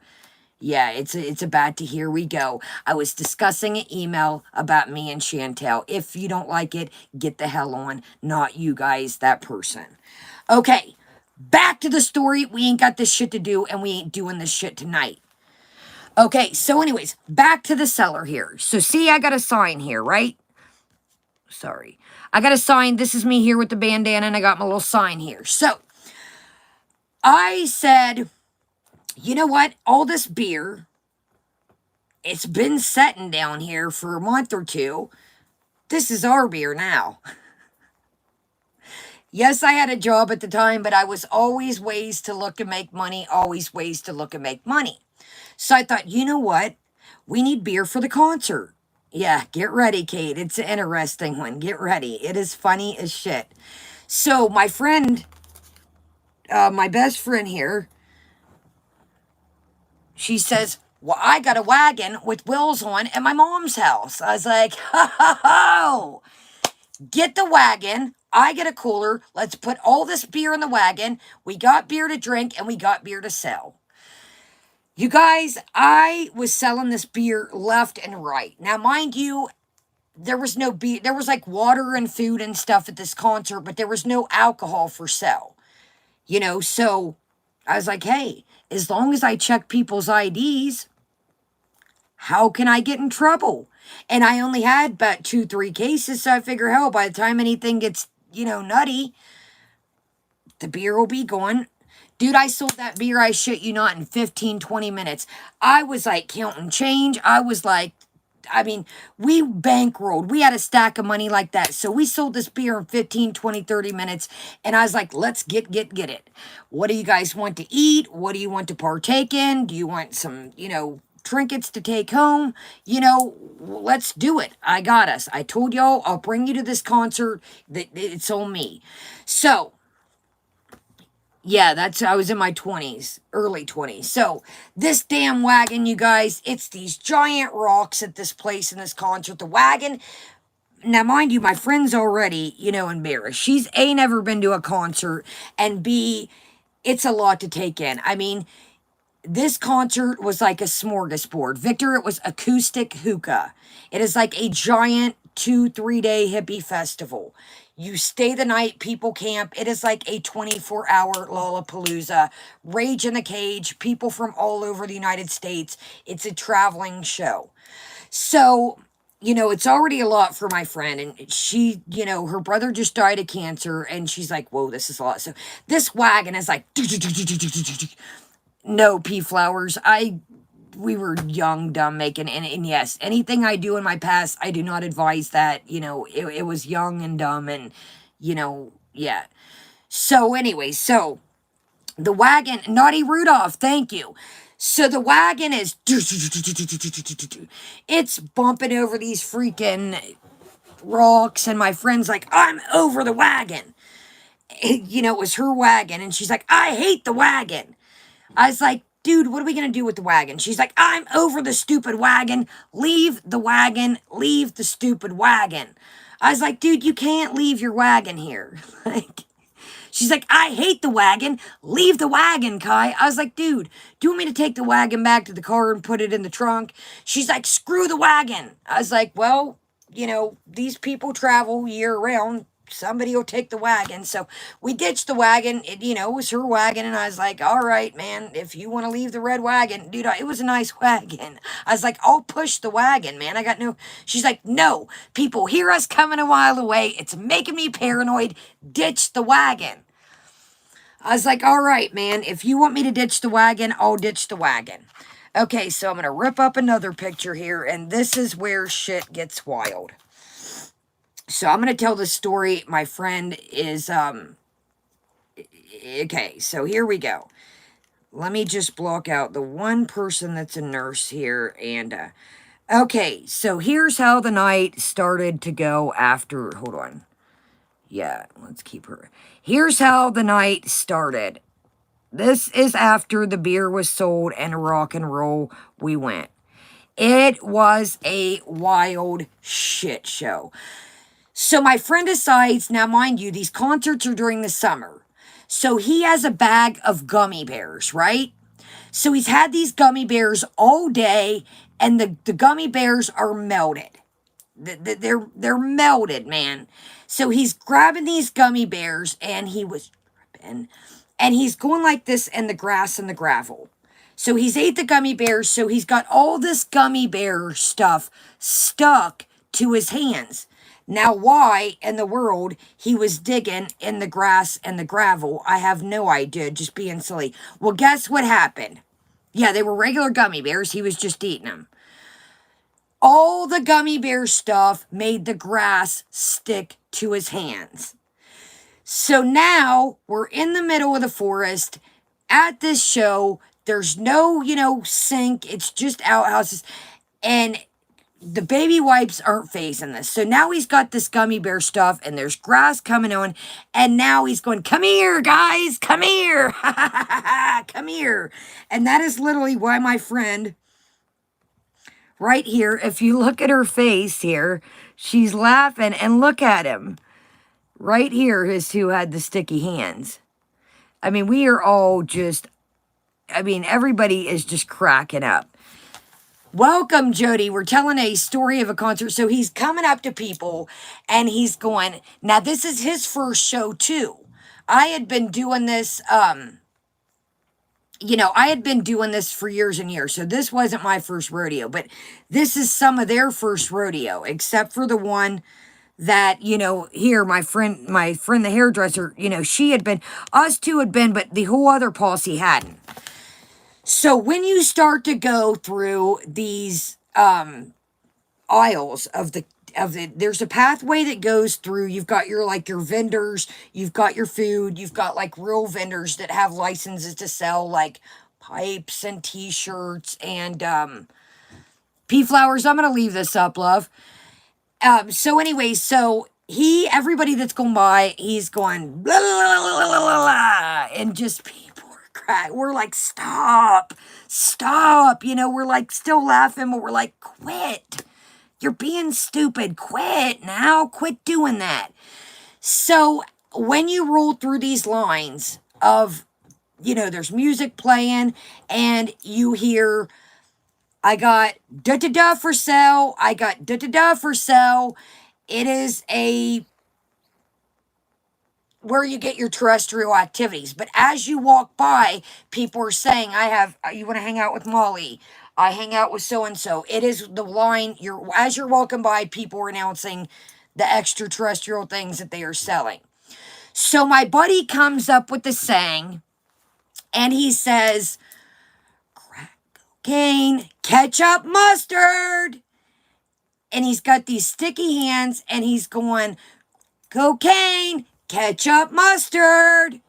Yeah, it's about to, here we go. I was discussing an email about me and Chantel. If you don't like it, get the hell on. Not you guys, that person. Okay, back to the story. We ain't got this shit to do and we ain't doing this shit tonight. Okay, so anyways, back to the cellar here. So see, I got a sign here, right? Sorry. I got a sign. This is me here with the bandana, and I got my little sign here. So, I said, you know what? All this beer, it's been setting down here for a month or two. This is our beer now. Yes, I had a job at the time, but I was always ways to look and make money, always ways to look and make money. So I thought, you know what? We need beer for the concert. Yeah, get ready, Kate. It's an interesting one. Get ready. It is funny as shit. So my friend, my best friend here, she says, well, I got a wagon with wheels on at my mom's house. I was like, ho, get the wagon. I get a cooler. Let's put all this beer in the wagon. We got beer to drink and we got beer to sell. You guys, I was selling this beer left and right. Now, mind you, there was no beer. There was like water and food and stuff at this concert, but there was no alcohol for sale. You know, so I was like, hey, as long as I check people's IDs, how can I get in trouble? And I only had about 2-3 cases, so I figure, hell, by the time anything gets nutty, the beer will be gone. Dude, I sold that beer, I shit you not, in 15, 20 minutes. I was like counting change. I was like, we bankrolled. We had a stack of money like that. So we sold this beer in 15, 20, 30 minutes. And I was like, let's get it. What do you guys want to eat? What do you want to partake in? Do you want some, trinkets to take home? Let's do it. I got us. I told y'all I'll bring you to this concert. It's on me. So, yeah, I was in my 20s, early 20s. So, this damn wagon, you guys, it's these giant rocks at this place in this concert. The wagon, now mind you, my friend's already, embarrassed. She's A, never been to a concert, and B, it's a lot to take in. This concert was like a smorgasbord. Victor, it was acoustic hookah. It is like a giant 2-3 day hippie festival. You stay the night, people camp. It is like a 24-hour Lollapalooza. Rage in the Cage, people from all over the United States. It's a traveling show. So, it's already a lot for my friend. And she, her brother just died of cancer. And she's like, whoa, this is a lot. So this wagon is like, no, pea flowers. We were young, dumb, making, and yes, anything I do in my past, I do not advise that. It was young and dumb, and yeah. So anyway, so the wagon, Naughty Rudolph, thank you. So the wagon is, it's bumping over these freaking rocks, and my friend's like, I'm over the wagon. It was her wagon, and she's like, I hate the wagon. I was like, dude, what are we going to do with the wagon? She's like, I'm over the stupid wagon. Leave the wagon. Leave the stupid wagon. I was like, dude, you can't leave your wagon here. She's like, I hate the wagon. Leave the wagon, Kai. I was like, dude, do you want me to take the wagon back to the car and put it in the trunk? She's like, screw the wagon. I was like, well, these people travel year round. Somebody will take the wagon. So we ditched the wagon. It was her wagon. And I was like, all right, man, if you want to leave the red wagon, dude, it was a nice wagon. I was like, I'll push the wagon, man. She's like, no, people hear us coming a mile away. It's making me paranoid. Ditch the wagon. I was like, all right, man, if you want me to ditch the wagon, I'll ditch the wagon. Okay, so I'm going to rip up another picture here. And this is where shit gets wild. So I'm going to tell the story. My friend is, okay, so here we go. Let me just block out the one person that's a nurse here. And, okay, so here's how the night started to go after, hold on. Yeah, let's keep her. Here's how the night started. This is after the beer was sold and rock and roll we went. It was a wild shit show. So my friend decides, now mind you, these concerts are during the summer. So he has a bag of gummy bears, right? So he's had these gummy bears all day, and the gummy bears are melted. They're melted, man. So he's grabbing these gummy bears, and he was tripping. And he's going like this in the grass and the gravel. So he's ate the gummy bears, so he's got all this gummy bear stuff stuck to his hands. Now, why in the world he was digging in the grass and the gravel, I have no idea, just being silly. Well, guess what happened? Yeah, they were regular gummy bears. He was just eating them. All the gummy bear stuff made the grass stick to his hands. So now we're in the middle of the forest at this show. There's no, sink. It's just outhouses. And the baby wipes aren't facing this. So now he's got this gummy bear stuff, and there's grass coming on. And now he's going, come here, guys. Come here. Come here. And that is literally why my friend, right here, if you look at her face here, she's laughing. And look at him. Right here is who had the sticky hands. We are all just, everybody is just cracking up. Welcome, Jody. We're telling a story of a concert. So he's coming up to people and he's going, now this is his first show too. I had been doing this, I had been doing this for years and years. So this wasn't my first rodeo, but this is some of their first rodeo, except for the one that, you know, here, my friend, the hairdresser, you know, she had been, us two had been, but the whole other posse hadn't. So when you start to go through these aisles of the there's a pathway that goes through. You've got your like your vendors, you've got your food, you've got like real vendors that have licenses to sell like pipes and t-shirts and pea flowers. I'm gonna leave this up, love. So anyway, so everybody that's going by, he's going blah, blah, blah, blah, blah, blah, and just people are crying. We're like, stop, you know, we're like still laughing, but we're like, quit. You're being stupid. Quit now. Quit doing that. So when you roll through these lines of, you know, there's music playing and you hear, I got da-da-da for sale. I got da-da-da for sale. It is where you get your terrestrial activities. But as you walk by, people are saying, you want to hang out with Molly? I hang out with so-and-so. It is the line, as you're walking by, people are announcing the extraterrestrial things that they are selling. So my buddy comes up with the saying, and he says, crack cocaine, ketchup, mustard. And he's got these sticky hands, and he's going, cocaine, ketchup, mustard.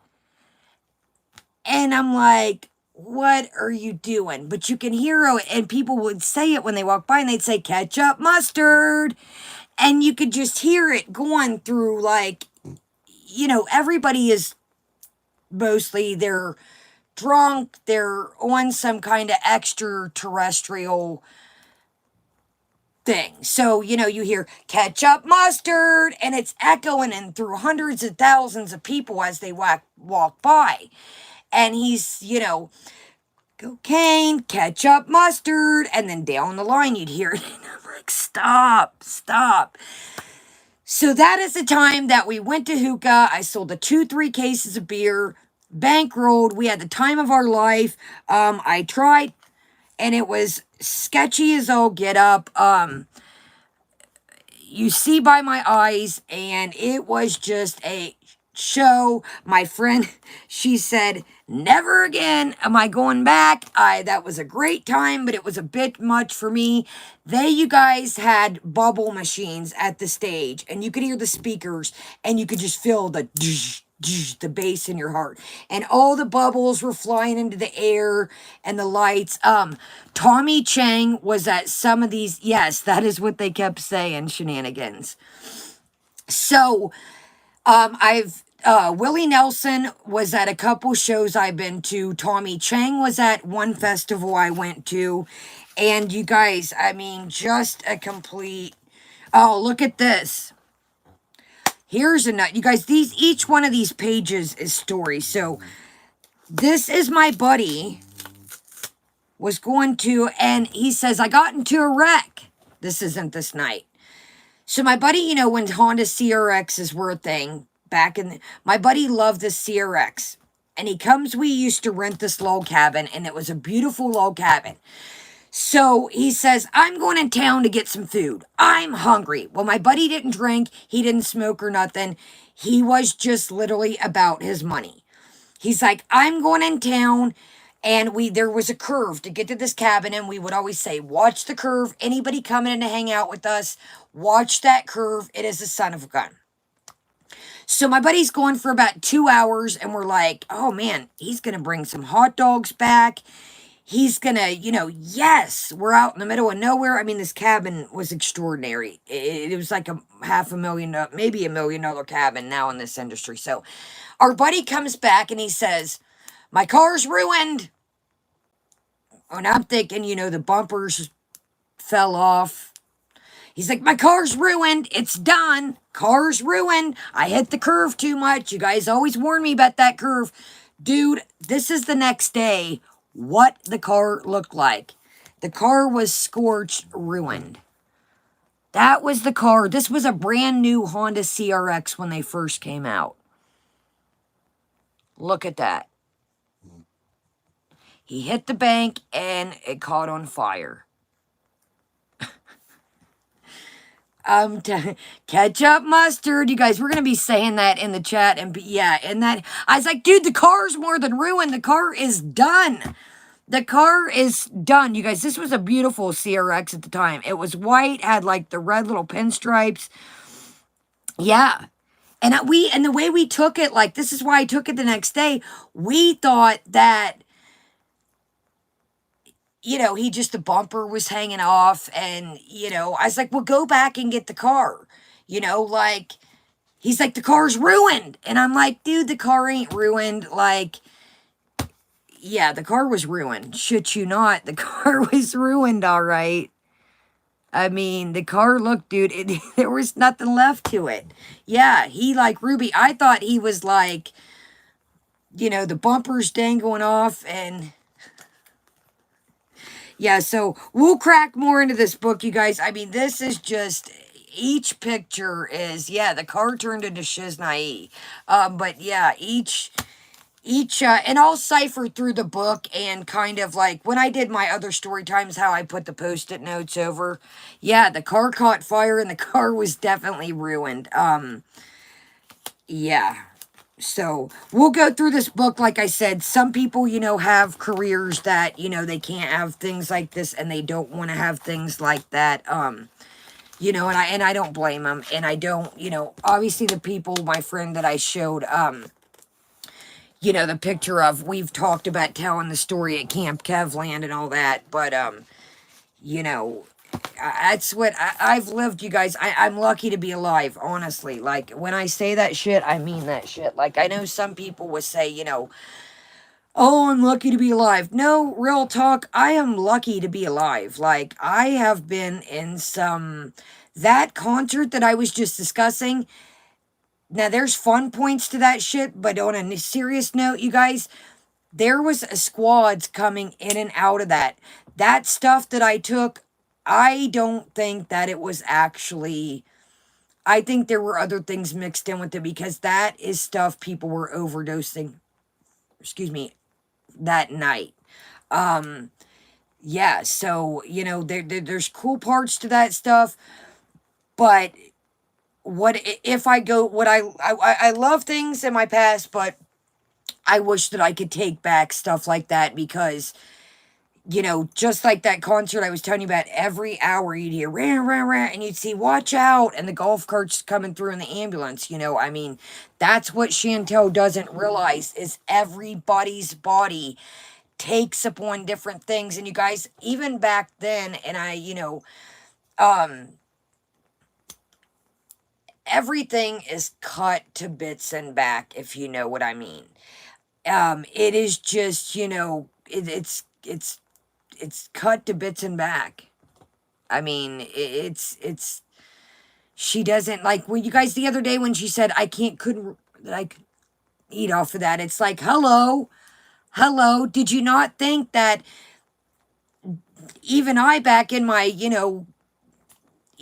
And I'm like, what are you doing? But you can hear it, and people would say it when they walk by, and they'd say ketchup, mustard. And you could just hear it going through, like, you know, everybody is mostly, they're drunk, they're on some kind of extraterrestrial thing. So, you know, you hear ketchup, mustard, and it's echoing in through hundreds of thousands of people as they walk by. And he's, you know, cocaine, ketchup, mustard, and then down the line you'd hear it. And I'm like, stop. So that is the time that we went to hookah. I sold the 2-3 cases of beer, bankrolled. We had the time of our life. I tried, and it was sketchy as all get up. You see by my eyes, and it was just a show. My friend, she said, never again am I going back. That was a great time, but it was a bit much for me. You guys had bubble machines at the stage, and you could hear the speakers, and you could just feel the bass in your heart, and all the bubbles were flying into the air, and the lights. Tommy Chang was at some of these. Yes, that is what they kept saying, shenanigans. So Willie Nelson was at a couple shows I've been to. Tommy Chang was at one festival I went to. And you guys, I mean, just a complete, oh, look at this. Here's a nut. You guys, each one of these pages is story. So this is my buddy was going to, and he says, I got into a wreck. This isn't this night. So my buddy, you know, when Honda CRXs were a thing, my buddy loved this CRX. And we used to rent this log cabin, and it was a beautiful log cabin. So he says, I'm going in town to get some food. I'm hungry. Well, my buddy didn't drink. He didn't smoke or nothing. He was just literally about his money. He's like, I'm going in town. And there was a curve to get to this cabin, and we would always say, watch the curve. Anybody coming in to hang out with us, watch that curve. It is a son of a gun. So my buddy's going for about 2 hours, and we're like, oh man, he's going to bring some hot dogs back. He's going to, you know, yes, we're out in the middle of nowhere. I mean, this cabin was extraordinary. It was like $500,000, maybe $1 million cabin now in this industry. So our buddy comes back, and he says, my car's ruined. And I'm thinking, you know, the bumpers fell off. He's like, my car's ruined. It's done. Car's ruined. I hit the curve too much. You guys always warn me about that curve. Dude, this is the next day what the car looked like. The car was scorched, ruined. That was the car. This was a brand new Honda CRX when they first came out. Look at that. He hit the bank and it caught on fire. Ketchup mustard. You guys, we're going to be saying that in the chat. And yeah, and that, I was like, dude, the car's more than ruined. The car is done. The car is done. You guys, this was a beautiful CRX at the time. It was white, had like the red little pinstripes. Yeah. And and the way we took it, like, this is why I took it the next day. We thought that, you know, the bumper was hanging off. And, you know, I was like, well, go back and get the car. You know, like, he's like, the car's ruined. And I'm like, dude, the car ain't ruined. Like, yeah, the car was ruined. Shit you not. The car was ruined, all right. I mean, the car, look, dude, there was nothing left to it. Yeah, he like Ruby. I thought he was like, you know, the bumper's dangling off. And yeah, so we'll crack more into this book, you guys. I mean, this is just, each picture is, yeah, the car turned into Shiznai. But yeah, and I'll cipher through the book and kind of like, when I did my other story times, how I put the post-it notes over. Yeah, the car caught fire and the car was definitely ruined. Yeah. So we'll go through this book. Like I said, some people, you know, have careers that, you know, they can't have things like this and they don't want to have things like that. You know, and I don't blame them. And I don't, you know, obviously the people, my friend that I showed, you know, the picture of, we've talked about telling the story at Camp Kevland and all that, but, you know, that's what I've lived, you guys. I'm lucky to be alive, honestly. Like, when I say that shit, I mean that shit. Like, I know some people would say, you know, oh, I'm lucky to be alive. No, real talk, I am lucky to be alive. Like, I have been in that concert that I was just discussing. Now, there's fun points to that shit, but on a serious note, you guys, there was squads coming in and out of that. That stuff that I took, I don't think that it was actually, I think there were other things mixed in with it, because that is stuff people were overdosing, excuse me, that night. Yeah, so, you know, there's cool parts to that stuff, but what if I go, I love things in my past, but I wish that I could take back stuff like that, because, you know, just like that concert I was telling you about, every hour you'd hear rah, rah, rah, and you'd see watch out, and the golf carts coming through in the ambulance. You know, I mean, that's what Chantel doesn't realize, is everybody's body takes upon different things. And you guys, even back then, and I, you know, everything is cut to bits and back, if you know what I mean. It is just, you know, it's cut to bits and back. I mean, it's, she doesn't, like, when you guys, the other day when she said, I couldn't eat off of that, it's like, hello, did you not think that even I, back in my, you know,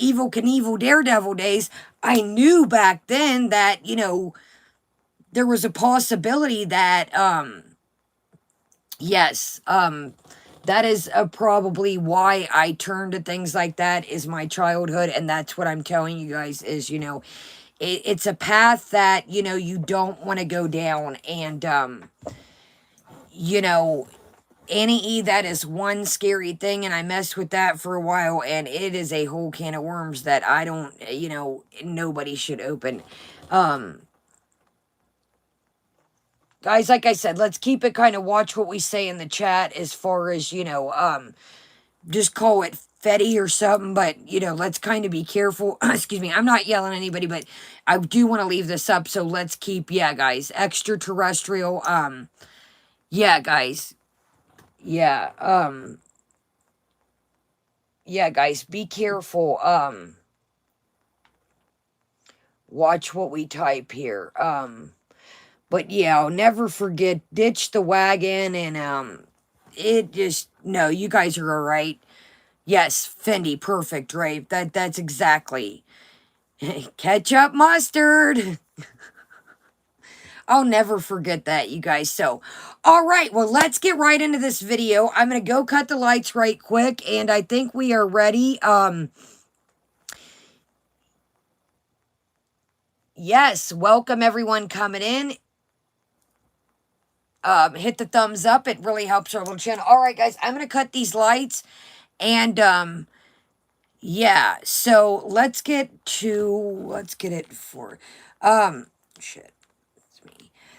Evel Knievel Daredevil days, I knew back then that, you know, there was a possibility that, yes, that is probably why I turned to things like that, is my childhood. And that's what I'm telling you guys is, you know, it's a path that, you know, you don't want to go down. And, you know, Annie E, that is one scary thing. And I messed with that for a while. And it is a whole can of worms that I don't, you know, nobody should open. Guys, like I said, let's keep it kind of, watch what we say in the chat as far as, you know, just call it Fetty or something, but, you know, let's kind of be careful. Excuse me, I'm not yelling at anybody, but I do want to leave this up, so let's keep, yeah, guys, extraterrestrial, yeah, guys, yeah, yeah, guys, be careful, watch what we type here, but yeah, I'll never forget, ditch the wagon, and, it just, no, you guys are all right. Yes, Fendi, perfect, right? That's exactly. Ketchup mustard. I'll never forget that, you guys. So, all right, well, let's get right into this video. I'm going to go cut the lights right quick, and I think we are ready. Yes, welcome everyone coming in. Hit the thumbs up. It really helps our little channel. All right, guys, I'm going to cut these lights. And, yeah, so let's get it for, shit.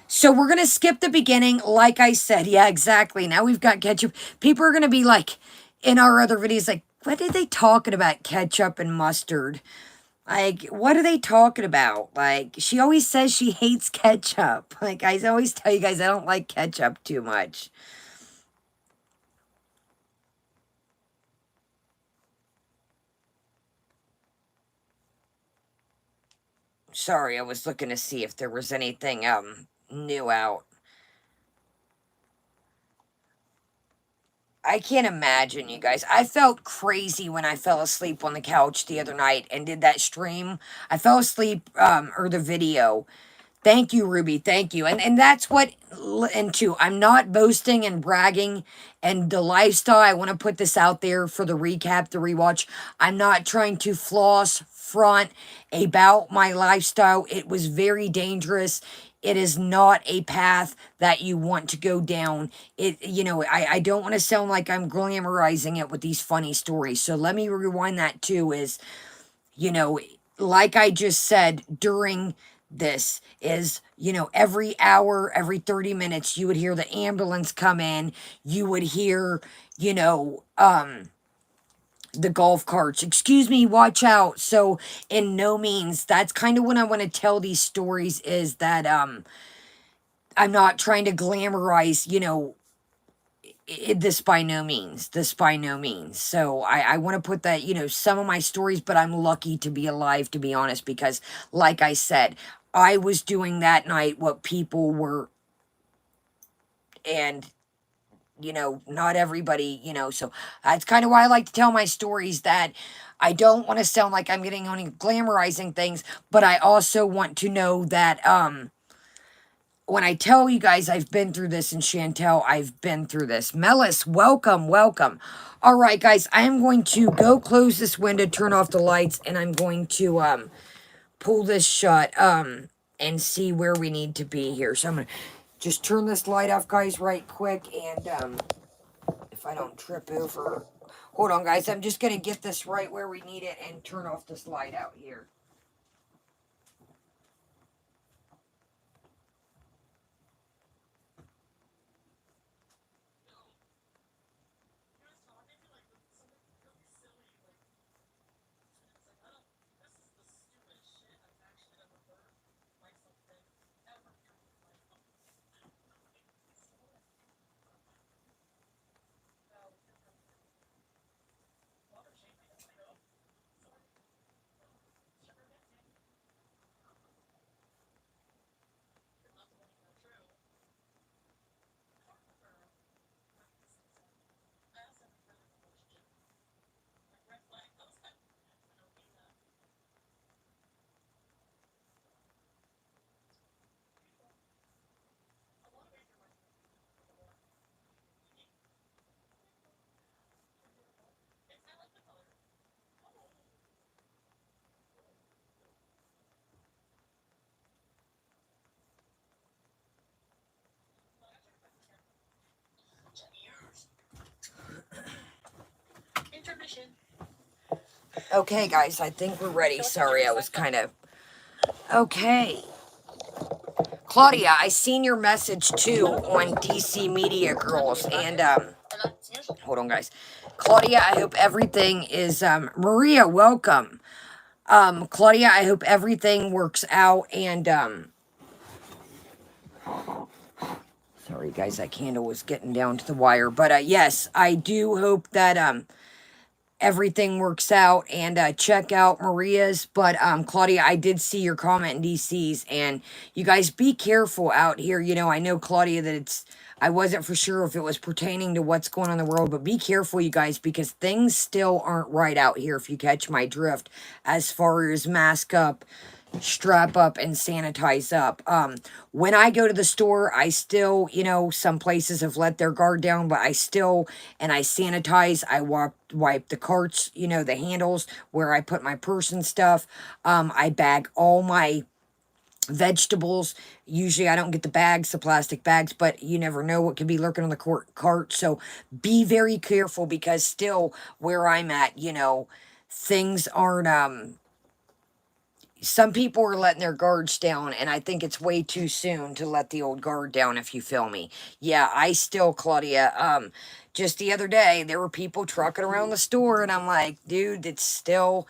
So we're going to skip the beginning, like I said. Yeah, exactly. Now we've got ketchup. People are going to be like, in our other videos, like, what are they talking about, ketchup and mustard? Like, what are they talking about? Like, she always says she hates ketchup. Like, I always tell you guys, I don't like ketchup too much. Sorry, I was looking to see if there was anything, new out. I can't imagine, you guys. I felt crazy when I fell asleep on the couch the other night and did that stream. I fell asleep, or the video. Thank you, Ruby. Thank you. And that's what, and two, I'm not boasting and bragging and the lifestyle. I want to put this out there for the recap, the rewatch. I'm not trying to floss front about my lifestyle. It was very dangerous. It is not a path that you want to go down. I don't want to sound like I'm glamorizing it with these funny stories. So let me rewind that too is, you know, like I just said during this is, every hour, every 30 minutes, you would hear the ambulance come in. You would hear, the golf carts. Excuse me, watch out. So, in no means, that's kind of when I want to tell these stories is that, I'm not trying to glamorize, this by no means. This by no means. So I want to put that, some of my stories, but I'm lucky to be alive, to be honest, because like I said, I was doing that night what people were, and, not everybody, so that's kind of why I like to tell my stories, that I don't want to sound like I'm getting only glamorizing things, but I also want to know that, when I tell you guys I've been through this, and Chantel, I've been through this. Melis, welcome, welcome. All right, guys, I am going to go close this window, turn off the lights, and I'm going to pull this shut and see where we need to be here. So I'm going to just turn this light off, guys, right quick, and if I don't trip over. Hold on, guys. I'm just going to get this right where we need it and turn off this light out here. Intermission. Okay, guys, I think we're ready. Sorry, I was kind of... Okay. Claudia, I seen your message, too, on DC Media Girls, and, hold on, guys. Claudia, I hope everything is, Maria, welcome. Claudia, I hope everything works out, and, sorry, guys, that candle was getting down to the wire, but, yes, I do hope that, everything works out, and check out Maria's. But Claudia, I did see your comment in DC's, and you guys be careful out here. I know, Claudia, that I wasn't for sure if it was pertaining to what's going on in the world, but be careful, you guys, because things still aren't right out here, if you catch my drift, as far as mask up, strap up, and sanitize up. When I go to the store, I still, some places have let their guard down, but I still, and I sanitize, I wipe the carts, the handles where I put my purse and stuff. I bag all my vegetables. Usually I don't get the bags, the plastic bags, but you never know what could be lurking on the cart. So be very careful, because still where I'm at, you know, things aren't, some people are letting their guards down, and I think it's way too soon to let the old guard down, if you feel me. Yeah, I still, Claudia, just the other day, there were people trucking around the store, and I'm like, dude, it's still...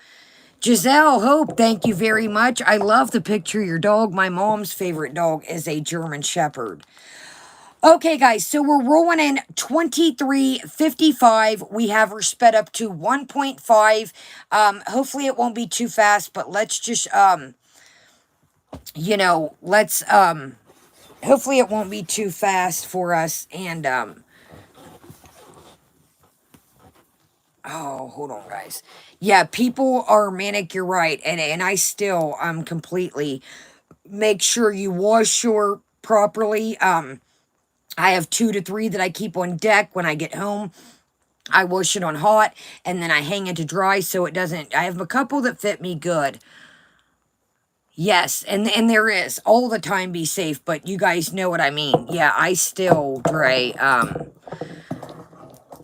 Giselle Hope, thank you very much. I love the picture of your dog. My mom's favorite dog is a German Shepherd. Okay, guys, so we're rolling in 23:55. We have her sped up to 1.5. Hopefully it won't be too fast, but let's just, you know, let's, hopefully it won't be too fast for us. And, oh, hold on, guys. Yeah, people are manic, you're right. And I still, completely make sure you wash your properly. I have 2 to 3 that I keep on deck when I get home. I wash it on hot, and then I hang it to dry so it doesn't... I have a couple that fit me good. Yes, and there is. All the time be safe, but you guys know what I mean. Yeah, I still, Dre,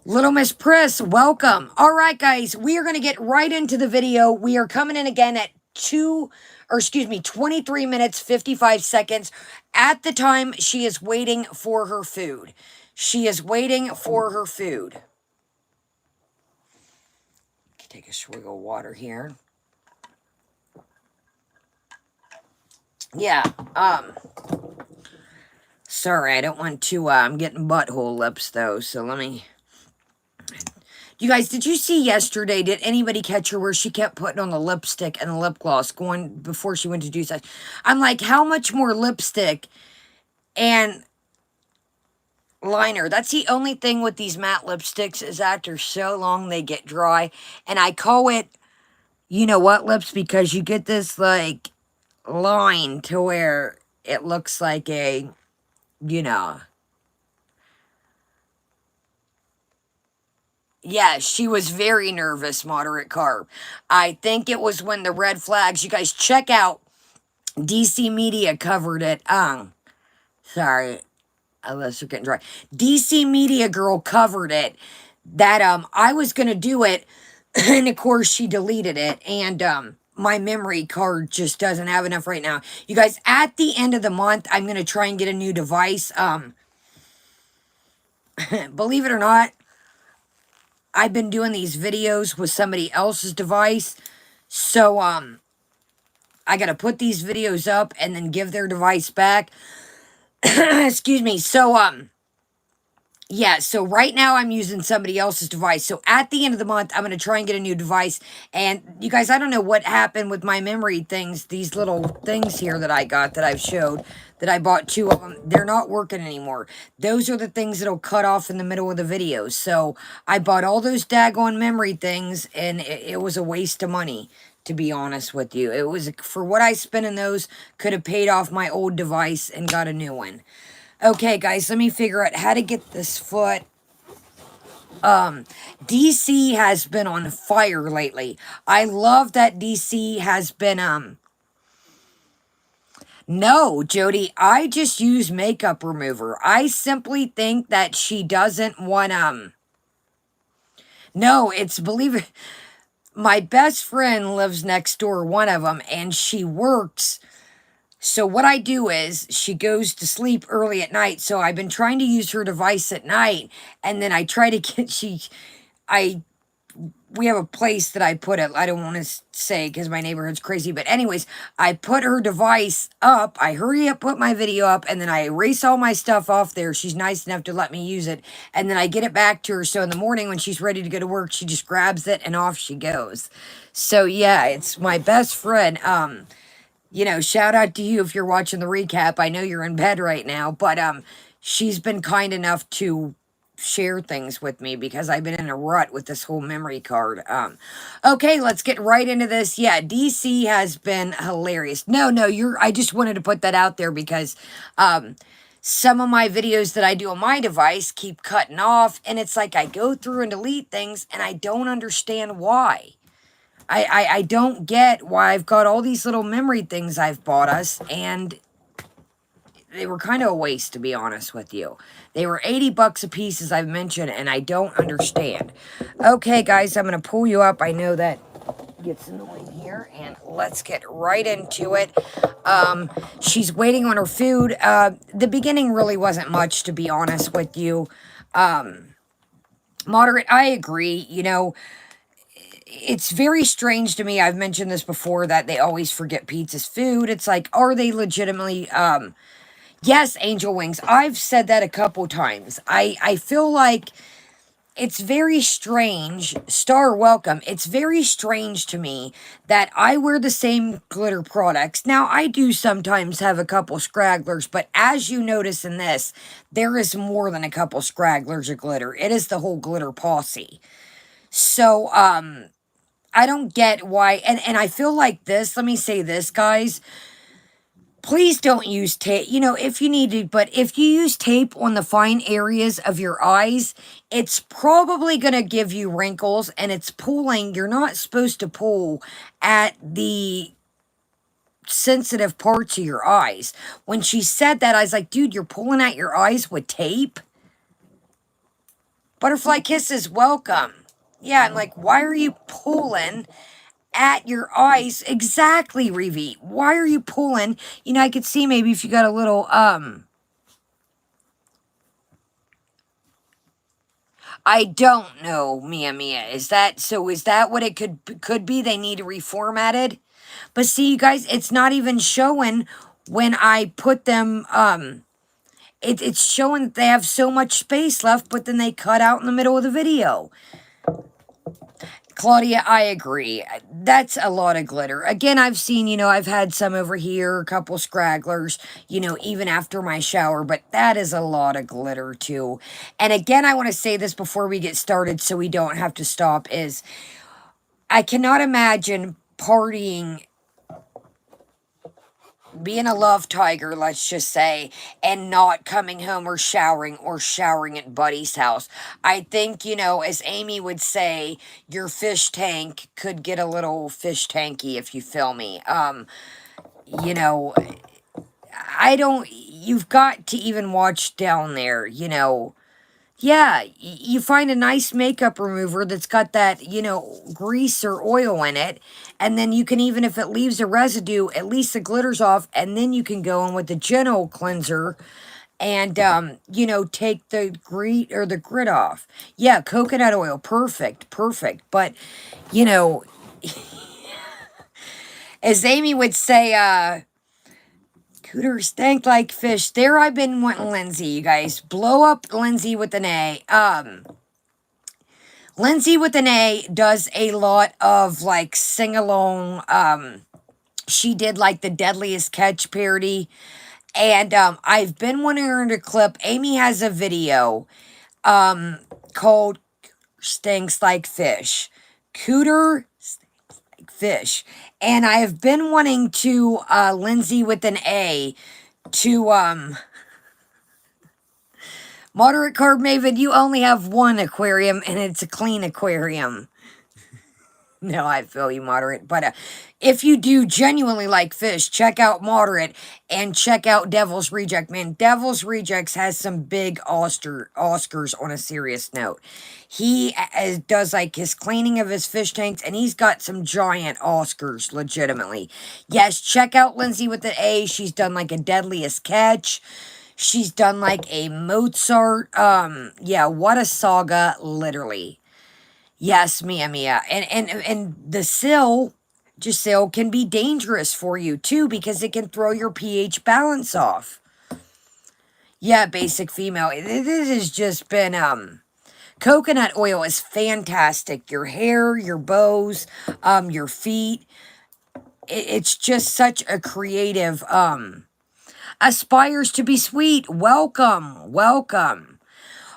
Little Miss Priss, welcome. All right, guys, we are going to get right into the video. We are coming in again at 23 minutes, 55 seconds. At the time, she is waiting for her food. She is waiting for her food. Take a swig of water here. Yeah, sorry, I don't want to, I'm getting butthole lips, though, so let me... You guys, did you see yesterday, did anybody catch her where she kept putting on the lipstick and the lip gloss going before she went to do such? I'm like, how much more lipstick and liner? That's the only thing with these matte lipsticks, is after so long they get dry. And I call it, you know what, lips, because you get this, like, line to where it looks like a, you know... Yeah, she was very nervous, moderate carb. I think it was when the red flags, you guys check out, DC Media covered it. Sorry, unless you're getting dry. DC Media girl covered it, that, I was going to do it, and of course she deleted it, and, my memory card just doesn't have enough right now. You guys, at the end of the month, I'm going to try and get a new device. Believe it or not, I've been doing these videos with somebody else's device, so, I gotta put these videos up and then give their device back. Excuse me. So, yeah, so right now I'm using somebody else's device. So at the end of the month, I'm going to try and get a new device. And you guys, I don't know what happened with my memory things, these little things here that I got that I've showed, that I bought 2 of them. They're not working anymore. Those are the things that'll cut off in the middle of the video. So I bought all those daggone memory things, and it was a waste of money, to be honest with you. It was, for what I spent in those, could have paid off my old device and got a new one. Okay, guys, let me figure out how to get this foot. DC has been on fire lately. I love that DC has been, no, Jody, I just use makeup remover. I simply think that she doesn't want, no, it's, believe it, my best friend lives next door, one of them, and she works. So what I do is, she goes to sleep early at night, so I've been trying to use her device at night, and then I try to get, we have a place that I put it, I don't want to say, because my neighborhood's crazy, but anyways, I put her device up, I hurry up, put my video up, and then I erase all my stuff off there. She's nice enough to let me use it, and then I get it back to her, so in the morning when she's ready to go to work, she just grabs it, and off she goes. So yeah, it's my best friend, you know, shout out to you if you're watching the recap. I know you're in bed right now, but she's been kind enough to share things with me because I've been in a rut with this whole memory card. Okay, let's get right into this. Yeah, DC has been hilarious. No, I just wanted to put that out there because some of my videos that I do on my device keep cutting off, and it's like I go through and delete things and I don't understand why. I don't get why I've got all these little memory things I've bought us, and they were kind of a waste, to be honest with you. They were 80 bucks a piece, as I've mentioned, and I don't understand. Okay, guys, I'm going to pull you up. I know that gets annoying here, and let's get right into it. She's waiting on her food. The beginning really wasn't much, to be honest with you. Moderate, I agree. You know, it's very strange to me. I've mentioned this before, that they always forget pizza's food. It's like, are they legitimately, yes, angel wings. I've said that a couple times. I feel like it's very strange. Star, welcome. It's very strange to me that I wear the same glitter products. Now, I do sometimes have a couple scragglers, but as you notice in this, there is more than a couple scragglers of glitter. It is the whole glitter posse. So, I don't get why, and I feel like this, let me say this, guys. Please don't use tape, you know, if you need to, but if you use tape on the fine areas of your eyes, it's probably going to give you wrinkles, and it's pulling. You're not supposed to pull at the sensitive parts of your eyes. When she said that, I was like, dude, you're pulling at your eyes with tape? Butterfly Kisses, welcome. Yeah, I'm like, why are you pulling at your eyes? Exactly, Revi. Why are you pulling? You know, I could see maybe if you got a little, I don't know, Mia. Is that what it could be? They need to reformatted? But see, you guys, it's not even showing when I put them, it's showing that they have so much space left, but then they cut out in the middle of the video. Claudia, I agree. That's a lot of glitter. Again, I've seen, you know, I've had some over here, a couple scragglers, you know, even after my shower, but that is a lot of glitter too. And again, I want to say this before we get started so we don't have to stop, is I cannot imagine partying, being a love tiger, let's just say, and not coming home or showering at Buddy's house. I think, you know, as Amy would say, your fish tank could get a little fish tanky, if you feel me. You know, you've got to even watch down there, you know. Yeah, you find a nice makeup remover that's got that, you know, grease or oil in it. And then you can, even if it leaves a residue, at least the glitter's off. And then you can go in with the gentle cleanser and, you know, take the grit off. Yeah, coconut oil. Perfect. But, you know, as Amy would say, Cooter stank like fish. There I've been wanting Lindsay, you guys. Blow up Lindsay with an A. Lindsay with an A does a lot of, like, sing-along. She did, like, the Deadliest Catch parody. And, I've been wanting her to clip. Amy has a video, called Stinks Like Fish. Cooter stinks like fish. And I have been wanting to, Lindsay with an A to, Moderate Carb Maven, you only have one aquarium, and it's a clean aquarium. No, I feel you, Moderate. But if you do genuinely like fish, check out Moderate and check out Devil's Reject. Man, Devil's Rejects has some big Oscars on a serious note. He does like his cleaning of his fish tanks, and he's got some giant Oscars, legitimately. Yes, check out Lindsay with the A. She's done like a Deadliest Catch. She's done like a Mozart. Yeah, what a saga, literally. Yes, Mia. And the sill can be dangerous for you too, because it can throw your pH balance off. Yeah, basic female. This has just been, coconut oil is fantastic. Your hair, your bows, your feet. It's just such a creative, aspires to be sweet. Welcome.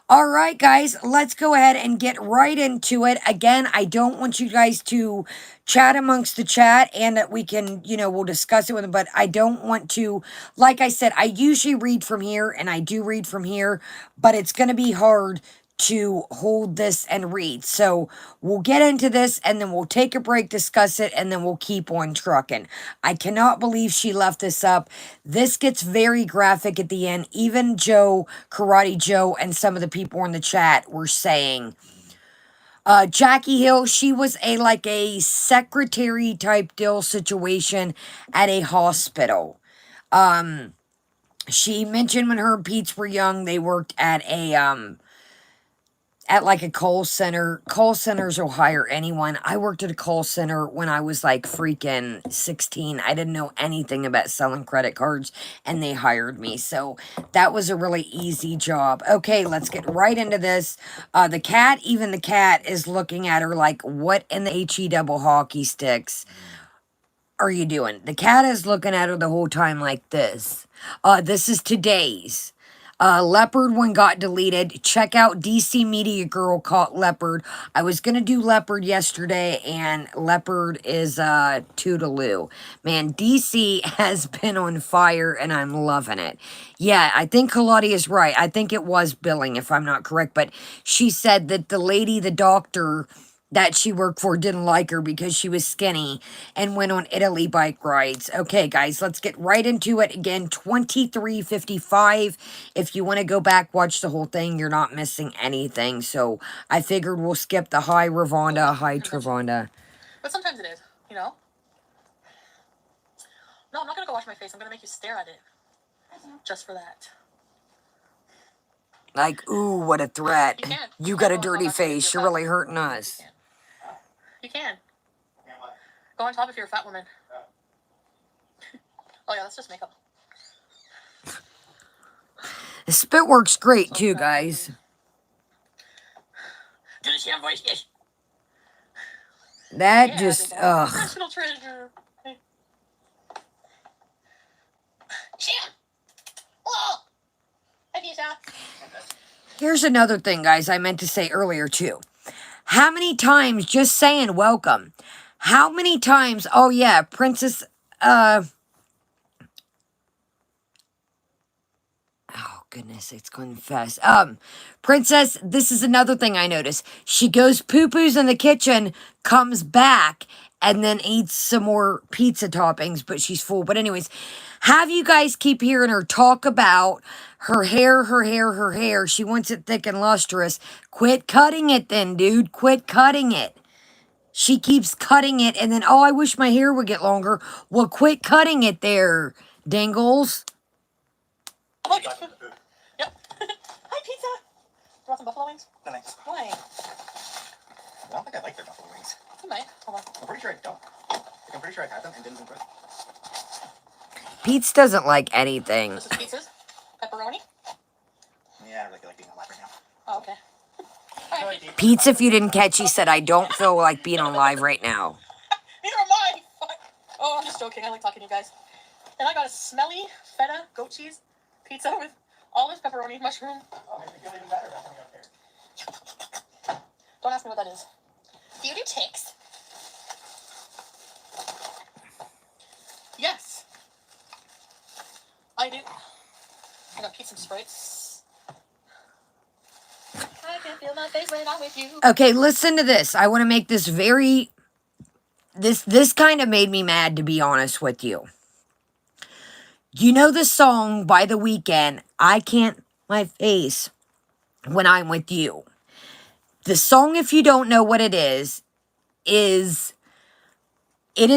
All right, guys, let's go ahead and get right into it. Again, I don't want you guys to chat amongst the chat, and that we can, you know, we'll discuss it with them, but I don't want to, like I said, I usually read from here, and I do read from here, but it's going to be hard to hold this and read. So we'll get into this and then we'll take a break, discuss it, and then we'll keep on trucking. I cannot believe she left this up. This gets very graphic at the end. Even Joe, Karate Joe, and some of the people in the chat were saying, Jackie Hill, she was like a secretary type deal situation at a hospital. She mentioned when her and Pete's were young, they worked at like a call center. Call centers will hire anyone. I worked at a call center when I was like freaking 16. I didn't know anything about selling credit cards, and they hired me. So that was a really easy job. Okay, let's get right into this. The cat, even the cat is looking at her like, what in the HE double hockey sticks are you doing? The cat is looking at her the whole time like this. This is today's. Leopard one got deleted. Check out DC Media Girl caught Leopard. I was going to do Leopard yesterday, and Leopard is toodaloo. Man, DC has been on fire, and I'm loving it. Yeah, I think Claudia is right. I think it was billing, if I'm not correct. But she said that the lady, the doctor that she worked for, didn't like her because she was skinny and went on Italy bike rides. Okay, guys, let's get right into it. Again, 23:55. If you want to go back, watch the whole thing, you're not missing anything. So I figured we'll skip the hi Ravonda, hi Travonda. But sometimes it is, you know? No, I'm not going to go wash my face. I'm going to make you stare at it. Just for that. Like, ooh, what a threat. You got a dirty face. You're really hurting us. You can. Go on top if you're a fat woman. Oh yeah, that's just makeup. The spit works great too, guys. Do the Sam voice, yes. That just, ugh. National treasure. Sam! Whoa! Hi, Lisa. Here's another thing, guys, I meant to say earlier too. How many times, just saying welcome, how many times, oh yeah, Princess, oh goodness, it's going fast. Princess, this is another thing I noticed. She goes poo-poos in the kitchen, comes back, and then eats some more pizza toppings, but she's full. But anyways, have you guys keep hearing her talk about her hair, her hair, her hair. She wants it thick and lustrous. Quit cutting it then, dude. Quit cutting it. She keeps cutting it, and then, oh, I wish my hair would get longer. Well, quit cutting it there, Dingles. Oh, yep. Hi, pizza. You want some buffalo wings? No, thanks. Why? I don't think I like their buffalo wings. You might. Hold on. I'm pretty sure I don't. I'm pretty sure I've had them and didn't enjoy them. Pete's doesn't like anything. This is pizza's. Pepperoni? Yeah, I really feel like being on live right now. Oh, okay. All right. Pete's, if you didn't catch, he said, I don't feel like being on live right now. Neither am I. Fuck. Oh, I'm just joking. I like talking to you guys. And I got a smelly feta goat cheese pizza with olive, pepperoni, mushroom. Oh, makes me feel even better about coming up here. Don't ask me what that is. Do you do ticks? Yes. I do. I got pizza and Sprites. I can feel my face when I'm with you. Okay, listen to this. I want to make this very... This kind of made me mad, to be honest with you. You know the song by The Weeknd, I Can't My Face When I'm With You. The song, if you don't know what it is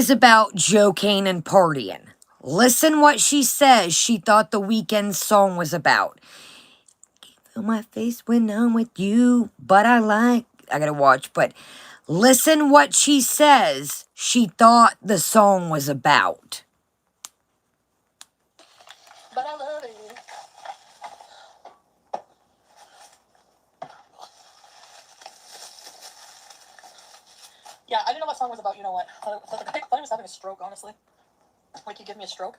about Joe Kane and partying. Listen what she says she thought The Weeknd song was about. Feel my face when I'm with you, but I gotta watch, but listen what she says she thought the song was about. But I love it. Yeah, I didn't know what song was about. You know what? I thought he was having a stroke, honestly. Like, you give me a stroke?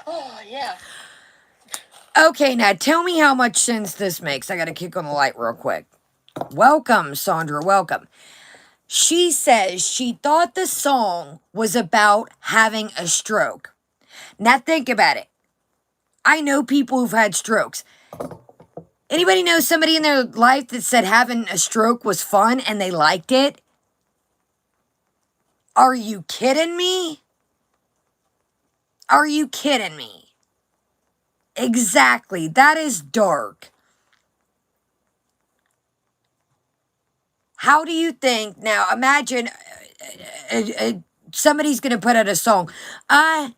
Oh, yeah. Okay, now tell me how much sense this makes. I gotta kick on the light real quick. Welcome, Sandra, welcome. She says she thought the song was about having a stroke. Now think about it. I know people who've had strokes. Anybody know somebody in their life that said having a stroke was fun and they liked it? Are you kidding me? Are you kidding me? Exactly. That is dark. How do you think, now imagine somebody's going to put out a song, and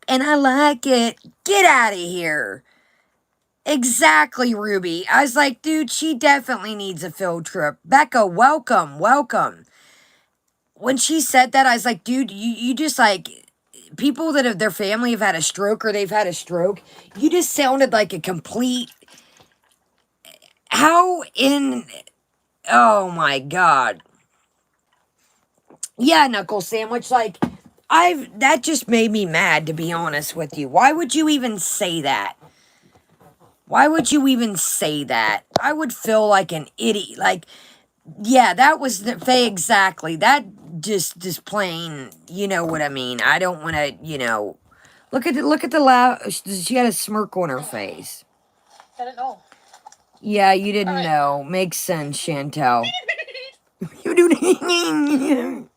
I like it. Get out of here. Exactly, Ruby. I was like, dude, she definitely needs a field trip. Becca, welcome, welcome. When she said that, I was like, dude, you just like, people that have, their family have had a stroke or they've had a stroke, you just sounded like a complete, oh my God. Yeah, Knuckle Sandwich, like, that just made me mad, to be honest with you. Why would you even say that? Why would you even say that? I would feel like an idiot. Like, yeah, that was exactly. That just plain, you know what I mean. I don't want to, look at the laugh. She had a smirk on her face. I didn't know. Yeah, you didn't All right. know. Makes sense, Chantel. You do.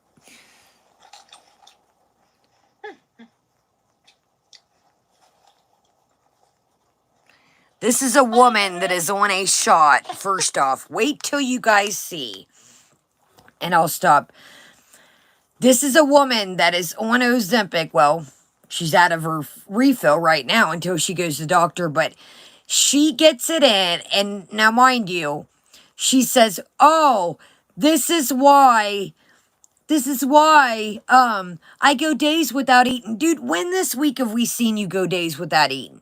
This is a woman that is on a shot. First off, wait till you guys see. And I'll stop. This is a woman that is on Ozempic. Well, she's out of her refill right now until she goes to the doctor. But she gets it in. And now, mind you, she says, oh, this is why I go days without eating. Dude, when this week have we seen you go days without eating?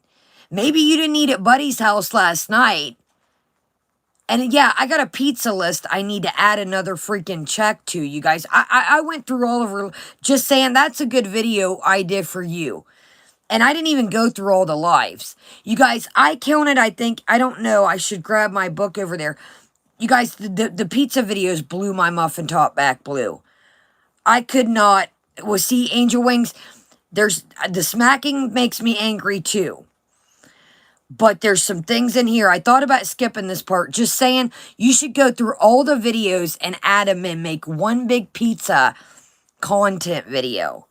Maybe you didn't eat at Buddy's house last night. And yeah, I got a pizza list I need to add another freaking check to, you guys. I went through all of her, just saying that's a good video I did for you. And I didn't even go through all the lives. You guys, I counted, I think, I don't know, I should grab my book over there. You guys, the pizza videos blew my muffin top back blue. I could not, well, see, Angel Wings, the smacking makes me angry too. But there's some things in here. I thought about skipping this part. Just saying, you should go through all the videos and add them and make one big pizza content video.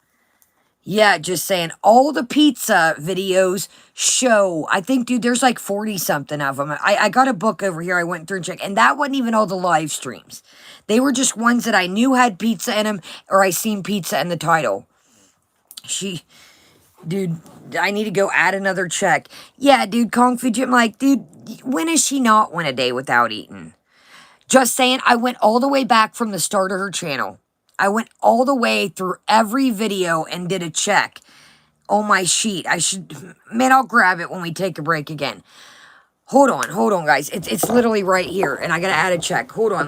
Yeah, just saying, all the pizza videos show, I think, dude, there's like 40-something of them. I got a book over here I went through and checked, and that wasn't even all the live streams. They were just ones that I knew had pizza in them, or I seen pizza in the title. Dude, I need to go add another check. Yeah, dude, Kung Fu Jim, like, dude, when has she not went a day without eating? Just saying, I went all the way back from the start of her channel. I went all the way through every video and did a check on my sheet. Man, I'll grab it when we take a break again. Hold on, guys. It's literally right here, and I gotta add a check. Hold on,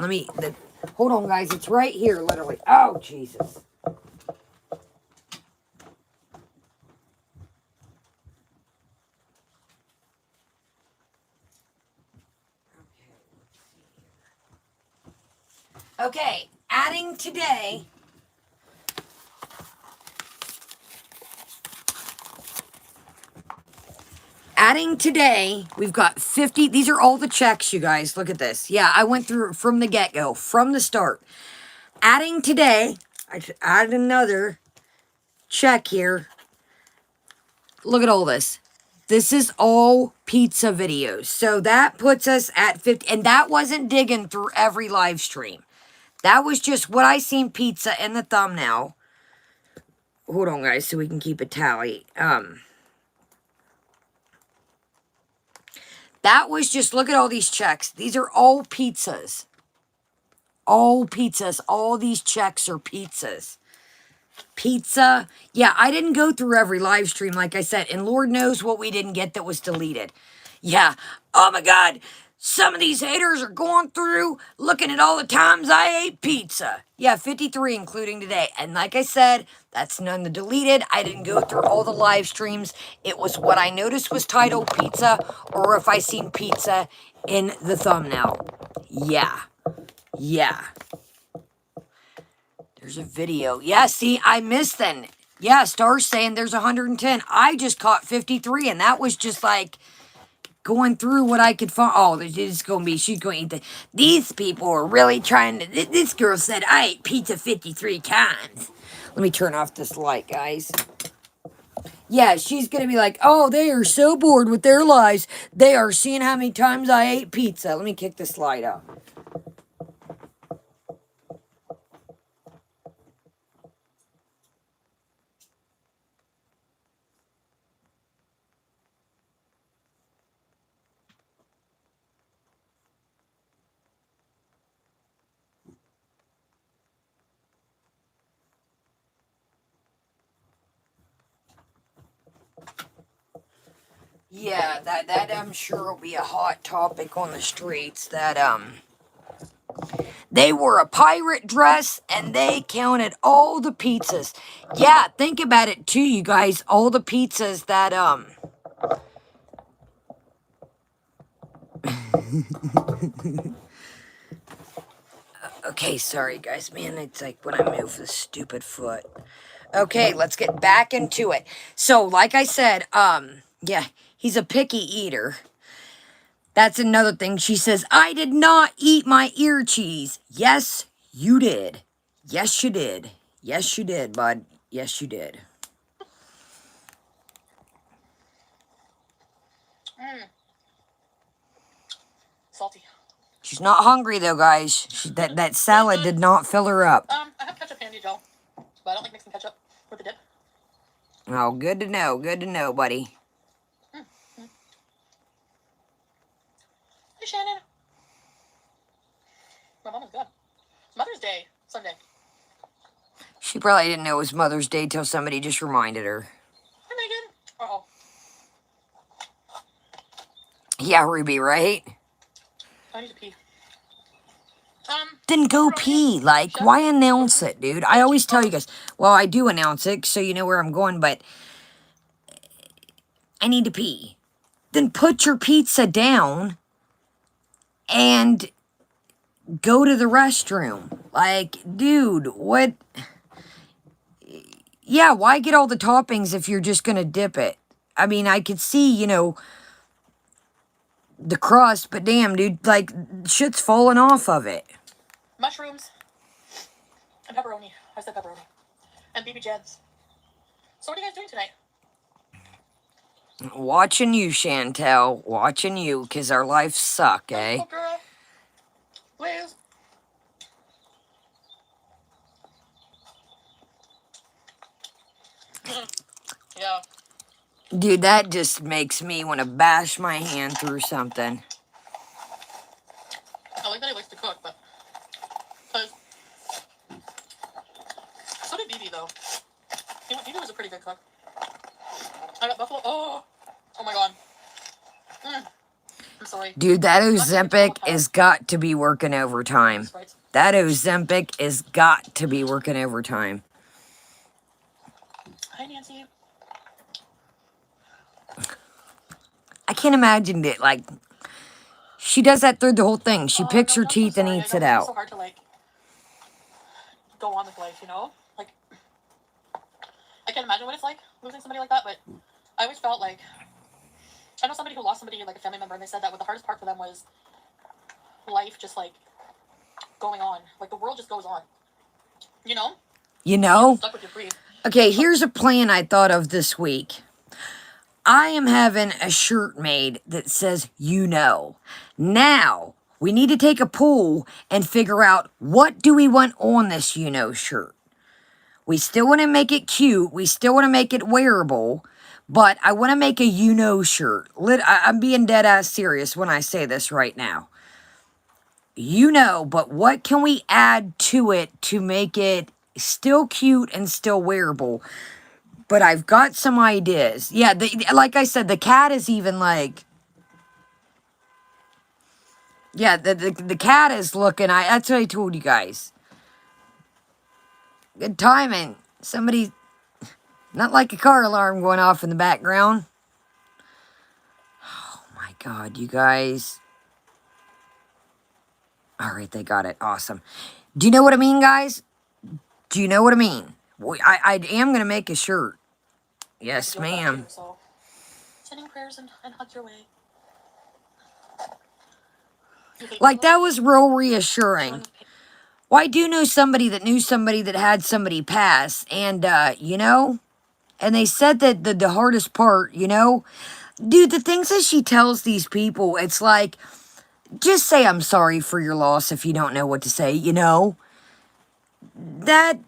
hold on, guys. It's right here, literally. Oh, Jesus. Okay, adding today. We've got 50. These are all the checks, you guys. Look at this. Yeah, I went through from the get-go, from the start. Adding today, I added another check here. Look at all this. This is all pizza videos. So that puts us at 50. And that wasn't digging through every live stream. That was just what I seen pizza in the thumbnail. Hold on, guys, so we can keep a tally. That was just, look at all these checks. These are all pizzas. All pizzas. All these checks are pizzas. Pizza. Yeah, I didn't go through every live stream, like I said. And Lord knows what we didn't get that was deleted. Yeah. Oh, my God. Some of these haters are going through, looking at all the times I ate pizza. Yeah, 53, including today. And like I said, that's none the deleted. I didn't go through all the live streams. It was what I noticed was titled pizza, or if I seen pizza in the thumbnail. Yeah. Yeah. There's a video. Yeah, see, I missed then. Yeah, Star's saying there's 110. I just caught 53, and that was just like, going through what I could find. Oh, she's going to eat the... These people are really trying to... This girl said, I ate pizza 53 times. Let me turn off this light, guys. Yeah, she's going to be like, oh, they are so bored with their lives. They are seeing how many times I ate pizza. Let me kick this light up. Yeah, that I'm sure will be a hot topic on the streets. That, they wore a pirate dress and they counted all the pizzas. Yeah, think about it too, you guys. All the pizzas that, Okay, sorry, guys. Man, it's like when I move this stupid foot. Okay, let's get back into it. So, like I said, yeah, he's a picky eater. That's another thing. She says, I did not eat my ear cheese. Yes, you did. Yes, you did. Yes, you did, bud. Yes, you did. Salty. She's not hungry, though, guys. That salad did not fill her up. I have ketchup handy, Joe. But I don't like mixing ketchup with the dip. Oh, good to know. Good to know, buddy. Hey, Shannon. My mom was good. It's Mother's Day, Sunday. She probably didn't know it was Mother's Day till somebody just reminded her. Hi, Megan. Uh-oh. Yeah, Ruby, right? I need to pee. Then go pee. Like, why announce it, dude? I always tell you guys, well, I do announce it so you know where I'm going, but I need to pee. Then put your pizza down and go to the restroom. Like, dude, what? Yeah, why get all the toppings if you're just gonna dip it? I mean, I could see, you know, the crust, but damn, dude, like, shit's falling off of it. Mushrooms. And pepperoni. I said pepperoni. And BB Jeds. So what are you guys doing tonight? Watching you, Chantel. Watching you, because our lives suck, eh? Oh, girl. Please. Yeah. Dude, that just makes me want to bash my hand through something. I like that he likes to cook, but... Cause... So did BB, though. BB was a pretty good cook. I got buffalo... Oh my god. I'm sorry. Dude, that Ozempic has got to be working overtime. That Ozempic has got to be working overtime. Hi, Nancy. I can't imagine it. Like, she does that through the whole thing. She picks her teeth and eats it out. It's so hard to, like, go on with life, you know? Like, I can't imagine what it's like losing somebody like that, but I always felt like... I know somebody who lost somebody, like a family member, and they said that what the hardest part for them was life just, like, going on. Like, the world just goes on. You know? You know? You're stuck with your breed. Okay, here's a plan I thought of this week. I am having a shirt made that says, you know. Now, we need to take a poll and figure out what do we want on this you know shirt. We still want to make it cute. We still want to make it wearable. But I want to make a you know shirt. I'm being dead ass serious when I say this right now. You know, but what can we add to it to make it still cute and still wearable? But I've got some ideas. Yeah, like I said, the cat is even like... Yeah, the cat is looking... That's what I told you guys. Good timing. Somebody... Not like a car alarm going off in the background. Oh my god, you guys. Alright, they got it. Awesome. Do you know what I mean, guys? Do you know what I mean? I am going to make a shirt. Yes, ma'am. So, sending prayers and hugs your way. Like, that was real reassuring. Well, I do know somebody that knew somebody that had somebody pass, and, you know, and they said that the hardest part, you know, dude, the things that she tells these people, it's like, just say I'm sorry for your loss if you don't know what to say, you know? That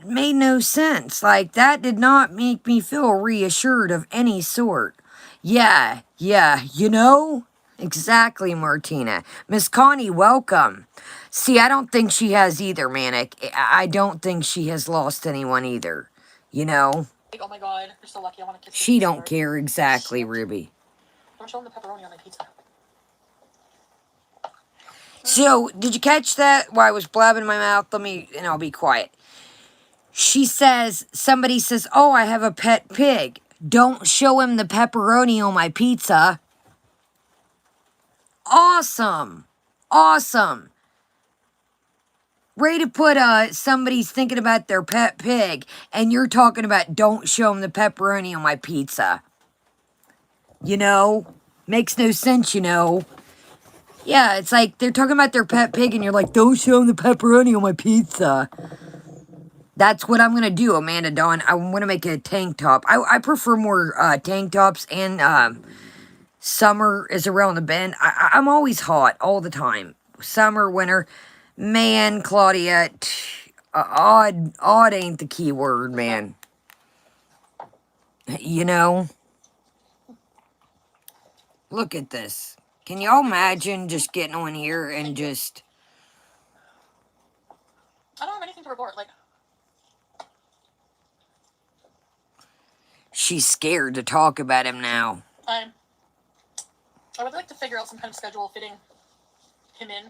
made no sense. Like, that did not make me feel reassured of any sort. Yeah, you know? Exactly, Martina. Miss Connie, welcome. See, I don't think she has either, Manic. I don't think she has lost anyone either. You know? Like, oh my god, you're so lucky. I want to kiss you. She don't care exactly, Ruby. Don't show them the pepperoni on my pizza. So, did you catch that? While I was blabbing my mouth, and I'll be quiet. She says, somebody says, oh, I have a pet pig. Don't show him the pepperoni on my pizza. Awesome. Awesome. Ready to put, somebody's thinking about their pet pig, and you're talking about don't show him the pepperoni on my pizza. You know? Makes no sense, you know? Yeah, it's like they're talking about their pet pig, and you're like, don't show him the pepperoni on my pizza. That's what I'm going to do, Amanda Dawn. I want to make a tank top. I prefer more tank tops, and summer is around the bend. I'm always hot all the time. Summer, winter. Man, Claudia, odd ain't the key word, man. You know? Look at this. Can y'all imagine just getting on here and just... I don't have anything to report, like... She's scared to talk about him now. I would like to figure out some kind of schedule fitting him in.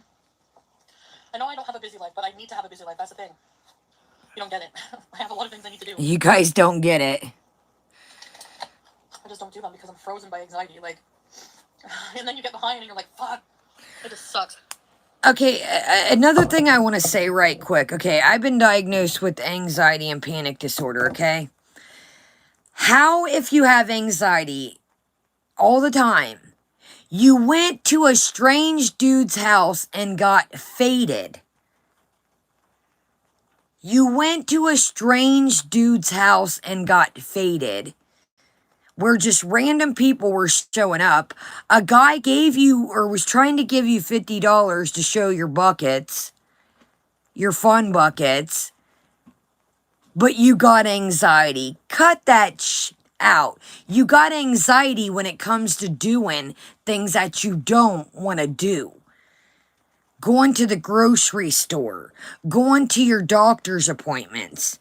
I know I don't have a busy life, but I need to have a busy life. That's the thing. You don't get it. I have a lot of things I need to do. You guys don't get it. I just don't do them because I'm frozen by anxiety. Like, and then you get behind and you're like, fuck. It just sucks. Okay, another thing I want to say right quick. Okay, I've been diagnosed with anxiety and panic disorder, okay? How, if you have anxiety all the time, you went to a strange dude's house and got faded? You went to a strange dude's house and got faded, where just random people were showing up. A guy gave you, or was trying to give you $50 to show your buckets, your fun buckets, but you got anxiety. Cut that out. You got anxiety when it comes to doing things that you don't want to do. Going to the grocery store, going to your doctor's appointments.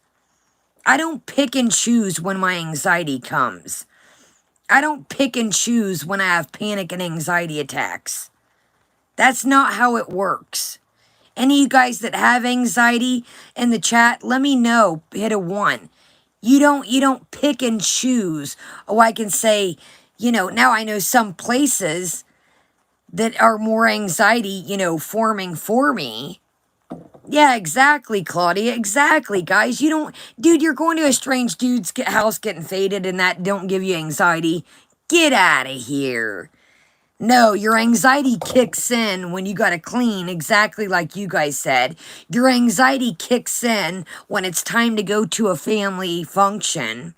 I don't pick and choose when my anxiety comes. I don't pick and choose when I have panic and anxiety attacks. That's not how it works. Any of you guys that have anxiety in the chat, let me know. Hit a 1. You don't pick and choose. Oh, I can say, you know, now I know some places that are more anxiety, you know, forming for me. Yeah, exactly, Claudia. Exactly, guys. You don't... Dude, you're going to a strange dude's house getting faded and that don't give you anxiety. Get out of here. No, your anxiety kicks in when you gotta clean, exactly like you guys said. Your anxiety kicks in when it's time to go to a family function.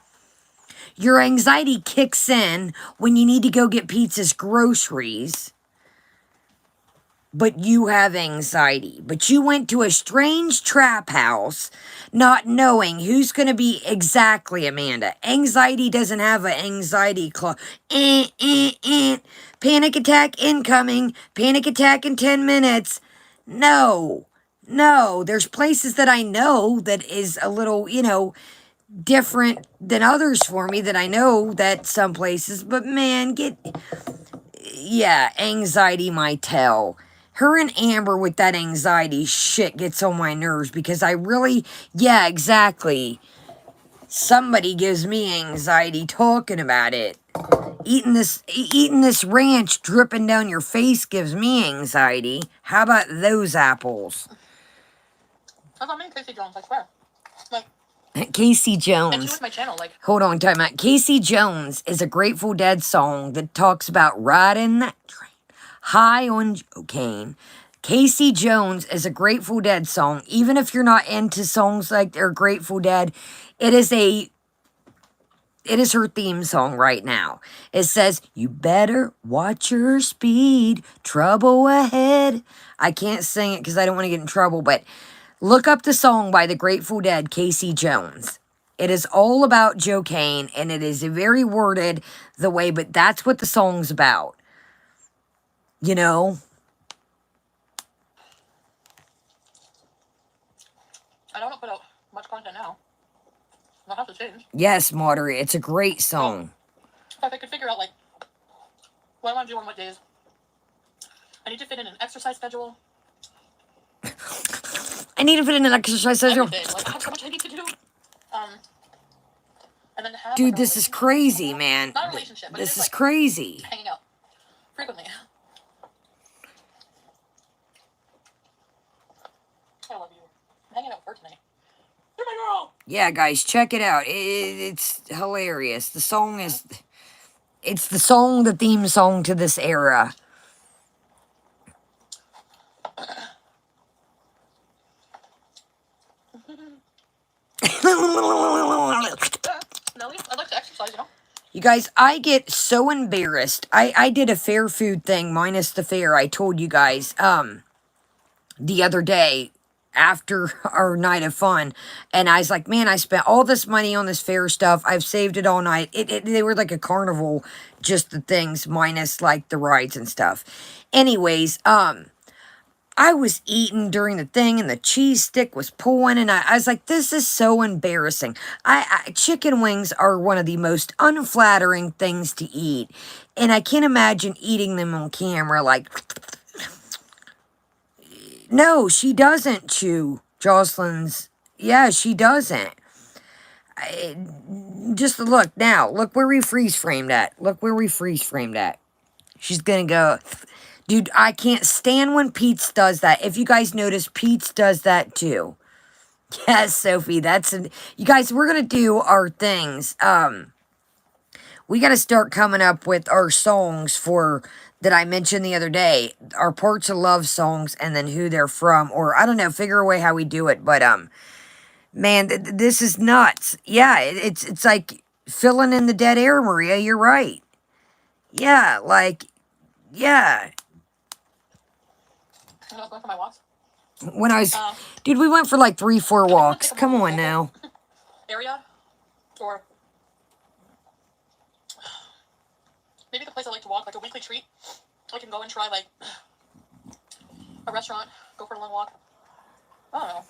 Your anxiety kicks in when you need to go get Pizza's groceries. But you have anxiety. But you went to a strange trap house, not knowing who's going to be exactly, Amanda. Anxiety doesn't have an anxiety clause. Panic attack incoming. Panic attack in 10 minutes. No. There's places that I know that is a little, you know, different than others for me, that I know that some places. But man, yeah, anxiety might tell. Her and Amber with that anxiety shit gets on my nerves because I really, yeah, exactly. Somebody gives me anxiety talking about it. Eating this ranch dripping down your face gives me anxiety. How about those apples? That's not me, Casey Jones, I swear. Like, Casey and she was Jones. my channel, like... Hold on, time out. Casey Jones is a Grateful Dead song that talks about riding that train. High on Cocaine. Casey Jones is a Grateful Dead song. Even if you're not into songs like they're Grateful Dead, it is her theme song right now. It says, "You better watch your speed, trouble ahead." I can't sing it because I don't want to get in trouble, but look up the song by the Grateful Dead, Casey Jones. It is all about Joe Kane, and it is very worded the way, but that's what the song's about. You know? I don't put out much content now. I'll have to change. Yes, Moderate. It's a great song. So if I could figure out, like, what I want to do on what days. I need to fit in an exercise schedule. I need to fit in an exercise schedule. Everything. Like, I have so much I need to do. And then to have, Dude, like, this is crazy, man. Not a relationship, but This it is like, crazy. hanging out frequently. I love you. I'm hanging out with her tonight. You're my girl. Yeah, guys, check it out. It's hilarious. The song is... It's the theme song to this era. Nelly, I'd like to exercise, you know? You guys, I get so embarrassed. I did a fair food thing, minus the fair, I told you guys, the other day, after our night of fun, and I was like, man, I spent all this money on this fair stuff. I've saved it all night. They were like a carnival, just the things, minus like the rides and stuff. Anyways, I was eating during the thing and the cheese stick was pulling and I was like, this is so embarrassing. Chicken wings are one of the most unflattering things to eat. And I can't imagine eating them on camera like... No, she doesn't chew Jocelyn's. Yeah, she doesn't. Just look now. Look where we freeze framed at. Look where we freeze framed at. She's gonna go... Dude, I can't stand when Pete's does that. If you guys notice, Pete's does that too. Yes, Sophie, you guys, we're gonna do our things. We gotta start coming up with our songs that I mentioned the other day. Our parts of love songs and then who they're from. Or, I don't know, figure a way how we do it. But, man, this is nuts. Yeah, it's like filling in the dead air, Maria. You're right. Yeah, like, yeah. When I was going for my walks. When I was... dude, we went for like 3-4 walks. Come on now. Area? Or... maybe the place I like to walk, like a weekly treat. I can go and try, like, a restaurant, go for a long walk. I don't know.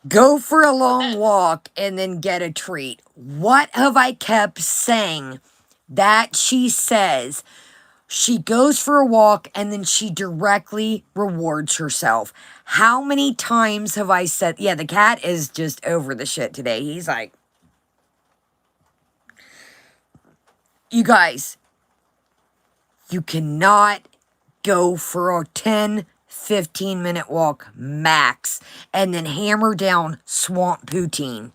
Go for a long walk and then get a treat. What have I kept saying that she says? She goes for a walk and then she directly rewards herself. How many times have I said... Yeah, the cat is just over the shit today. He's like... You guys, you cannot go for a 10, 15-minute walk max and then hammer down swamp poutine.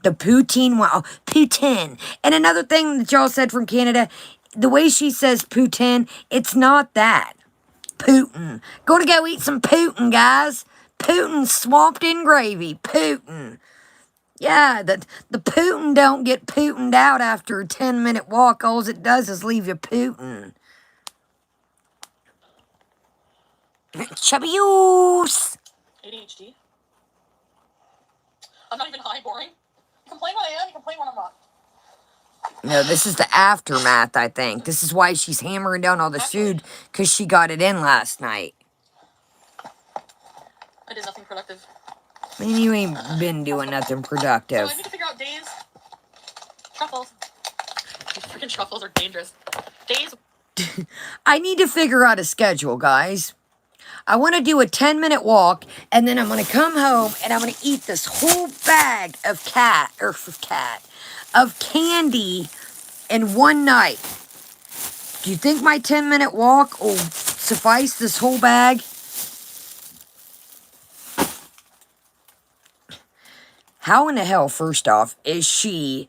The poutine, well, poutine. And another thing that y'all said from Canada, the way she says poutine, it's not that. Putin. Gonna go eat some Putin, guys. Putin swamped in gravy. Putin. Yeah, the Putin don't get Putined out after a 10-minute walk. All it does is leave you Putin. Chubby-oos. ADHD. I'm not even high, boring. You complain when I am, you complain when I'm not. No, this is the aftermath, I think. This is why she's hammering down all this food, because she got it in last night. I did nothing productive. Man, you ain't been doing nothing productive. So I need to figure out days. Truffles. These freaking truffles are dangerous. Days. I need to figure out a schedule, guys. I want to do a 10-minute walk, and then I'm going to come home, and I'm going to eat this whole bag of candy in one night. Do you think my 10-minute walk will suffice this whole bag? How in the hell, first off, is she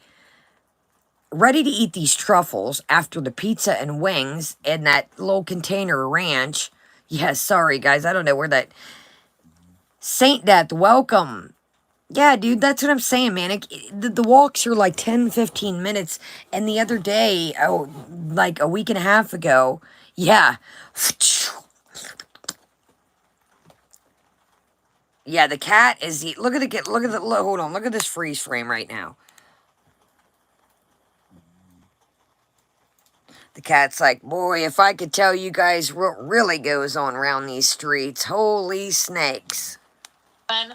ready to eat these truffles after the pizza and wings and that little container of ranch. Yeah, sorry guys, I don't know where that... Saint Death, welcome. Yeah, dude, that's what I'm saying, man. The walks are like 10, 15 minutes. And the other day, oh, like a week and a half ago, yeah. Yeah, the cat is... Look at the... Hold on, look at this freeze frame right now. The cat's like, boy, if I could tell you guys what really goes on around these streets. Holy snakes. Ben.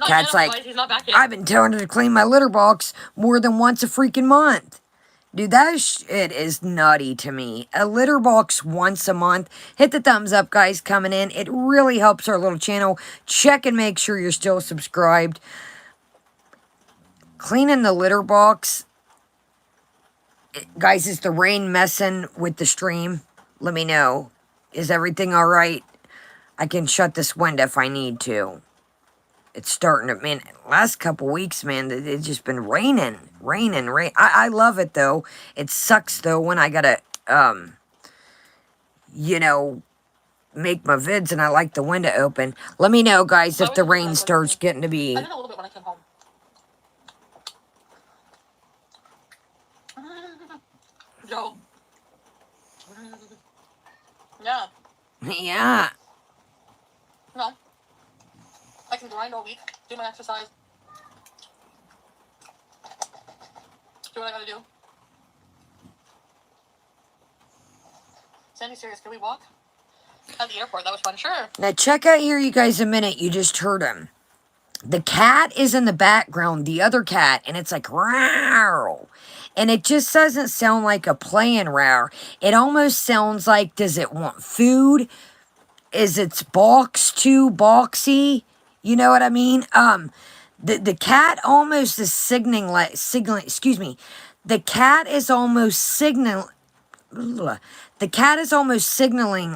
Cat's like, he's not back yet. I've been telling her to clean my litter box more than once a freaking month. Dude, that shit is nutty to me. A litter box once a month. Hit the thumbs up, guys, coming in. It really helps our little channel. Check and make sure you're still subscribed. Cleaning the litter box. Guys, is the rain messing with the stream? Let me know. Is everything all right? I can shut this window if I need to. It's starting to, man, last couple weeks, man, it's just been raining. I love it, though. It sucks, though, when I gotta, you know, make my vids and I like the window open. Let me know, guys, if the rain starts getting to be... I did a little bit when I came home. Yo. Yeah. Yeah. No. I can grind all week, do my exercise, do what I gotta do. Sandy, serious, can we walk? At the airport, that was fun, sure. Now, check out here, you guys, a minute. You just heard him. The cat is in the background, the other cat, and it's like, row. And it just doesn't sound like a playing row. It almost sounds like, does it want food? Is its box too boxy? You know what I mean? The cat almost is signaling, excuse me. The cat is almost signaling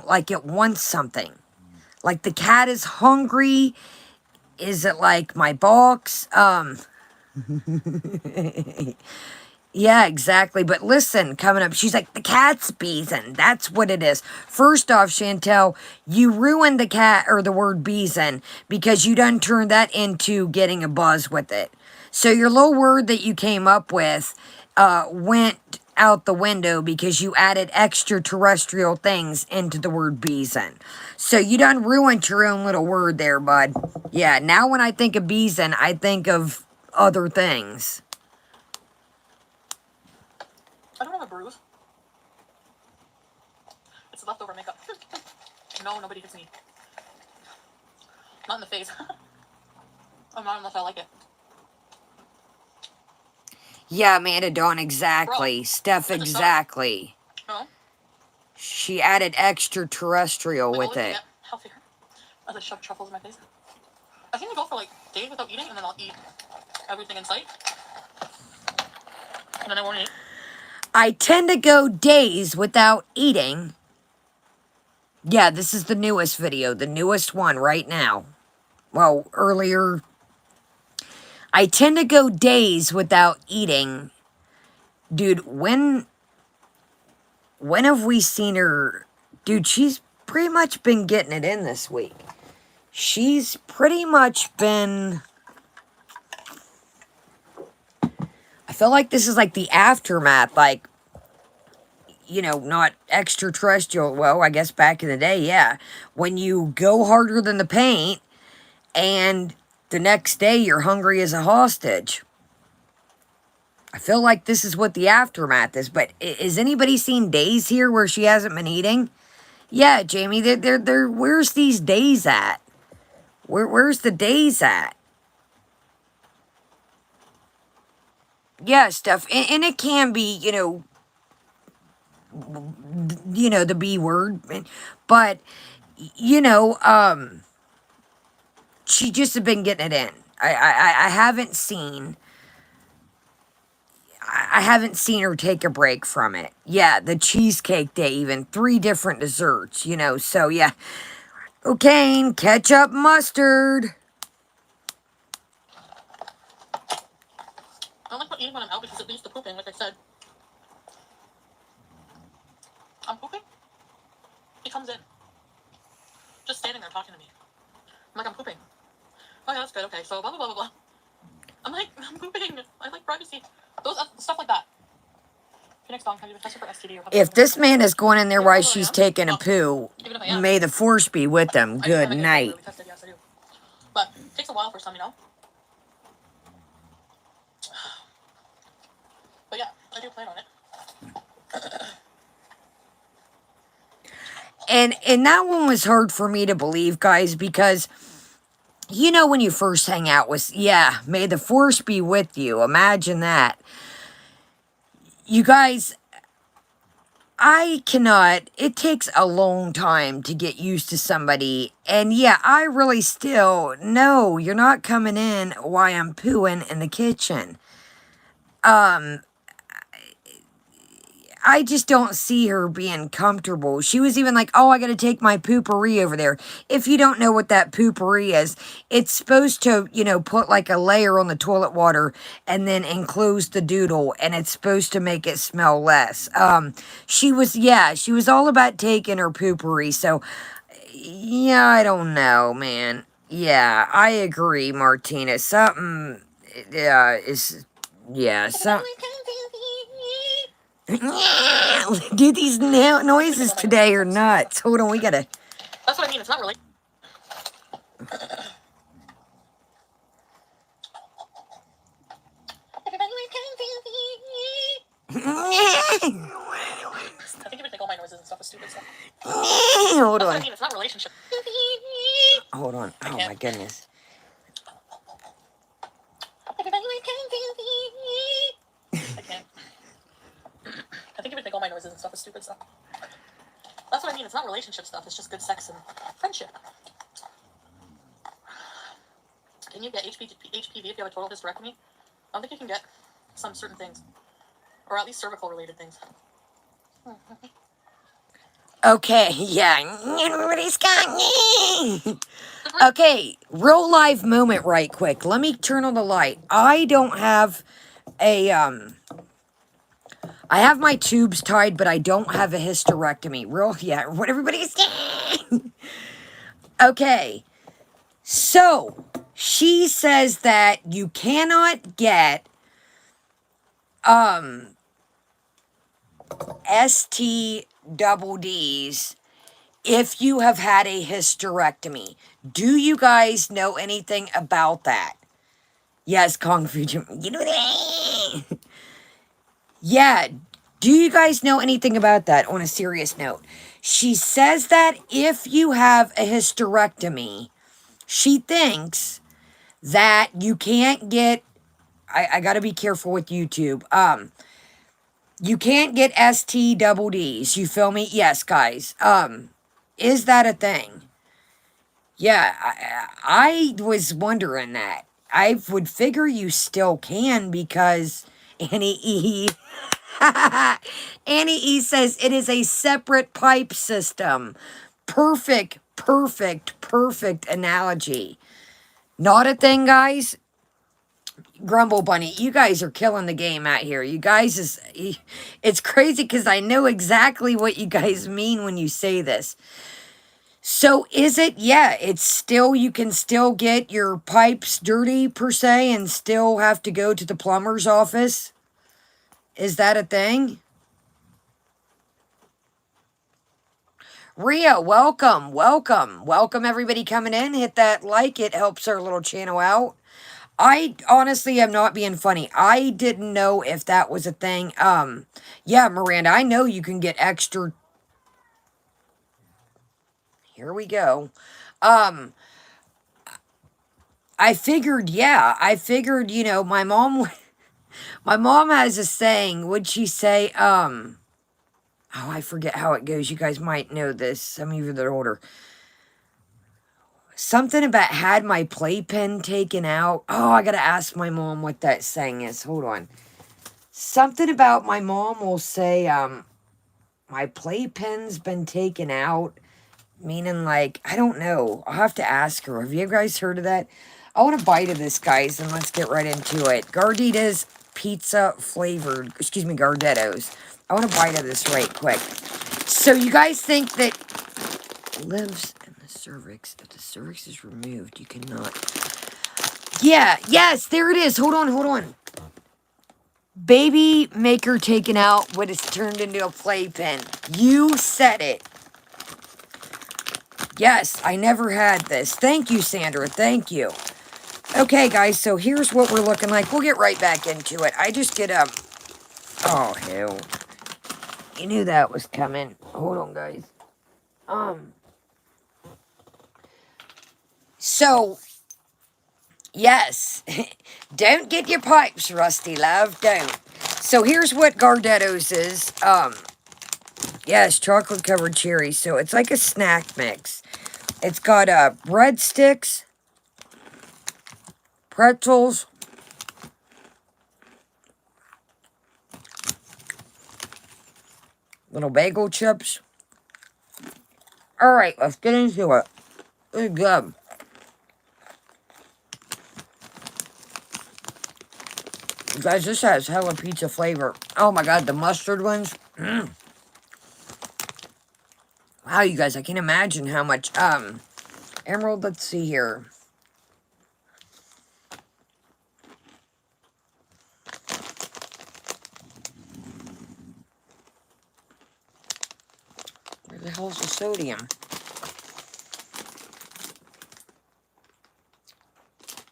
like it wants something. Like the cat is hungry. Is it like my box? Yeah, exactly. But listen, coming up, she's like, the cat's beezing. That's what it is. First off, Chantel, you ruined the cat or the word beezing because you done turned that into getting a buzz with it. So your little word that you came up with went out the window because you added extraterrestrial things into the word beezing. So you done ruined your own little word there, bud. Yeah, now when I think of beezing, I think of other things. I don't have a bruise. It's leftover makeup. No, nobody hits me. Not in the face. I'm not unless I like it. Yeah, Amanda Dawn, exactly. Bro, Steph, exactly. No? She added extraterrestrial with it. Healthier. As I shove truffles in my face. I think I go for like days without eating and then I'll eat everything in sight. And then I won't eat. I tend to go days without eating. Yeah, this is the newest video. The newest one right now. Well, earlier. I tend to go days without eating. Dude, when have we seen her? Dude, she's pretty much been getting it in this week. She's pretty much been... I feel like this is like the aftermath, like, you know, not extraterrestrial. Well, I guess back in the day, yeah. When you go harder than the paint and the next day you're hungry as a hostage. I feel like this is what the aftermath is. But is anybody seen days here where she hasn't been eating? Yeah, Jamie, they're where's these days at? Where's the days at? Yeah, stuff. And it can be, you know, the B word. But, you know, she just have been getting it in. I haven't seen her take a break from it. Yeah, the cheesecake day, even 3 different desserts, you know. So, yeah. Okay, ketchup, mustard. Oh me when I'm out because it leads to pooping, like I said. I'm pooping. He comes in. Just standing there talking to me. I'm like, I'm pooping. Oh yeah, that's good. Okay, so blah, blah, blah, blah, blah. I'm like, I'm pooping. I like privacy. Those stuff like that. Phoenix Dong, have you been tested for STD or If this man is going in there Even while if I she's am? taking a No. poo, Even if I am. may the force be with them. I do Good have a night. really tested, yes, I do. But it takes a while for some, you know? But yeah, I do plan on it. And that one was hard for me to believe, guys, because you know when you first hang out with, yeah, may the force be with you. Imagine that. You guys, I cannot, it takes a long time to get used to somebody. And yeah, I really still, no, you're not coming in while I'm pooing in the kitchen. I just don't see her being comfortable. She was even like, oh, I got to take my poopery over there. If you don't know what that poopery is, it's supposed to, you know, put like a layer on the toilet water and then enclose the doodle, and it's supposed to make it smell less. She was all about taking her poopery. So, yeah, I don't know, man. Yeah, I agree, Martina. Something, something. Do these noises today or nuts? Hold on, we gotta. That's what I mean. It's not really. I think you would think all my noises and stuff is stupid stuff. Hold That's what I on. mean. It's not relationship. Hold on. Oh my goodness. I can't. I think you would think all my noises and stuff is stupid stuff. That's what I mean. It's not relationship stuff. It's just good sex and friendship. Can you get HPV if you have a total hysterectomy? I don't think you can get some certain things. Or at least cervical related things. Okay, yeah. Everybody's got. Okay, real live moment right quick. Let me turn on the light. I don't have a, I have my tubes tied, but I don't have a hysterectomy. What everybody's saying. Okay, so she says that you cannot get, ST double Ds if you have had a hysterectomy. Do you guys know anything about that? Yes, Kung Fu Jim. You know that? Yeah. Do you guys know anything about that on a serious note? She says that if you have a hysterectomy, she thinks that you can't get, I gotta be careful with YouTube. You can't get ST double Ds. You feel me? Yes, guys. Is that a thing? Yeah, I was wondering that. I would figure you still can because Annie E. Annie E says it is a separate pipe system. Perfect analogy. Not a thing, guys. Grumble Bunny, you guys are killing the game out here. You guys it's crazy because I know exactly what you guys mean when you say this. So is it, yeah, it's still, you can still get your pipes dirty per se and still have to go to the plumber's office? Is that a thing? Rhea, welcome everybody coming in. Hit that like, it helps our little channel out. I honestly am not being funny. I didn't know if that was a thing. Yeah, Miranda, I know you can get extra. Here we go. I figured, you know, my mom has a saying. Would she say, oh, I forget how it goes. You guys might know this. Some of you that are older. Something about had my playpen taken out. Oh, I gotta ask my mom what that saying is. Hold on. Something about my mom will say, my playpen's been taken out. Meaning, like, I don't know. I'll have to ask her. Have you guys heard of that? I want a bite of this, guys, and let's get right into it. Garditas, pizza flavored, excuse me, Gardettos. I want a bite of this right quick. So you guys think that lives in the cervix. If the cervix is removed, you cannot. Yeah, yes, there it is. Hold on. Baby maker taken out when it's turned into a playpen. You said it. Yes, I never had this. Thank you, Sandra. Thank you. Okay, guys, so here's what we're looking like. We'll get right back into it. I just get oh, hell. You knew that was coming. Hold on, guys. So, yes. Don't get your pipes rusty, love. Don't. So here's what Gardettos is. Yes, chocolate covered cherries. So it's like a snack mix. It's got breadsticks, pretzels, little bagel chips. All right, let's get into it. Good job. You guys, this has hella pizza flavor. Oh my god, the mustard ones. Wow, you guys, I can't imagine how much, Emerald, let's see here. Where the hell is the sodium?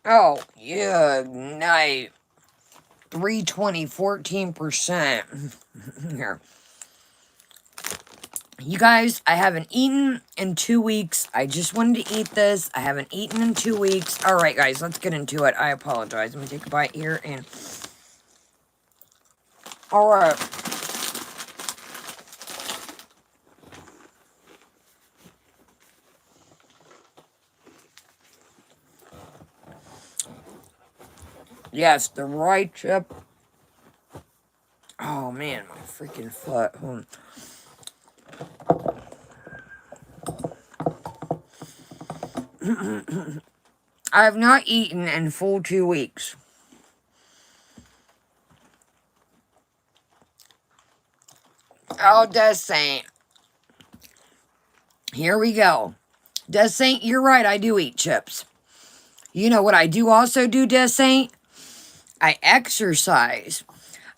Oh, yeah, nice. 320, 14%. Here. You guys, I haven't eaten in 2 weeks. I just wanted to eat this. I haven't eaten in 2 weeks. All right, guys, let's get into it. I apologize. Let me take a bite here and... All right. Yes, the right chip. Oh, man, my freaking foot. I have not eaten in full 2 weeks. Oh, Des Saint. Here we go. Des Saint, you're right, I do eat chips. You know what I do also do, Des Saint? I exercise.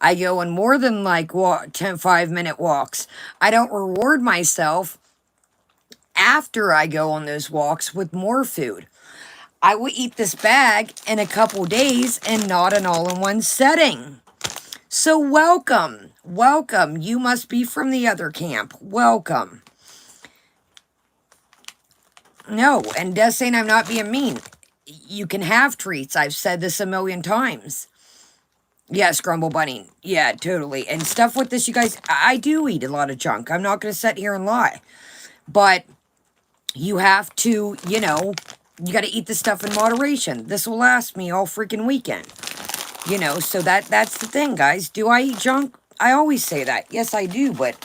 I go on more than like 5-minute walks. I don't reward myself after I go on those walks with more food. I will eat this bag in a couple days and not an all-in-one setting. So welcome. Welcome. You must be from the other camp. Welcome. No, and Des saying I'm not being mean. You can have treats. I've said this a million times. Yes, Grumble Bunny. Yeah, totally. And stuff with this, you guys, I do eat a lot of junk. I'm not going to sit here and lie. But you have to, you know, you got to eat the stuff in moderation. This will last me all freaking weekend. You know, so that's the thing, guys. Do I eat junk? I always say that. Yes, I do, but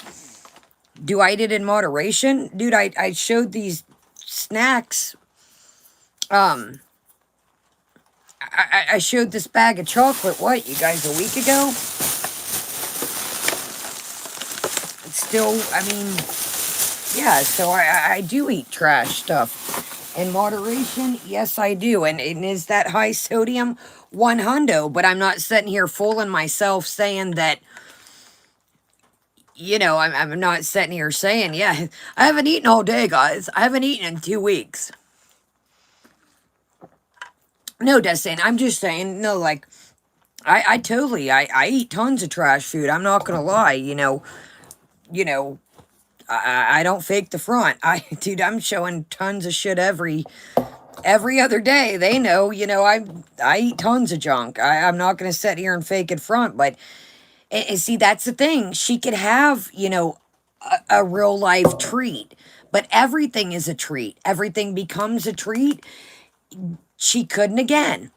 do I eat it in moderation? Dude, I showed these snacks. I showed this bag of chocolate, what, you guys, a week ago? It's still, I mean, yeah, so I do eat trash stuff. In moderation, yes, I do. And is that high sodium? 100, but I'm not sitting here fooling myself saying that, you know, I'm not sitting here saying, yeah, I haven't eaten all day, guys. I haven't eaten in 2 weeks. No, Destiny, I'm just saying, no, like, I totally, I eat tons of trash food. I'm not gonna lie, you know, I don't fake the front. Dude, I'm showing tons of shit every other day. They know, you know, I eat tons of junk. I'm not gonna sit here and fake it front, but, and see, that's the thing. She could have, you know, a real life treat, but everything is a treat. Everything becomes a treat. She couldn't again.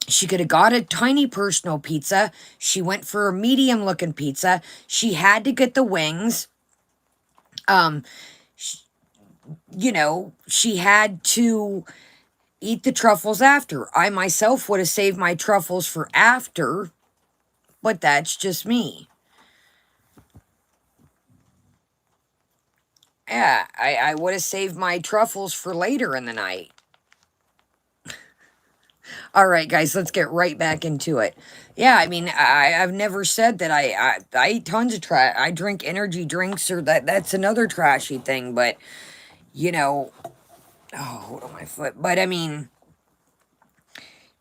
She could have got a tiny personal pizza. She went for a medium looking pizza. She had to get the wings. You know, she had to eat the truffles after. I myself would have saved my truffles for after. but that's just me. Yeah, I would have saved my truffles for later in the night. All right, guys, let's get right back into it. Yeah, I mean, I've never said that I eat tons of trash. I drink energy drinks, or that's another trashy thing. But you know, oh, hold on my foot. But I mean,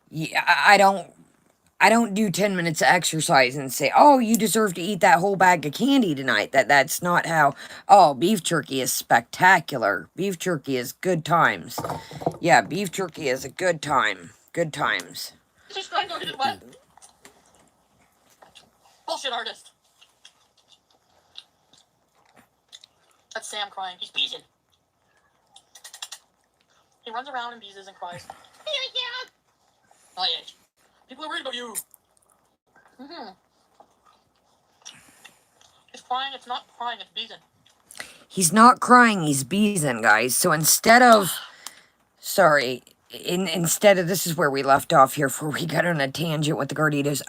yeah, I don't do 10 minutes of exercise and say, oh, you deserve to eat that whole bag of candy tonight. That's not how. Oh, beef jerky is spectacular. Beef jerky is good times. Yeah, beef jerky is a good time. Good times. She's trying to go to what? Bullshit artist. That's Sam crying. He's beezing. He runs around and beezes and cries. My age. People are worried about you. Mm-hmm. It's crying. It's not crying. It's beezing. He's not crying. He's beezing, guys. So instead of... Sorry. Instead of... This is where we left off here before we got on a tangent with the Garditos.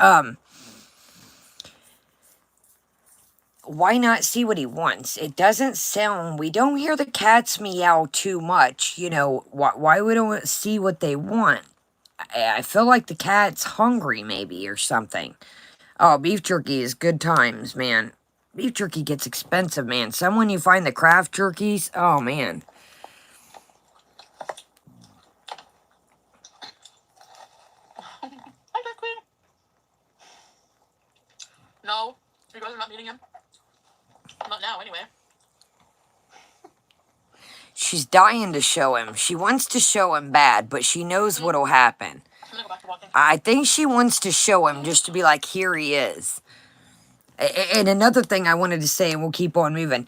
Why not see what he wants? It doesn't sound... We don't hear the cats meow too much. You know, why we don't see what they want? I feel like the cat's hungry, maybe, or something. Oh, beef jerky is good times, man. Beef jerky gets expensive, man. When you find the craft jerkies, oh, man. Hi, Dark Queen. No, you guys are not meeting him. Not now, anyway. She's dying to show him. She wants to show him bad, but she knows what'll happen. I'm gonna go back to walking. I think she wants to show him just to be like, here he is. And another thing I wanted to say, and we'll keep on moving.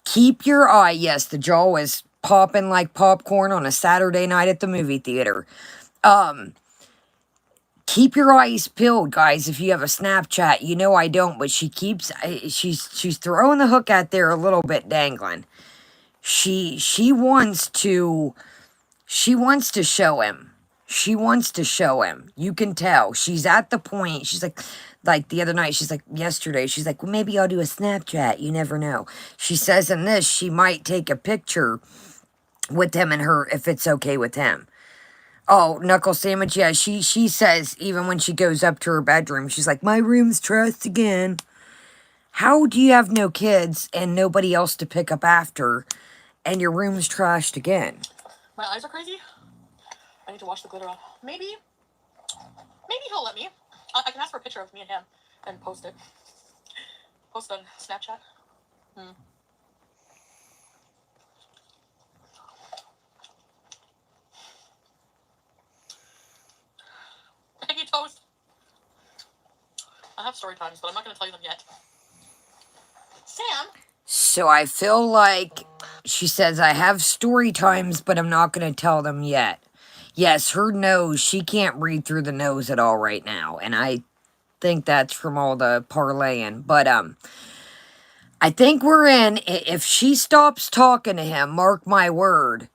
Keep your eye, yes, the jaw is popping like popcorn on a Saturday night at the movie theater. Keep your eyes peeled, guys. If you have a Snapchat, you know I don't, but she keeps, she's throwing the hook out there a little bit dangling. She wants to show him. She wants to show him. You can tell. She's at the point. She's like the other night, yesterday, she's like, well, maybe I'll do a Snapchat. You never know. She says in this, she might take a picture with him and her if it's okay with him. Oh, knuckle sandwich. Yeah, she says even when she goes up to her bedroom, she's like, my room's trashed again. How do you have no kids and nobody else to pick up after and your room's trashed again? My eyes are crazy. I need to wash the glitter off. Maybe he'll let me. I can ask for a picture of me and him and post it. Post on Snapchat. Eggy toast. I have story times, but I'm not going to tell you them yet. Sam? So I feel like she says, I have story times, but I'm not going to tell them yet. Yes, her nose, she can't breathe through the nose at all right now. And I think that's from all the parlaying. But, I think we're in. If she stops talking to him, mark my word.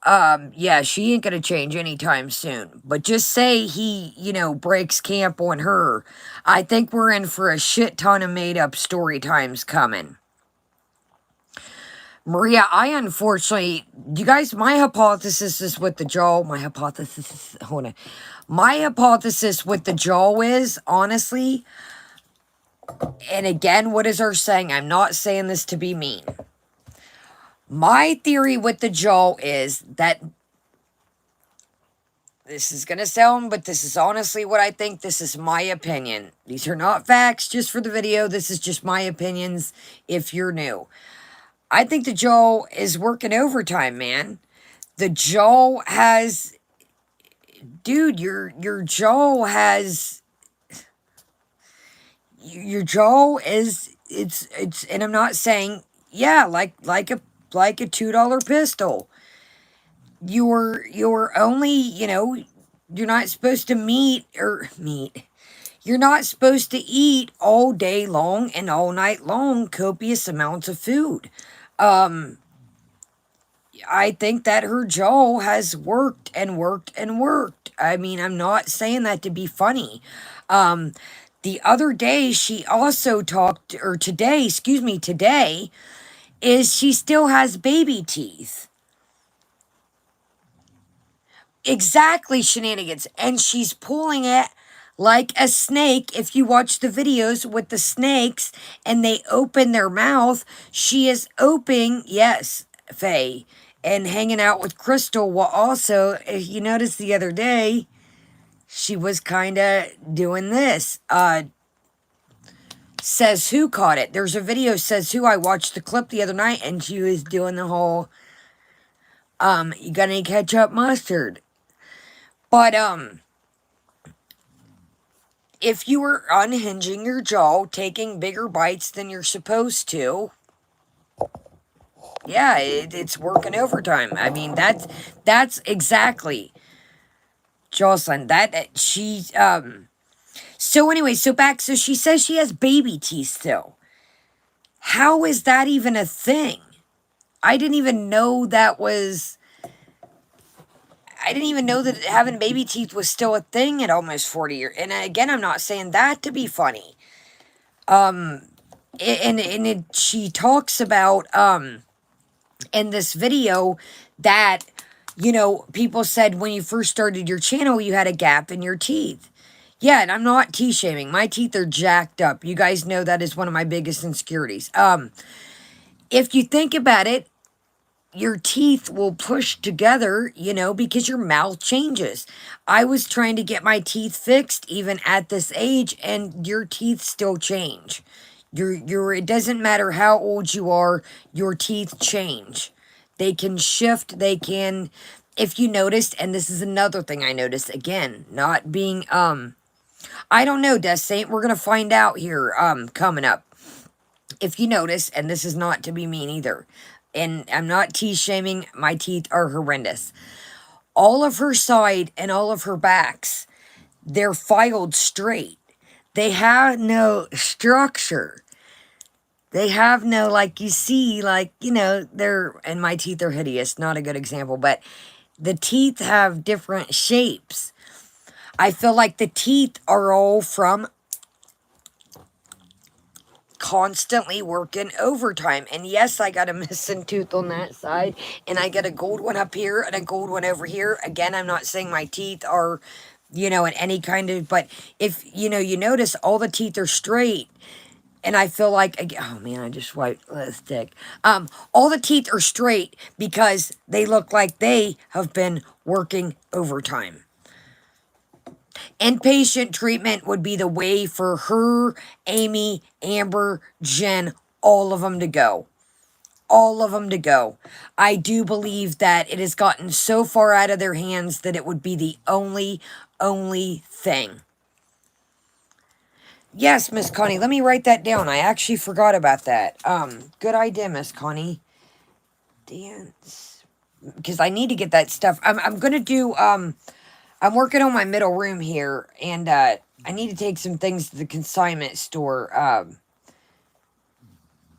Yeah, she ain't gonna change anytime soon. But just say he, breaks camp on her. I think we're in for a shit ton of made-up story times coming. Maria, I unfortunately, you guys, my hypothesis is with the jaw. My hypothesis with the jaw is, honestly, and again, what is her saying? I'm not saying this to be mean. My theory with the jaw is that, this is going to sound, but this is honestly what I think. This is my opinion. These are not facts just for the video. This is just my opinions if you're new. I think the jaw is working overtime, man. The jaw has... Dude, your jaw has... Your jaw is... It's and I'm not saying... Yeah, like a $2 pistol. You're only, you're not supposed to meet. You're not supposed to eat all day long and all night long copious amounts of food. I think that her jaw has worked and worked and worked. I mean, I'm not saying that to be funny. The other day, she also talked, or today, excuse me, today, is she still has baby teeth. Exactly, shenanigans. And she's pulling it like a snake. If you watch the videos with the snakes and they open their mouth, she is opening, yes, Faye, and hanging out with Crystal. While also, if you noticed the other day, she was kind of doing this. Says Who caught it. There's a video, Says Who. I watched the clip the other night and she was doing the whole, you got any ketchup mustard? But, if you were unhinging your jaw, taking bigger bites than you're supposed to, yeah, it's working overtime. I mean, that's exactly, Jocelyn, that she, so anyway, so she says she has baby teeth still. How is that even a thing? I didn't even know that having baby teeth was still a thing at almost 40 years. And again, I'm not saying that to be funny. She talks about, in this video that, people said when you first started your channel, you had a gap in your teeth. Yeah, and I'm not teeth shaming. My teeth are jacked up. You guys know that is one of my biggest insecurities. If you think about it, your teeth will push together, because your mouth changes. I was trying to get my teeth fixed even at this age, and your teeth still change. It doesn't matter how old you are, your teeth change. They can shift, if you noticed, and this is another thing I noticed, again, not being, I don't know, Death Saint, we're gonna find out here, coming up. If you notice, and this is not to be mean either, and I'm not teeth shaming, my teeth are horrendous. All of her side and all of her backs, they're filed straight. They have no structure. They have no, like you see, and my teeth are hideous, not a good example, but the teeth have different shapes. I feel like the teeth are all from constantly working overtime. And yes, I got a missing tooth on that side, and I got a gold one up here and a gold one over here. Again, I'm not saying my teeth are, in any kind of, but if, you notice all the teeth are straight. And I feel like, oh man, I just wiped lipstick. All the teeth are straight because they look like they have been working overtime. Inpatient treatment would be the way for her, Amy, Amber, Jen, all of them to go. All of them to go. I do believe that it has gotten so far out of their hands that it would be the only thing. Yes, Miss Connie, let me write that down. I actually forgot about that. Good idea, Miss Connie. Dance. Because I need to get that stuff. I'm going to do, I'm working on my middle room here, and I need to take some things to the consignment store,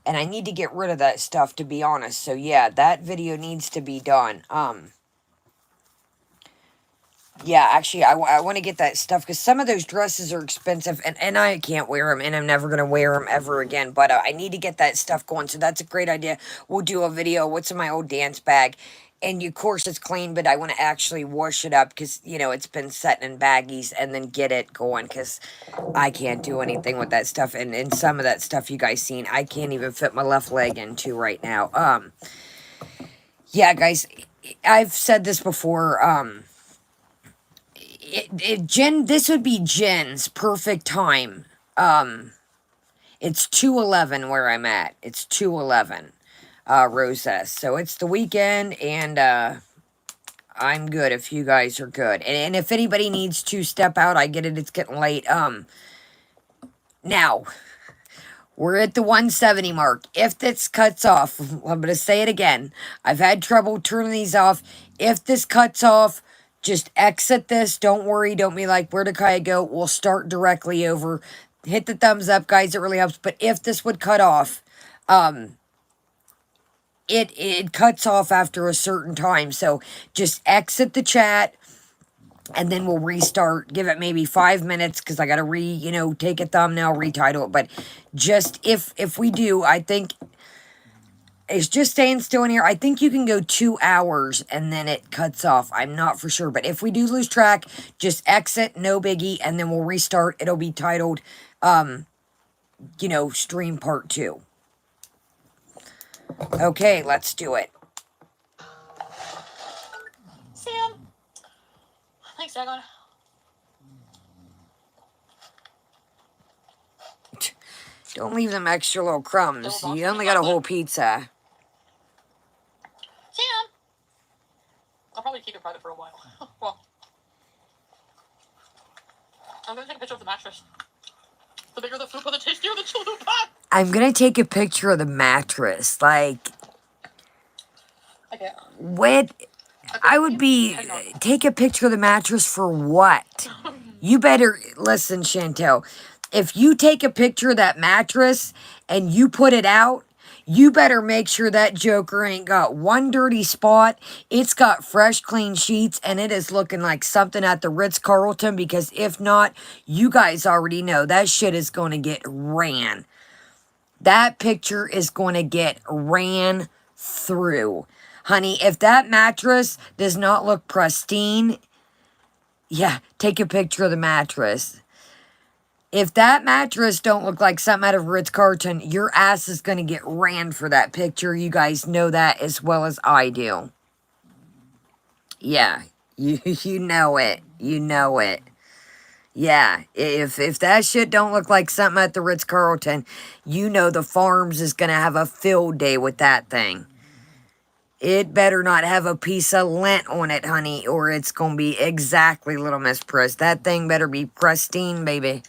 and I need to get rid of that stuff, to be honest. So, yeah, that video needs to be done. Yeah, actually, I want to get that stuff, because some of those dresses are expensive, and I can't wear them, and I'm never going to wear them ever again, but I need to get that stuff going, so that's a great idea. We'll do a video, what's in my old dance bag, and of course it's clean, but I want to actually wash it up, because, it's been sitting in baggies, and then get it going, because I can't do anything with that stuff, and some of that stuff you guys seen, I can't even fit my left leg into right now. Yeah, guys, I've said this before, this would be Jen's perfect time. It's 2:11 where I'm at. It's 2:11, Rose S. So it's the weekend, and, I'm good if you guys are good. And if anybody needs to step out, I get it, it's getting late. Now, we're at the 170 mark. If this cuts off, I'm going to say it again. I've had trouble turning these off. If this cuts off, just exit this. Don't worry. Don't be like, where did Kaya go? We'll start directly over. Hit the thumbs up, guys. It really helps. But if this would cut off, it cuts off after a certain time. So just exit the chat. And then we'll restart, give it maybe 5 minutes, because I got to take a thumbnail, retitle it. But just if we do, I think it's just staying still in here. I think you can go 2 hours and then it cuts off. I'm not for sure. But if we do lose track, just exit, no biggie, and then we'll restart. It'll be titled, stream part 2. Okay, let's do it. Sam. Thanks, Dagon. Don't leave them extra little crumbs. You only got a whole pizza. Sam. I'll probably keep it private for a while. Well, I'm gonna take a picture of the mattress. The bigger the food, the tastier the chalupa. I'm gonna take a picture of the mattress. Like, Okay. what? I would be, take a picture of the mattress for what? You better, listen, Chantel. If you take a picture of that mattress and you put it out, you better make sure that joker ain't got one dirty spot. It's got fresh, clean sheets, and it is looking like something at the Ritz-Carlton, because if not, you guys already know that shit is going to get ran. That picture is going to get ran through. Honey, if that mattress does not look pristine, yeah, take a picture of the mattress. If that mattress don't look like something out of Ritz-Carlton, your ass is going to get ran for that picture. You guys know that as well as I do. Yeah, you know it. You know it. Yeah, if that shit don't look like something at the Ritz-Carlton, you know the Farms is going to have a field day with that thing. It better not have a piece of lint on it, honey, or it's going to be exactly Little Miss Press. That thing better be pristine, baby.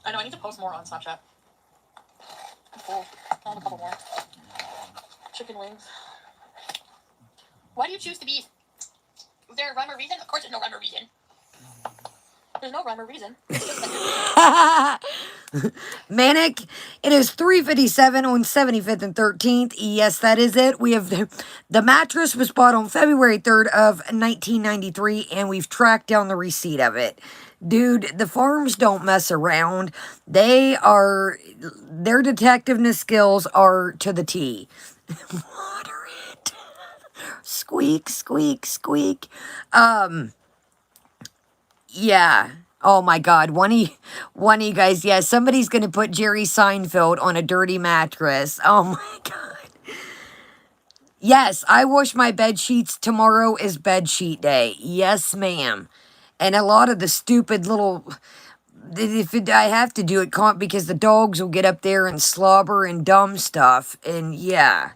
I know, I need to post more on Snapchat. I'm full. I want a couple more. Chicken wings. Why do you choose to be... Is there a rhyme or reason? Of course there's no rhyme or reason. There's no rhyme or reason. It's just that Manic, it is 3:57 on 75th and 13th. Yes, that is it. We have the mattress was bought on February 3rd of 1993, and we've tracked down the receipt of it. Dude, the Farms don't mess around. Their detectiveness skills are to the T. Water it. Squeak, squeak, squeak. Yeah. Oh my God. One of you guys, yeah, somebody's going to put Jerry Seinfeld on a dirty mattress. Oh my God. Yes, I wash my bed sheets. Tomorrow is bed sheet day. Yes, ma'am. And a lot of the stupid little, I have to do it because the dogs will get up there and slobber and dumb stuff. And yeah.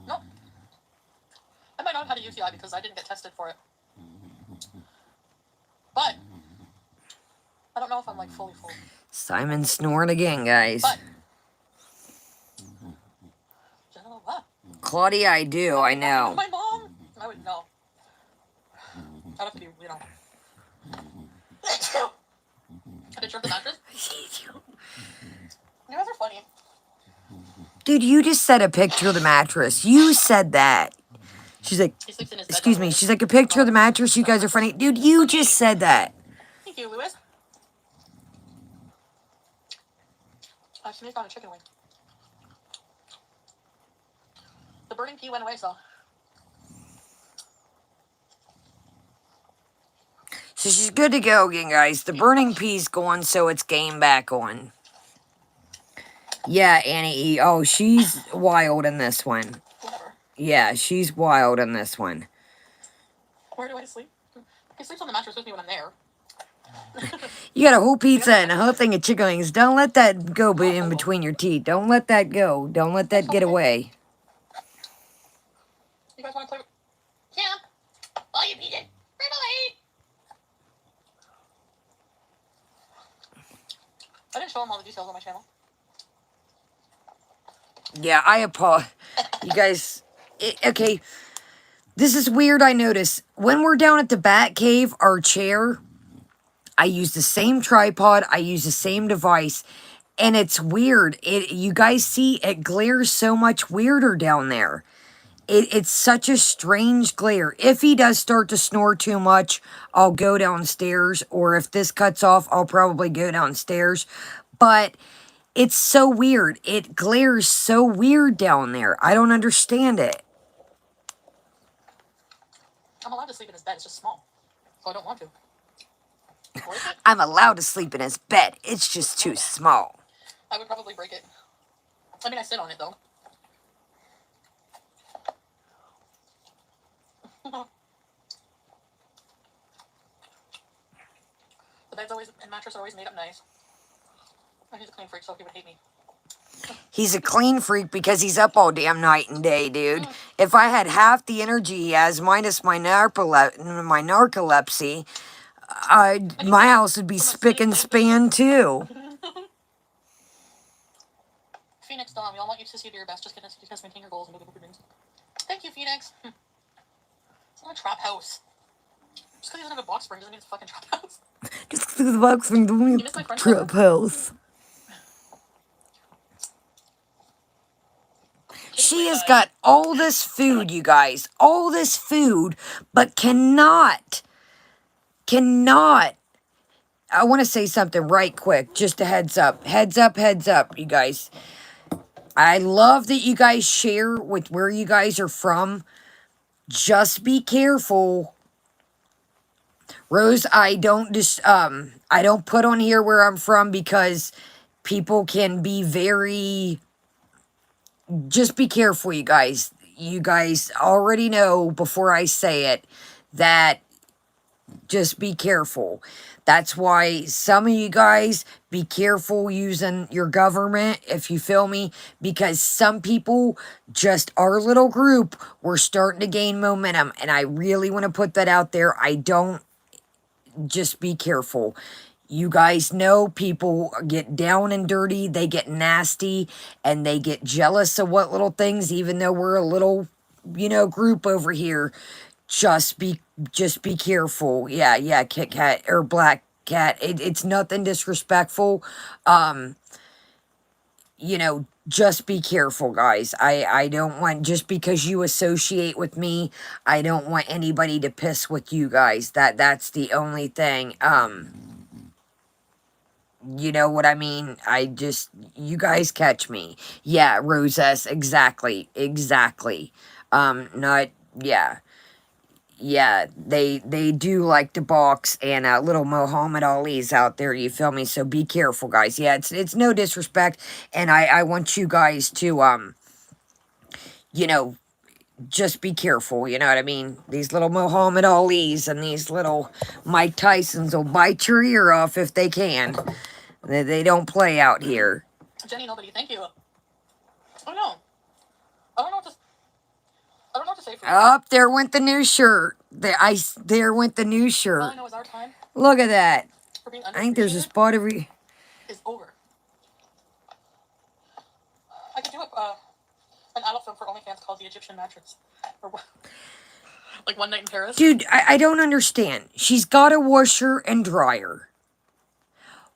No. I might not have had a UTI because I didn't get tested for it. But I don't know if I'm like fully full. Simon snoring again, guys. But what? Claudia, I do. I know. My mom? I would know. I'd have to be, A picture of the mattress? You guys are funny. Dude, you just said a picture of the mattress. You said that. She's like, He sleeps in his bed. excuse me. She's like, a picture of the mattress. You guys are funny. Dude, you just said that. Thank you, Lewis. I sneezed on a chicken wing. The burning pea went away, so. So she's good to go again, guys. The burning pea's gone, so it's game back on. Yeah, Annie E. Oh, she's wild in this one. Whatever. Yeah, she's wild in this one. Where do I sleep? He sleeps on the mattress with me when I'm there. You got a whole pizza and a whole thing of chicken wings. Don't let that go in between your teeth. Don't let that go. Don't let that get away. You guys want to play? Yeah. Oh, you beat it. Bye-bye. I didn't show him all the details on my channel. Yeah, I apologize. You guys, okay. This is weird, I notice. When we're down at the Bat Cave, our chair, I use the same tripod. I use the same device. And it's weird. You guys see, it glares so much weirder down there. It's such a strange glare. If he does start to snore too much, I'll go downstairs. Or if this cuts off, I'll probably go downstairs. But it's so weird. It glares so weird down there. I don't understand it. I'm allowed to sleep in his bed. It's just small. So I don't want to. Break it? I'm allowed to sleep in his bed. It's just too small. I would probably break it. I mean, I sit on it, though. The beds always and mattress are always made up nice. Oh, he's a clean freak, so he would hate me. He's a clean freak because he's up all damn night and day, dude. If I had half the energy he has, minus my narcolepsy, my house would be spick and span too. Phoenix Dom, we all want you to succeed to your best. Just kidding. You guys maintain your goals and go dreams. Thank you, Phoenix. It's not a trap house. Just because he doesn't have a box spring doesn't mean it's a fucking trap house. Just because the box spring doesn't mean it's a trap house. She has got all this food, you guys. All this food, but cannot. I want to say something right quick. Just a heads up. Heads up, you guys. I love that you guys share with where you guys are from. Just be careful. Rose, I don't put on here where I'm from because people can be very... Just be careful, you guys. You guys already know before I say it that just be careful. That's why some of you guys be careful using your government, if you feel me, because some people, just our little group, we're starting to gain momentum, and I really want to put that out there. Just be careful. You guys know people get down and dirty, they get nasty, and they get jealous of what little things, even though we're a little, group over here. Just be careful. Yeah, Kit Kat or Black Cat. It's nothing disrespectful. Just be careful, guys. I don't want, just because you associate with me, I don't want anybody to piss with you guys. That's the only thing. You know what I mean? You guys catch me. Yeah, Rose S. Exactly. Yeah, they do like to box, and little Muhammad Ali's out there, you feel me? So be careful, guys. Yeah, it's no disrespect, and I want you guys to, just be careful, you know what I mean? These little Muhammad Ali's and these little Mike Tysons will bite your ear off if they can. They don't play out here. Jenny, nobody, thank you. Oh no. I don't know what to say for you. Up there went the new shirt. There went the new shirt. All I know is our time Look at that. for being I think there's a underappreciated spot every... is over. I could do an adult film for OnlyFans called The Egyptian Mattress. Or like One Night in Paris. Dude, I don't understand. She's got a washer and dryer.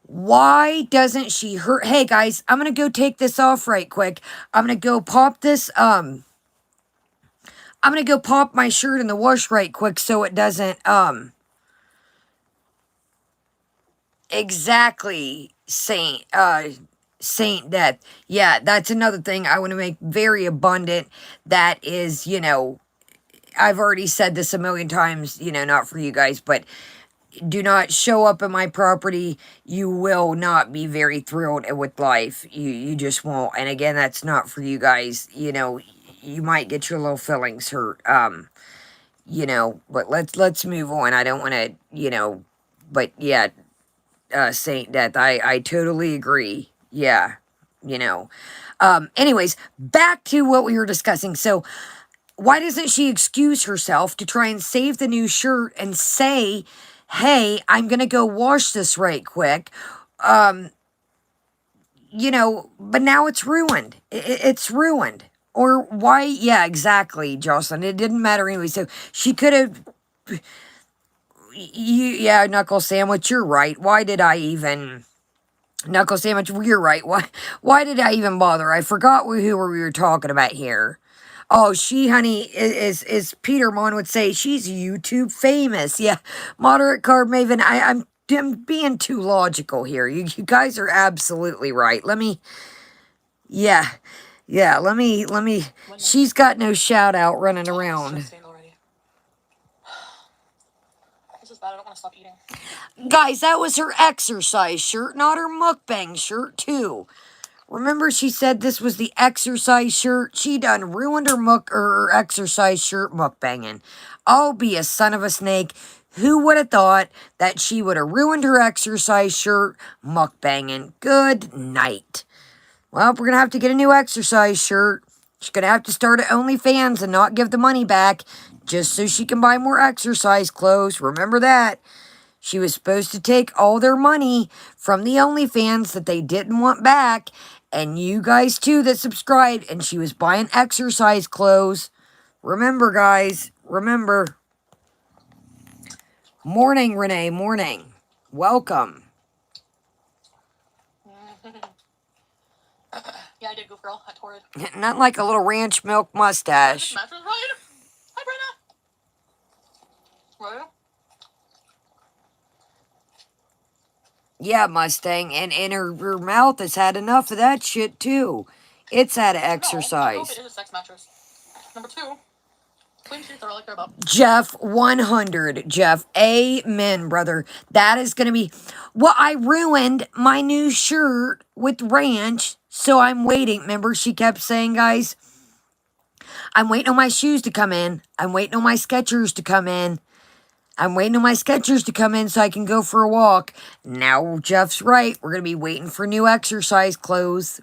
Why doesn't she hurt? Hey, guys, I'm going to go take this off right quick. I'm going to go pop this, I'm going to go pop my shirt in the wash right quick so it doesn't, exactly, Saint Death. Yeah, that's another thing I want to make very abundant. That is, I've already said this a million times, not for you guys, but do not show up at my property. You will not be very thrilled with life. You just won't. And again, that's not for you guys. You might get your little feelings hurt. But let's move on. I don't want to, but yeah, Saint Death, I totally agree. Yeah, anyways, back to what we were discussing. So why doesn't she excuse herself to try and save the new shirt and say, hey, I'm going to go wash this right quick. But now it's ruined. It's ruined. Or why? Yeah, exactly, Jocelyn. It didn't matter anyway. So she could have, yeah, Knuckle Sandwich, you're right. Why did I even... Knuckle Sandwich, you're right. Why did I even bother? I forgot who we were talking about here. Oh, she, honey, is Peter Mon would say, she's YouTube famous. Yeah, moderate carb maven. I'm being too logical here. You guys are absolutely right. Let me, yeah, let me, she's got no shout out running around. This is bad. I don't want to stop eating. Guys, that was her exercise shirt, not her mukbang shirt, too. Remember she said this was the exercise shirt? She done ruined her exercise shirt mukbanging. I'll be a son of a snake. Who would have thought that she would have ruined her exercise shirt mukbanging? Good night. Well, we're going to have to get a new exercise shirt. She's going to have to start at OnlyFans and not give the money back just so she can buy more exercise clothes. Remember that. She was supposed to take all their money from the OnlyFans that they didn't want back. And you guys, too, that subscribed. And she was buying exercise clothes. Remember, guys. Remember. Morning, Renee. Morning. Welcome. Yeah, I did, Goof Girl. I tore it. Not like a little ranch milk mustache. Mattress, right? Hi, Brenda. Right? Yeah, Mustang. And her mouth has had enough of that shit, too. It's had to No, I exercise. hope it is a sex mattress. Number 2, clean sheets are like they're about. Jeff, 100. Jeff, amen, brother. That is going to be... Well, I ruined my new shirt with ranch, so I'm waiting. Remember, she kept saying, guys, I'm waiting on my shoes to come in. I'm waiting on my Skechers to come in. I'm waiting on my Skechers to come in so I can go for a walk. Now, Jeff's right. We're going to be waiting for new exercise clothes.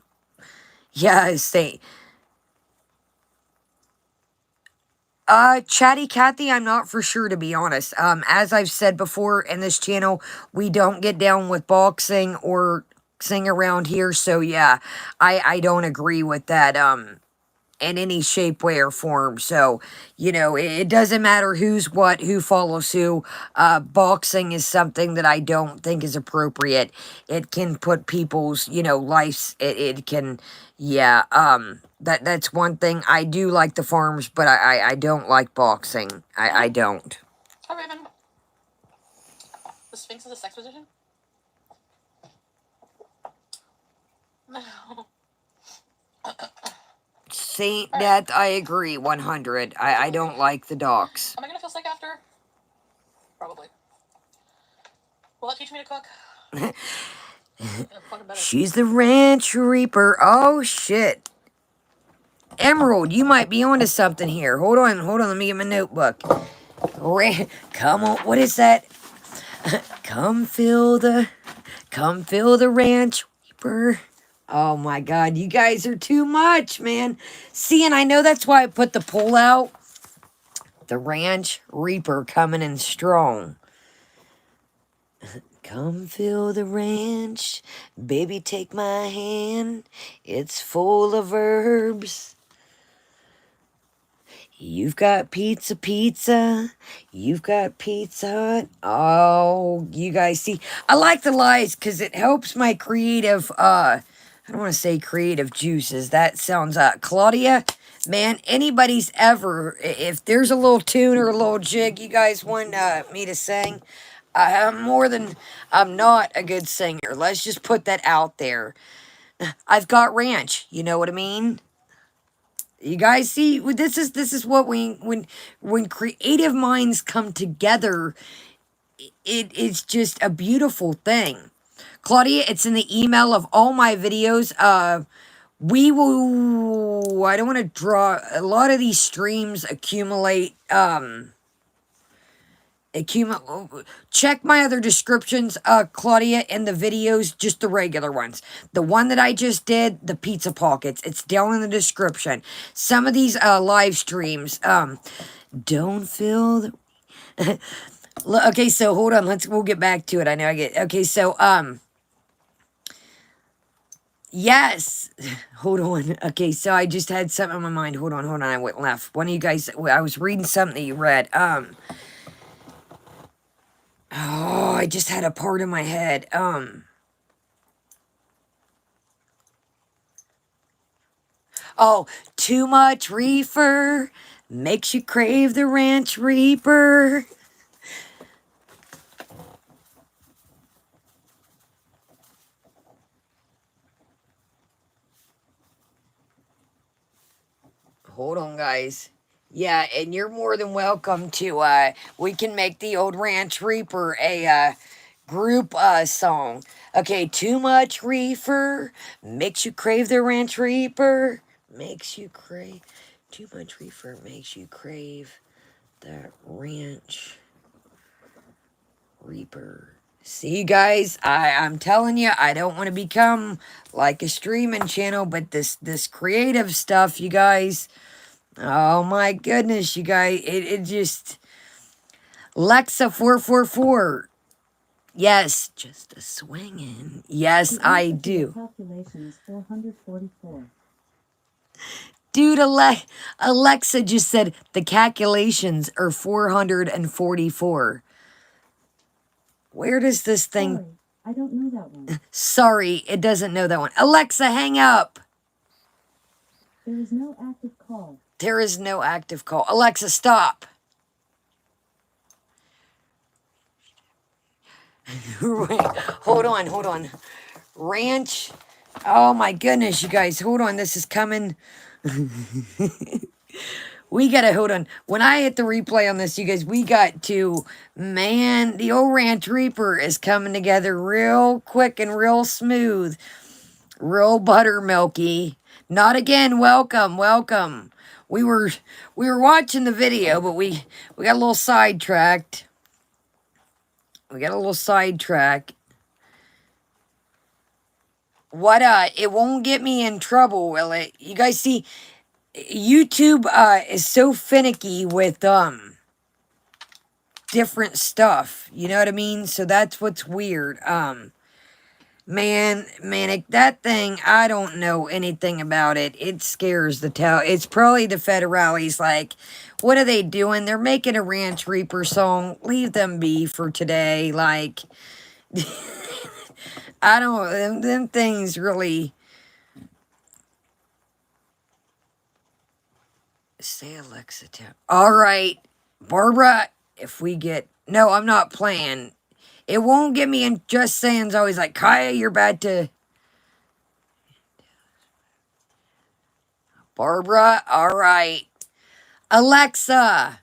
Yeah, say... Chatty Cathy, I'm not for sure, to be honest. As I've said before in this channel, we don't get down with boxing or sing around here, so yeah, I don't agree with that, in any shape, way, or form. So, you know, it doesn't matter who's what, who follows who. Boxing is something that I don't think is appropriate. It can put people's, you know, lives, it can, yeah, that's one thing. I do like the farms, but I don't like boxing. I don't. Hi, Raven. The Sphinx is a sex position? No. Saint Death, I agree, 100. I don't like the docs. Am I gonna feel sick after? Probably. Will that teach me to cook? She's the Ranch Reaper. Oh, shit. Emerald, you might be onto something here. Hold on, let me get my notebook. Come on, what is that? Come fill the Ranch Reaper. Oh my God, you guys are too much, man. See, and I know that's why I put the poll out. The Ranch Reaper coming in strong. Come fill the ranch, baby, take my hand. It's full of herbs. You've got pizza. You've got Pizza Hut. Oh, you guys see. I like the lies because it helps my creative, I don't want to say creative juices. That sounds, Claudia, man, anybody's ever, if there's a little tune or a little jig you guys want me to sing, I'm not a good singer. Let's just put that out there. I've got ranch. You know what I mean? You guys see, this is what when creative minds come together, it's just a beautiful thing. Claudia, it's in the email of all my videos. We will, I don't want to draw, a lot of these streams accumulate, check my other descriptions, Claudia, in the videos, just the regular ones. The one that I just did, the pizza pockets, it's down in the description. Some of these live streams, don't feel the okay, so hold on, we'll get back to it. I know okay, so yes, hold on. Okay, so I just had something on my mind. Hold on, I went left. One of you guys, I was reading something that you read. I just had a part in my head. Oh, too much reefer makes you crave the ranch reaper. Hold on, guys. Yeah, and you're more than welcome to, we can make the old Ranch Reaper a, group, song. Okay, too much reefer makes you crave the Ranch Reaper. Makes you crave, too much reefer makes you crave the Ranch Reaper. See, guys, I'm telling you, I don't want to become like a streaming channel, but this creative stuff, you guys... Oh my goodness, you guys, it just... Lexa 444. Yes, just a swinging. Yes, I do. Calculation is 444. Dude, Alexa just said the calculations are 444. Where does this thing... Sorry, I don't know that one. Sorry, it doesn't know that one. Alexa, hang up. There is no active call. There is no active call. Alexa, stop. Wait, hold on. Ranch. Oh my goodness, you guys. Hold on, this is coming. We gotta, hold on. When I hit the replay on this, you guys, we got to, man, the old Ranch Reaper is coming together real quick and real smooth. Real buttermilky. Not again, welcome. We were watching the video, but we got a little sidetracked. What, it won't get me in trouble, will it? You guys see, YouTube, is so finicky with, different stuff. You know what I mean? So that's what's weird. Man, that thing, I don't know anything about it. It scares the tail. It's probably the federales, like, what are they doing? They're making a Ranch Reaper song. Leave them be for today. Like, I don't, them things really... Say Alexa tap. All right, Barbara, if we get... No, I'm not playing. It won't get me in Just Saying's always like, Kaya, you're bad to... Barbara, all right. Alexa.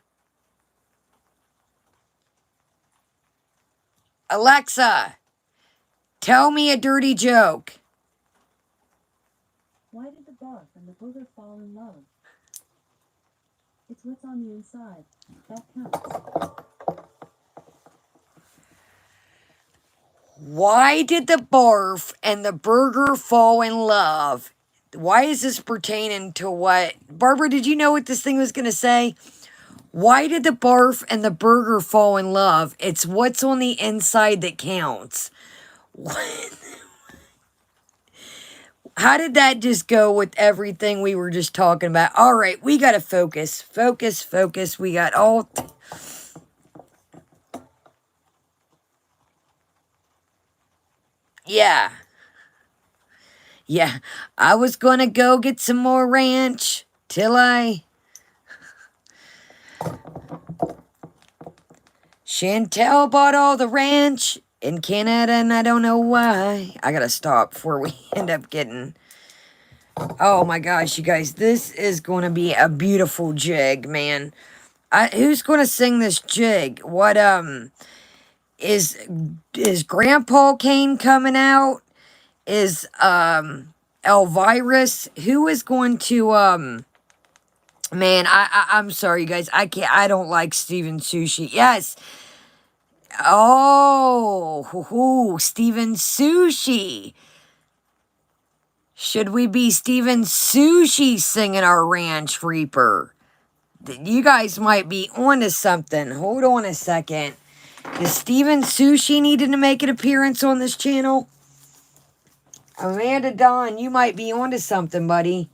Alexa, tell me a dirty joke. Why did the barf and the booger fall in love? It's what's on the inside. That counts. Why did the barf and the burger fall in love? Why is this pertaining to what? Barbara, did you know what this thing was going to say? Why did the barf and the burger fall in love? It's what's on the inside that counts. What? How did that just go with everything we were just talking about? All right, we got to focus. Focus. We got all... Yeah. I was going to go get some more ranch till I... Chantel bought all the ranch in Canada, and I don't know why. I gotta stop before we end up getting... Oh my gosh, you guys, this is going to be a beautiful jig, man. Who's going to sing this jig? What, is Grandpa Kane coming out? Is, Elvirus? Who is going to, man, I'm sorry, you guys. I don't like Steven Sushi. Yes. Oh, Steven Sushi. Should we be Steven Sushi singing our Ranch Reaper? You guys might be onto something. Hold on a second. Does Steven Sushi need to make an appearance on this channel? Amanda Dawn, you might be onto something, buddy.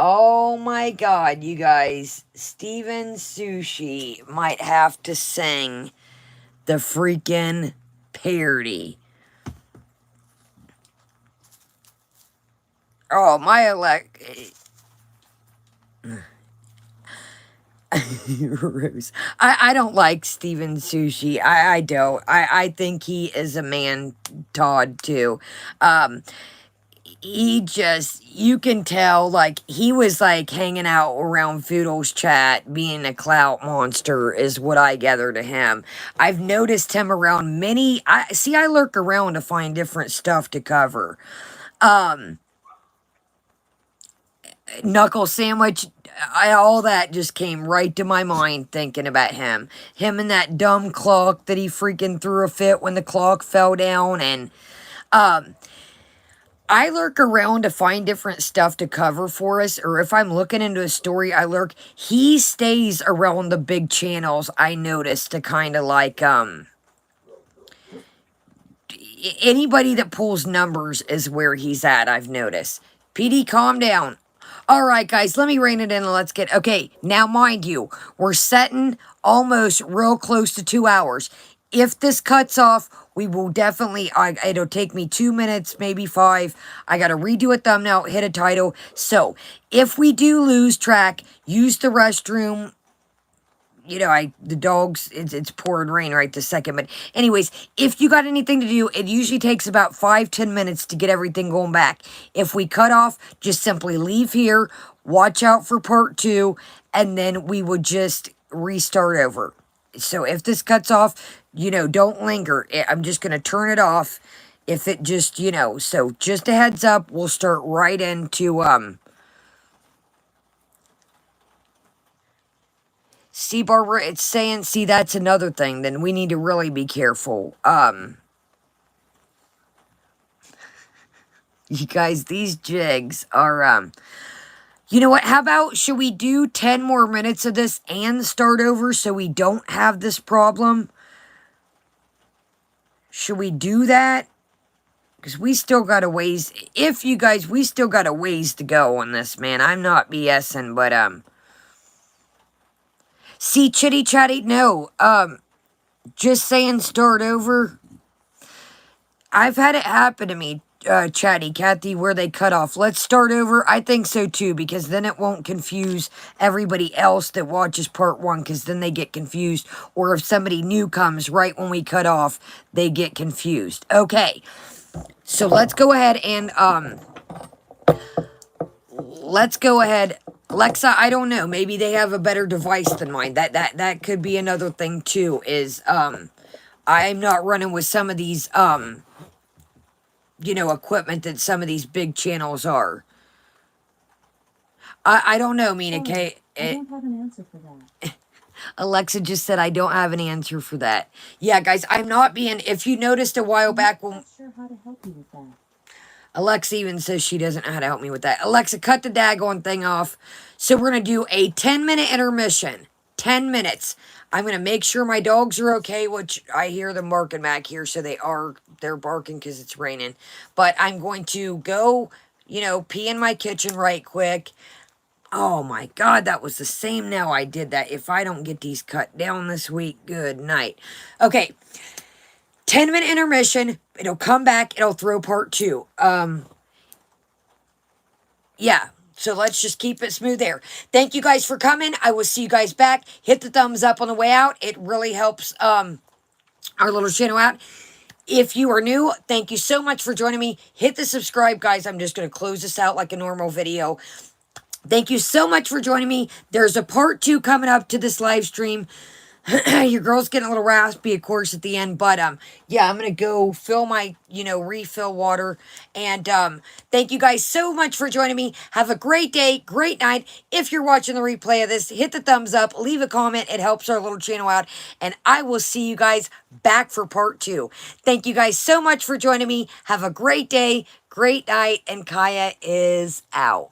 Oh my god, you guys. Steven Sushi might have to sing the freaking parody. Oh, my Rose. I don't like Steven Sushi. I don't. I think he is a man Todd too. He just, you can tell, like, he was, like, hanging out around Foodle's chat, being a clout monster, is what I gather to him. I've noticed him around many, I lurk around to find different stuff to cover. Knuckle sandwich, all that just came right to my mind thinking about him. Him and that dumb clock that he freaking threw a fit when the clock fell down, and, I lurk around to find different stuff to cover for us, or if I'm looking into a story, I lurk. He stays around the big channels, I notice, to kind of like, anybody that pulls numbers is where he's at, I've noticed. PD, calm down. All right, guys, let me rein it in and let's get, okay, now mind you, we're setting almost real close to 2 hours. If this cuts off, we will definitely, it'll take me 2 minutes, maybe 5. I got to redo a thumbnail, hit a title. So, if we do lose track, use the restroom. You know, the dogs, it's pouring rain right this second. But anyways, if you got anything to do, it usually takes about 5-10 minutes to get everything going back. If we cut off, just simply leave here, watch out for part 2, and then we would just restart over. So if this cuts off, you know, don't linger. I'm just going to turn it off. If it just, you know, so just a heads up, we'll start right into, see, Barbara, it's saying, see, that's another thing. Then we need to really be careful. You guys, these jigs are, you know what? How about, should we do 10 more minutes of this and start over so we don't have this problem? Should we do that? Because we still got a ways, if you guys, we still got a ways to go on this, man. I'm not BSing, but, see, Chitty Chatty, no, just saying start over. I've had it happen to me, Chatty Cathy, where they cut off. Let's start over. I think so too, because then it won't confuse everybody else that watches part 1, because then they get confused. Or if somebody new comes right when we cut off, they get confused. Okay, so let's go ahead and, let's go ahead. Alexa, I don't know. Maybe they have a better device than mine. That could be another thing too, is, I'm not running with some of these, you know, equipment that some of these big channels are. I don't know, Mina K. I don't have an answer for that. Alexa just said I don't have an answer for that. Yeah, guys, I'm not being, if you noticed a while back when... I'm not sure how to help you with that. Alexa even says she doesn't know how to help me with that. Alexa, cut the daggone thing off. So we're going to do a 10-minute intermission. 10 minutes. I'm going to make sure my dogs are okay, which I hear them barking back here, so they're barking because it's raining. But I'm going to go, you know, pee in my kitchen right quick. Oh my God, that was the same now I did that. If I don't get these cut down this week, good night. Okay, 10-minute intermission. It'll come back. It'll throw part 2. Yeah. So let's just keep it smooth there. Thank you guys for coming. I will see you guys back. Hit the thumbs up on the way out. It really helps our little channel out. If you are new, thank you so much for joining me. Hit the subscribe, guys. I'm just going to close this out like a normal video. Thank you so much for joining me. There's a part 2 coming up to this live stream. Your girl's getting a little raspy, of course, at the end. But, yeah, I'm going to go fill my, you know, refill water. And, thank you guys so much for joining me. Have a great day, great night. If you're watching the replay of this, hit the thumbs up, leave a comment. It helps our little channel out. And I will see you guys back for part 2. Thank you guys so much for joining me. Have a great day, great night. And Kaya is out.